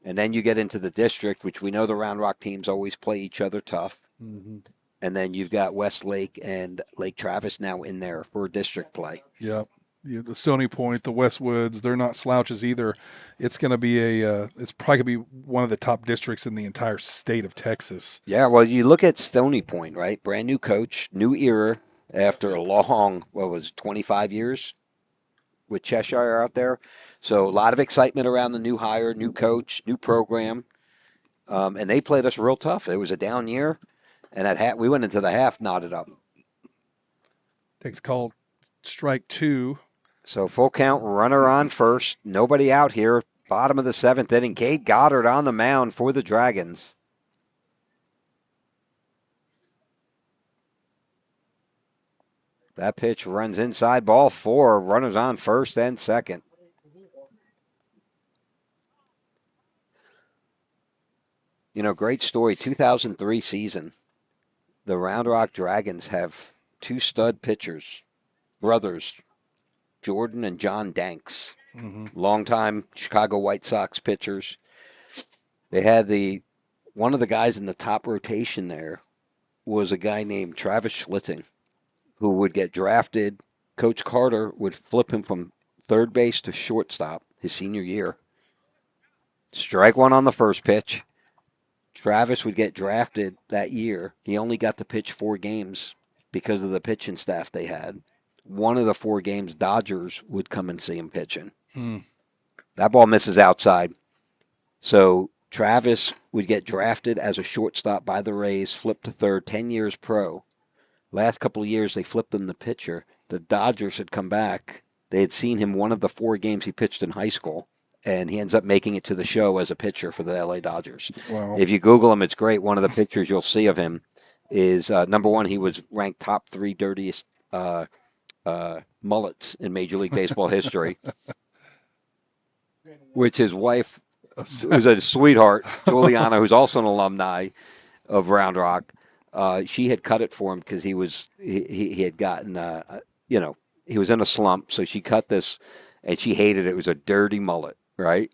And then you get into the district, which we know the Round Rock teams always play each other tough. Mm-hmm. And then you've got Westlake and Lake Travis now in there for district play. Yeah. The Stony Point, the Westwoods, they're not slouches either. It's going to be it's probably going to be one of the top districts in the entire state of Texas. Yeah, well, you look at Stony Point, right? Brand new coach, new era after a long, 25 years with Cheshire out there. So a lot of excitement around the new hire, new coach, new program. And they played us real tough. It was a down year. And we went into the half knotted up. It's called strike 2. So full count, runner on first. Nobody out here. Bottom of the 7th inning. Cade Goddard on the mound for the Dragons. That pitch runs inside, ball 4. Runners on first and second. Great story. 2003 season. The Round Rock Dragons have 2 stud pitchers, brothers, Jordan and John Danks, longtime Chicago White Sox pitchers. They had one of the guys in the top rotation there was a guy named Travis Schlitting, who would get drafted. Coach Carter would flip him from third base to shortstop his senior year. Strike 1 on the first pitch. Travis would get drafted that year. He only got to pitch 4 games because of the pitching staff they had. One of the 4 games, Dodgers would come and see him pitching. That ball misses outside. So Travis would get drafted as a shortstop by the Rays, flipped to third, 10 years pro. Last couple of years, they flipped him the pitcher. The Dodgers had come back. They had seen him one of the 4 games he pitched in high school, and he ends up making it to the show as a pitcher for the LA Dodgers. Wow. If you Google him, it's great. One of the pictures you'll see of him is, number 1, he was ranked top 3 dirtiest mullets in Major League Baseball history, which his wife, who's a sweetheart, Juliana, who's also an alumni of Round Rock, she had cut it for him because he had gotten, he was in a slump. So she cut this, and she hated it. It was a dirty mullet, right?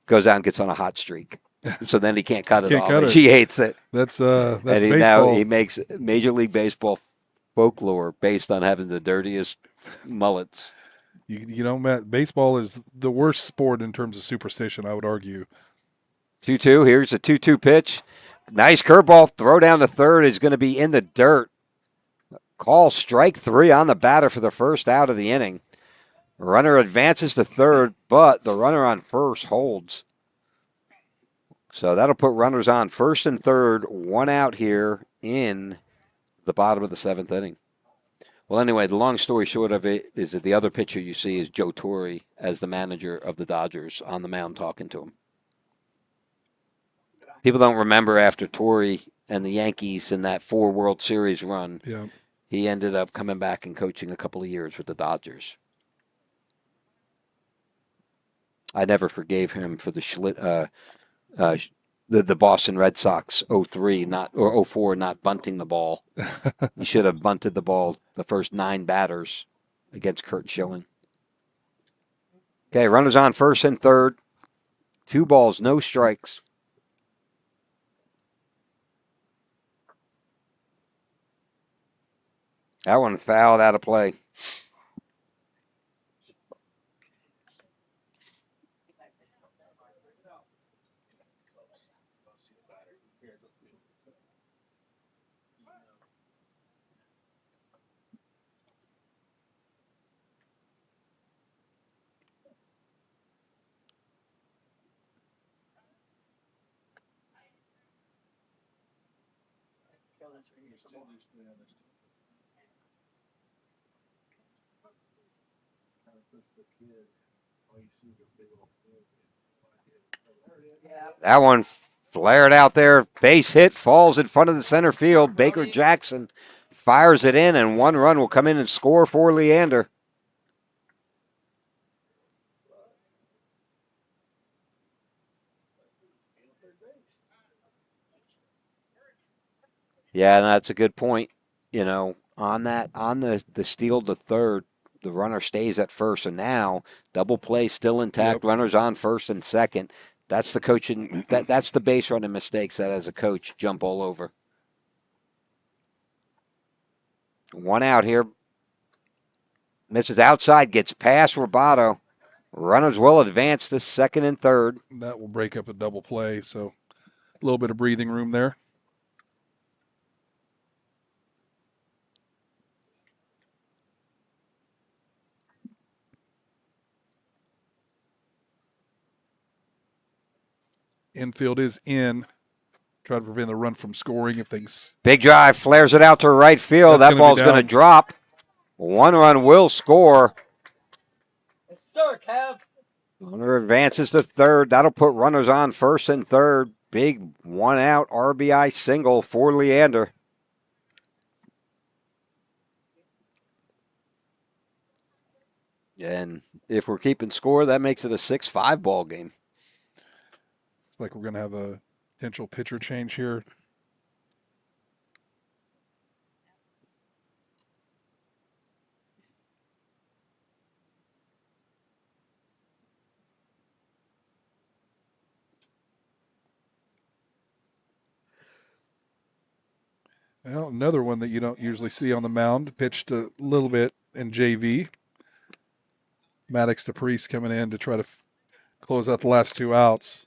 Goes out and gets on a hot streak. So then he can't cut it off. And she hates it. That's and baseball. Now he makes Major League Baseball folklore based on having the dirtiest mullets. Matt, baseball is the worst sport in terms of superstition, I would argue. 2-2. Here's a 2-2 pitch. Nice curveball. Throw down to third is going to be in the dirt. Call strike 3 on the batter for the first out of the inning. Runner advances to third, but the runner on first holds. So that'll put runners on first and third, 1 out here in the bottom of the 7th inning. Well, anyway, the long story short of it is that the other pitcher you see is Joe Torre as the manager of the Dodgers on the mound talking to him. People don't remember after Torre and the Yankees in that 4 World Series run, he ended up coming back and coaching a couple of years with the Dodgers. I never forgave him for the Boston Red Sox 03 or 04 not bunting the ball. He should have bunted the ball the first 9 batters against Kurt Schilling. Okay, runners on first and third. 2 balls, no strikes. That one fouled out of play. That one flared out there. Base hit, falls in front of the center field. Baker Jackson fires it in, and 1 run will come in and score for Leander. Yeah, that's a good point. you know, on the steal to third, the runner stays at first, and now double play still intact. Yep. Runners on first and second. That's the coaching. That's the base running mistakes that as a coach jump all over. One out here. Misses outside, gets past Roboto. Runners will advance to second and third. That will break up a double play, so a little bit of breathing room there. Infield is in. Try to prevent the run from scoring if things. Big drive, flares it out to right field. That's That ball's going to down. drop. One run will score. It's stir, Kev. Runner advances to third. That'll put runners on first and third. Big one out RBI single for Leander. And if we're keeping score, that makes it a 6-5 ball game. It's like we're going to have a potential pitcher change here. Well, another one that you don't usually see on the mound, pitched a little bit in JV. Maddox to Priest coming in to try to close out the last 2 outs.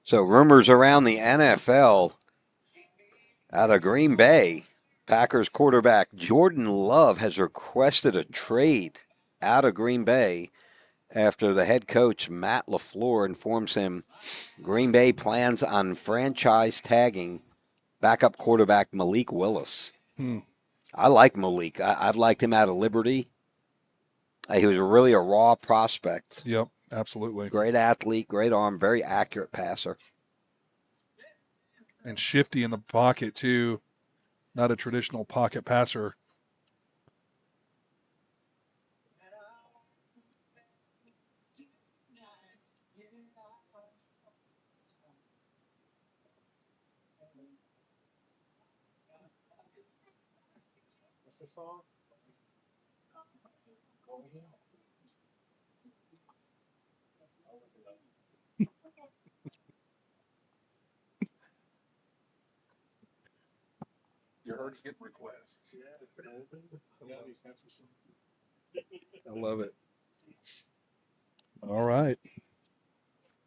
So rumors around the NFL out of Green Bay. Packers quarterback Jordan Love has requested a trade out of Green Bay after the head coach Matt LaFleur informs him Green Bay plans on franchise tagging backup quarterback Malik Willis. I like Malik. I've liked him out of Liberty. He was really a raw prospect. Yep, absolutely. Great athlete, great arm, very accurate passer. And shifty in the pocket, too. Not a traditional pocket passer. What's the song? Go ahead. You're already getting requests. Yeah, these kinds of songs. I love it. All right.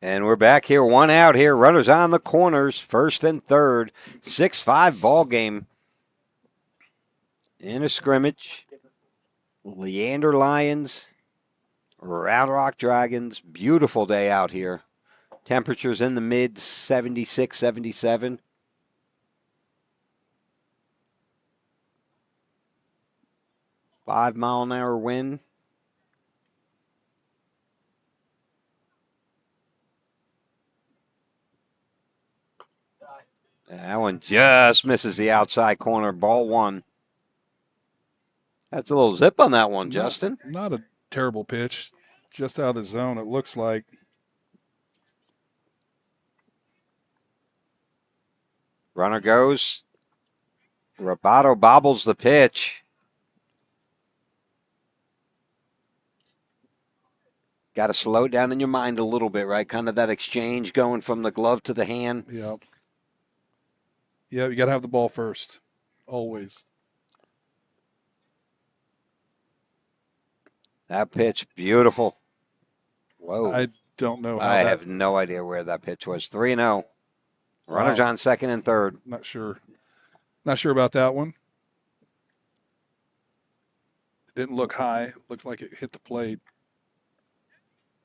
And we're back here, one out here. Runners on the corners, first and third. 6-5 ball game in a scrimmage. Leander Lions, Round Rock Dragons. Beautiful day out here. Temperatures in the mid 76, 77. $5-mile-an-hour wind. That one just misses the outside corner. Ball one. That's a little zip on that one, Justin. Not a terrible pitch. Just out of the zone, it looks like. Runner goes. Roboto bobbles the pitch. Got to slow it down in your mind a little bit, right? Kind of that exchange going from the glove to the hand. Yep. Yeah, you got to have the ball first. Always. That pitch, beautiful. Whoa. I don't know how I have no idea where that pitch was. 3-0. Runners Wow. on second and third. Not sure. Not sure about that one. It didn't look high. Looked like it hit the plate.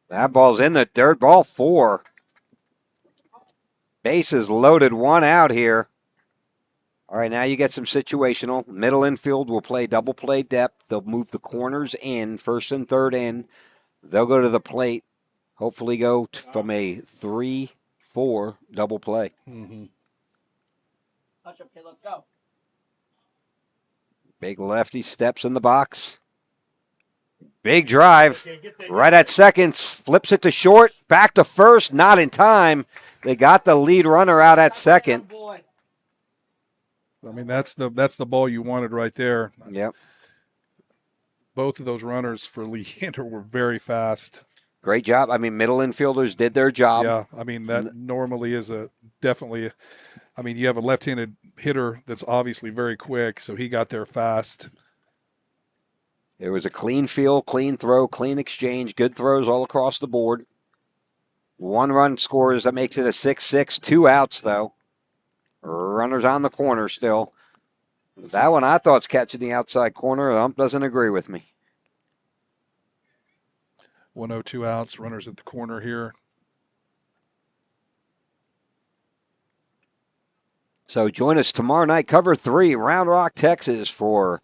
That ball's in the dirt. Ball 4. Bases loaded, one out here. All right, now you get some situational. Middle infield will play double play depth. They'll move the corners in, first and third in. They'll go to the plate, hopefully go from a 3-4 double play. Mm-hmm. Touch up, kid. Let's go. Big lefty steps in the box. Big drive. Right at second. Flips it to short. Back to first. Not in time. They got the lead runner out at second. I mean, that's the ball you wanted right there. Yep. Both of those runners for Leander were very fast. Great job. I mean, middle infielders did their job. Yeah, I mean, that normally is definitely, I mean, you have a left-handed hitter that's obviously very quick, so he got there fast. It was a clean field, clean throw, clean exchange, good throws all across the board. 1 run scores. That makes it a 6-6. 2 outs, though. Runners on the corner still. That one I thought's catching the outside corner. Ump doesn't agree with me. 102 outs, runners at the corner here. So join us tomorrow night, cover 3, Round Rock, Texas, for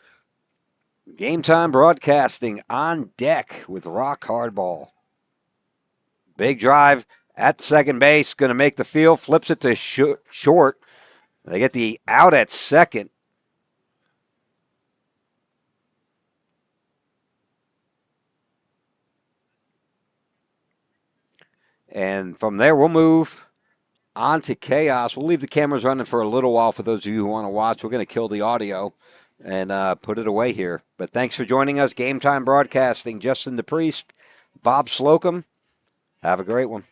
Game Time Broadcasting on deck with Rock Hardball. Big drive at second base, going to make the field, flips it to short. They get the out at second. And from there, we'll move on to chaos. We'll leave the cameras running for a little while for those of you who want to watch. We're going to kill the audio and put it away here. But thanks for joining us. Game Time Broadcasting. Justin DePriest, Bob Slocum. Have a great one.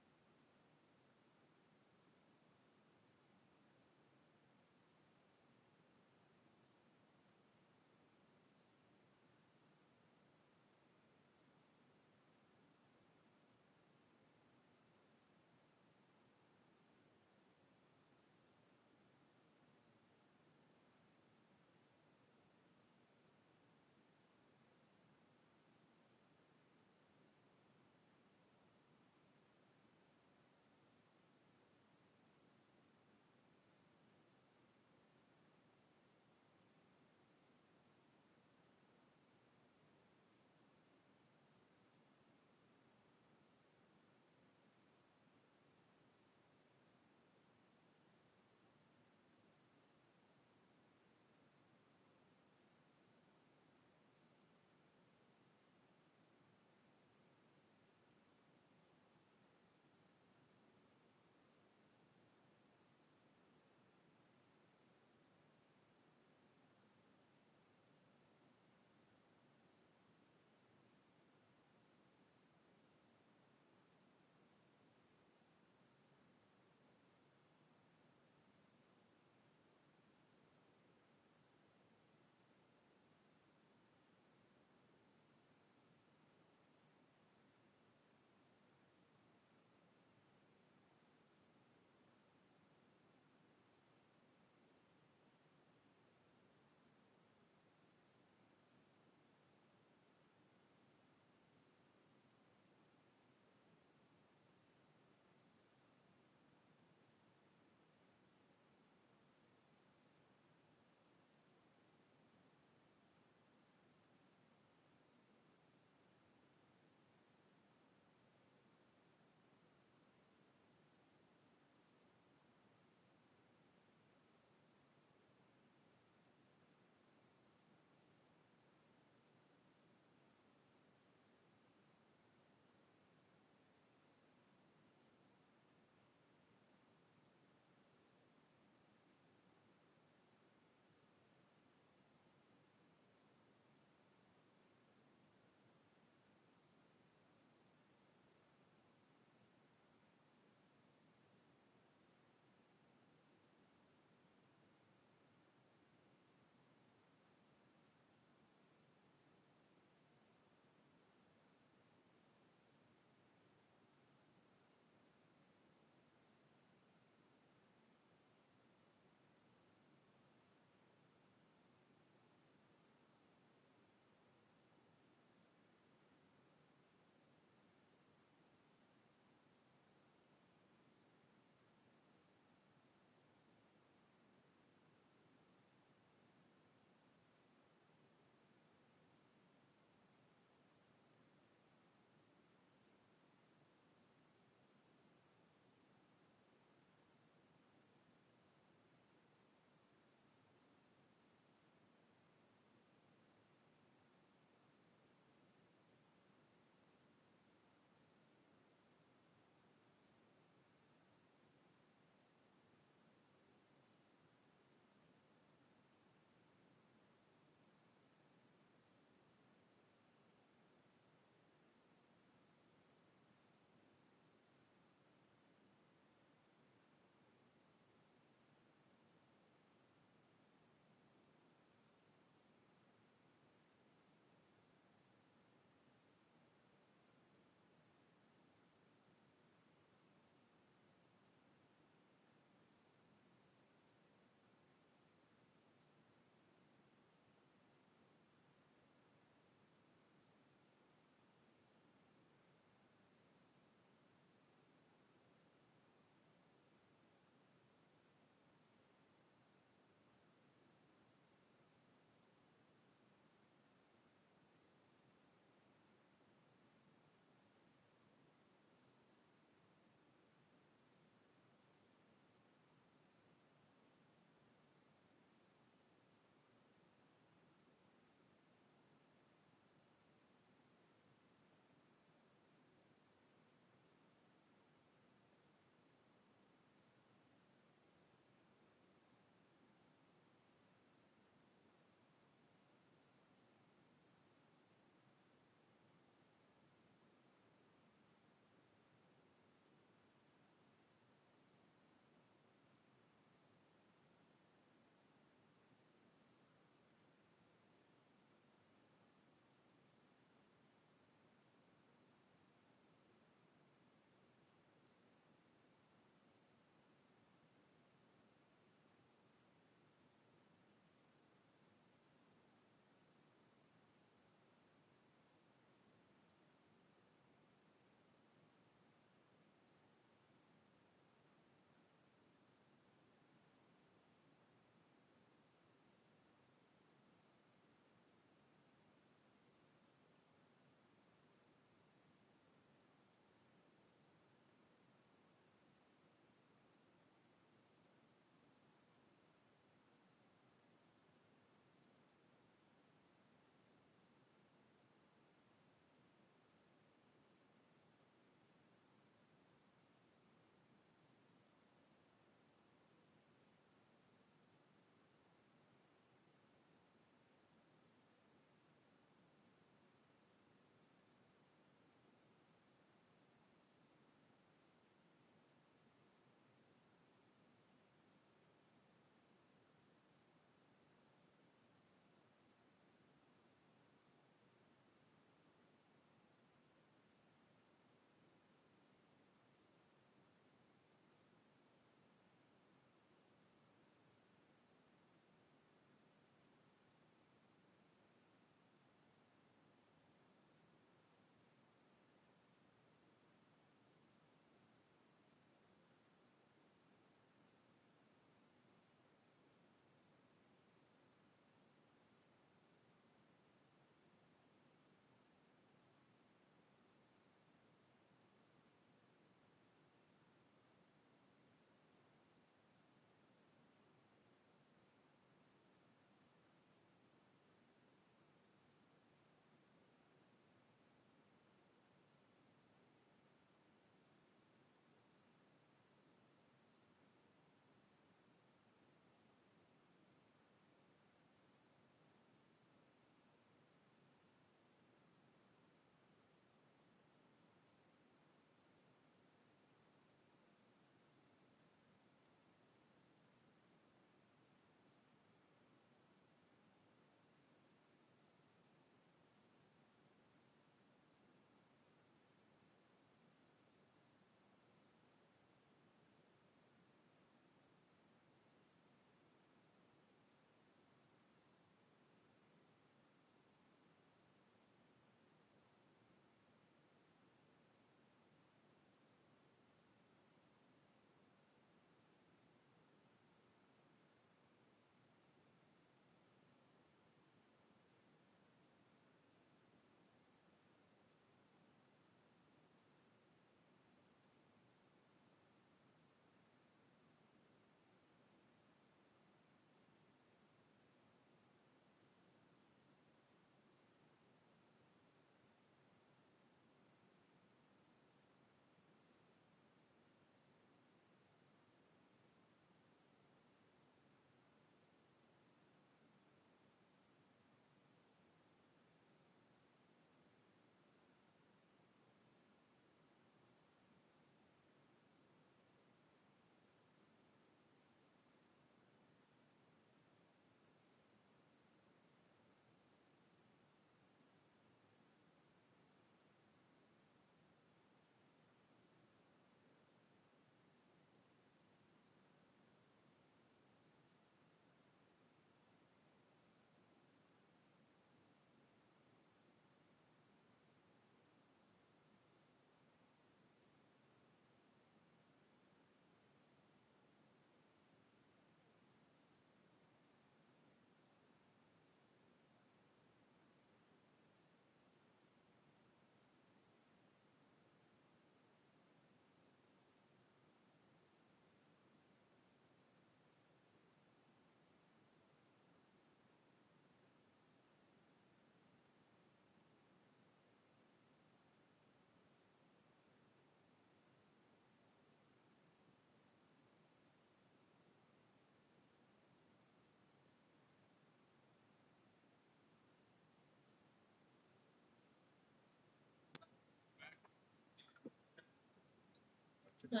Yeah,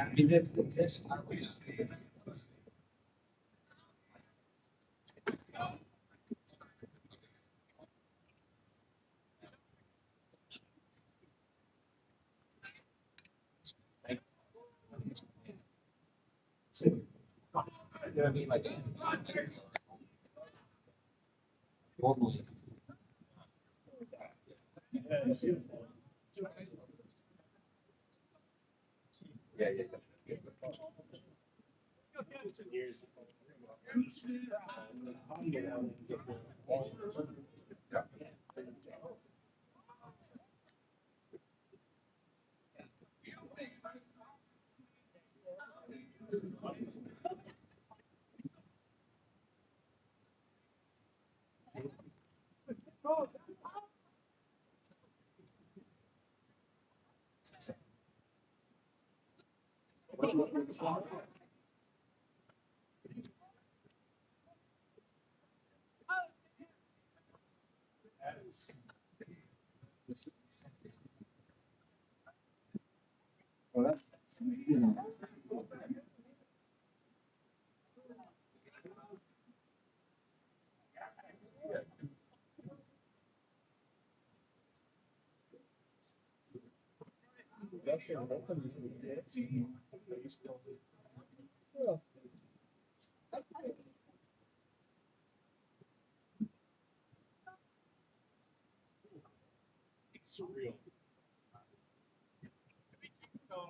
I mean, this I wish. I mean, like, normally. Yeah, yeah, yeah.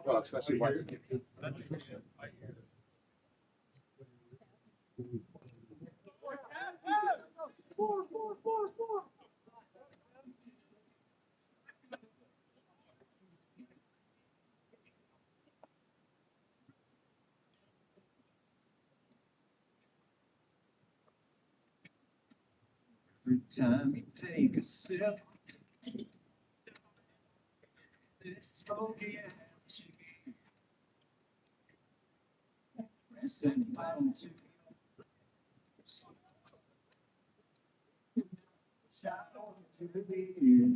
Well, especially watching it. Every time you take a sip, this smoky atmosphere, pressing bottom to shout to the beer.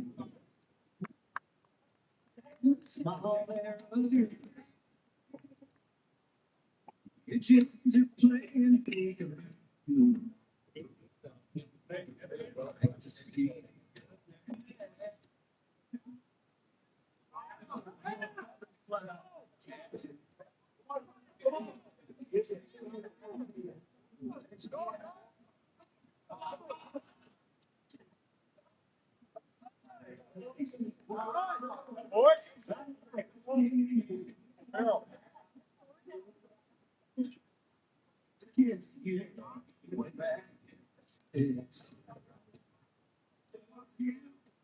Small there under your gyms are playing peekaboo. Like to see kids you went back. It's you,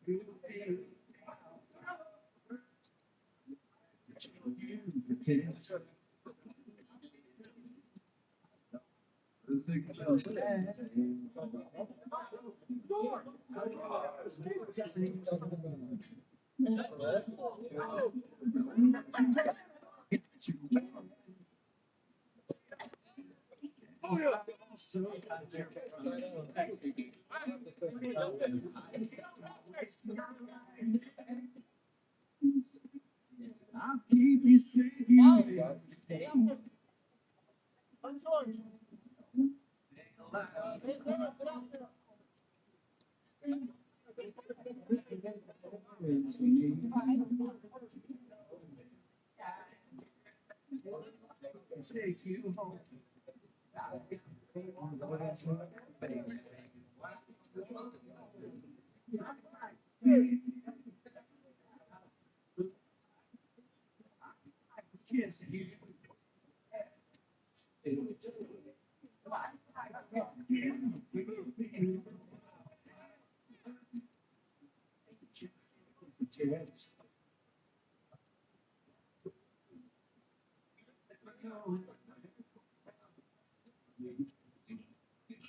you, think about that. I'll keep you safe. Take you home. Kiss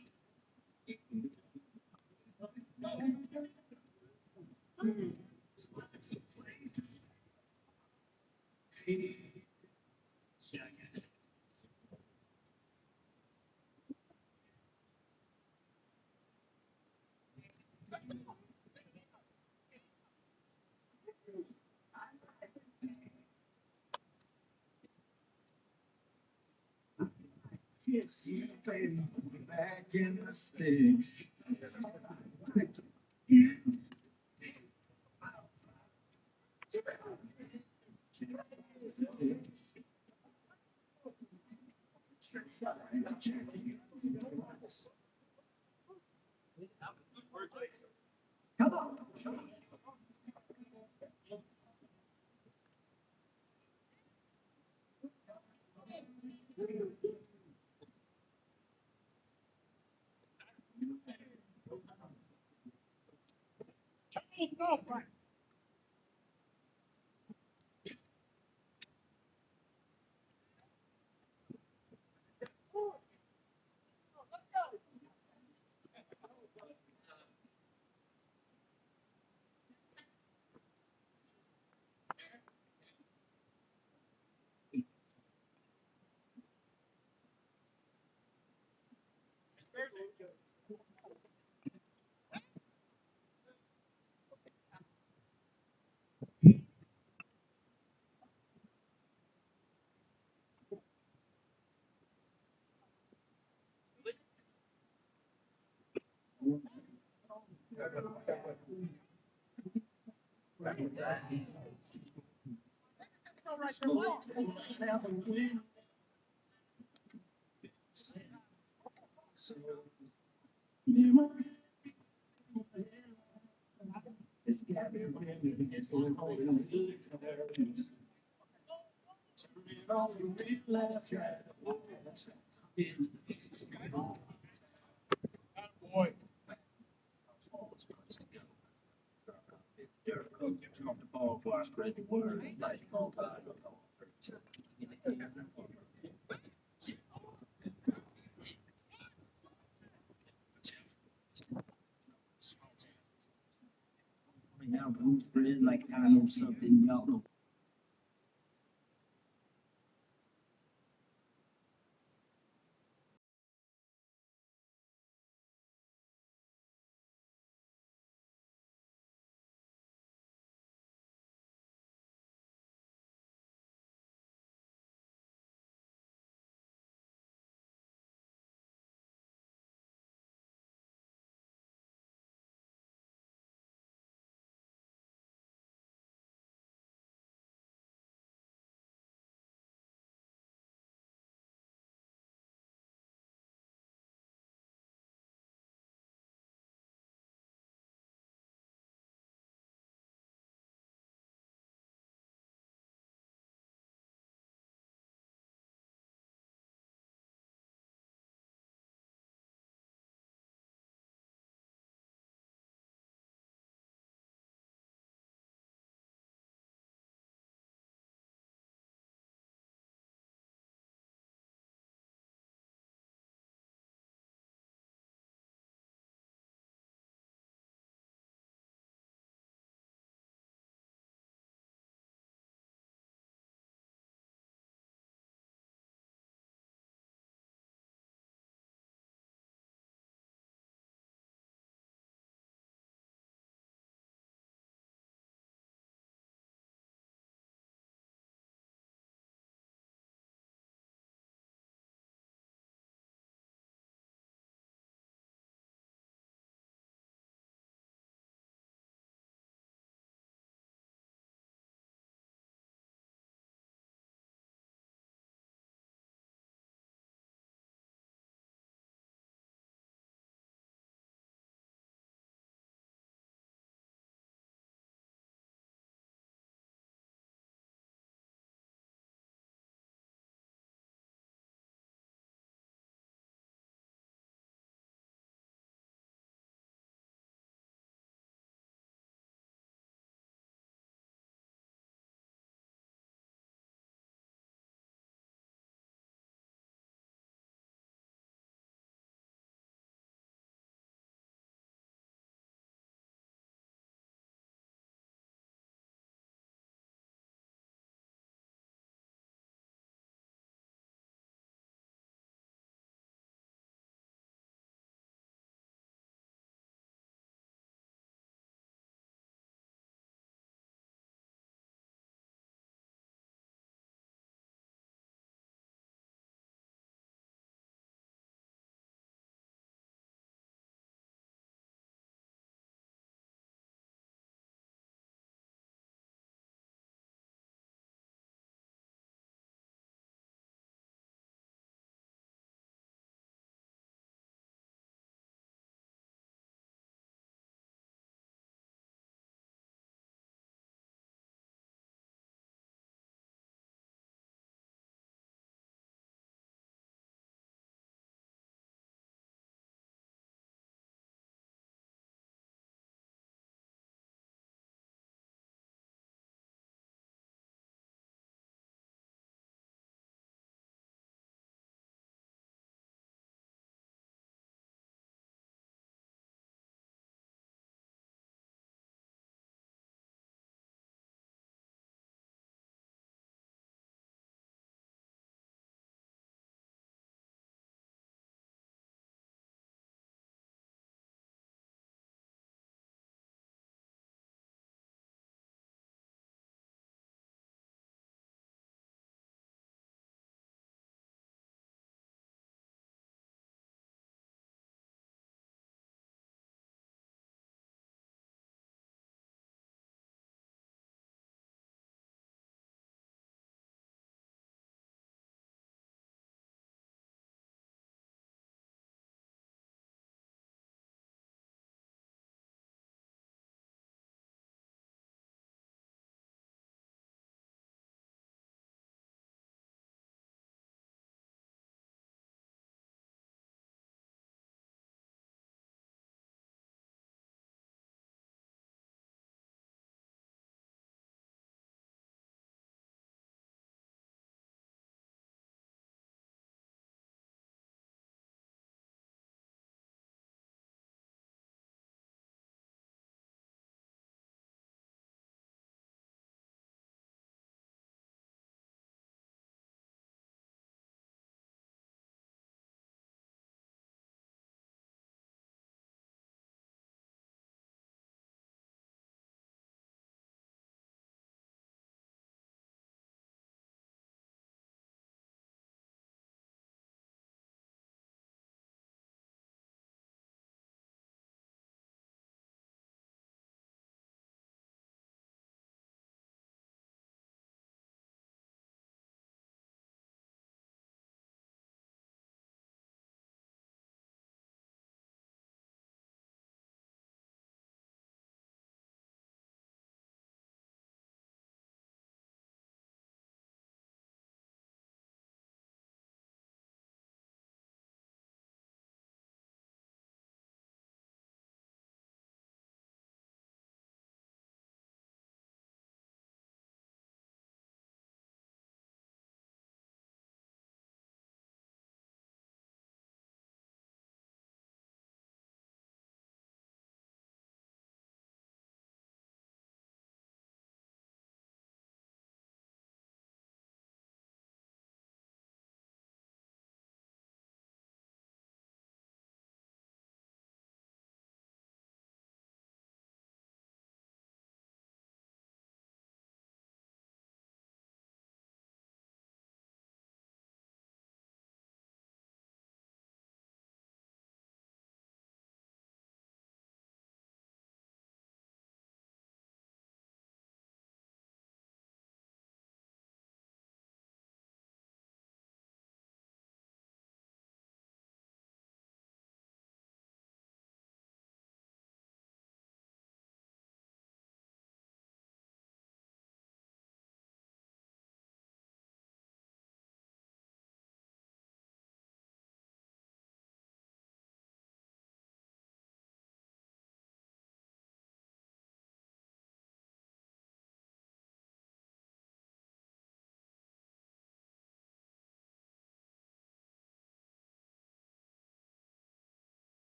you. It's you, baby, back in the sticks. You. Come on. It's got me running, it's all good. Turn it off your real left track. Boy. Drop the ball, boy, spread the word, like all time. Now, spread like I know something y'all don't.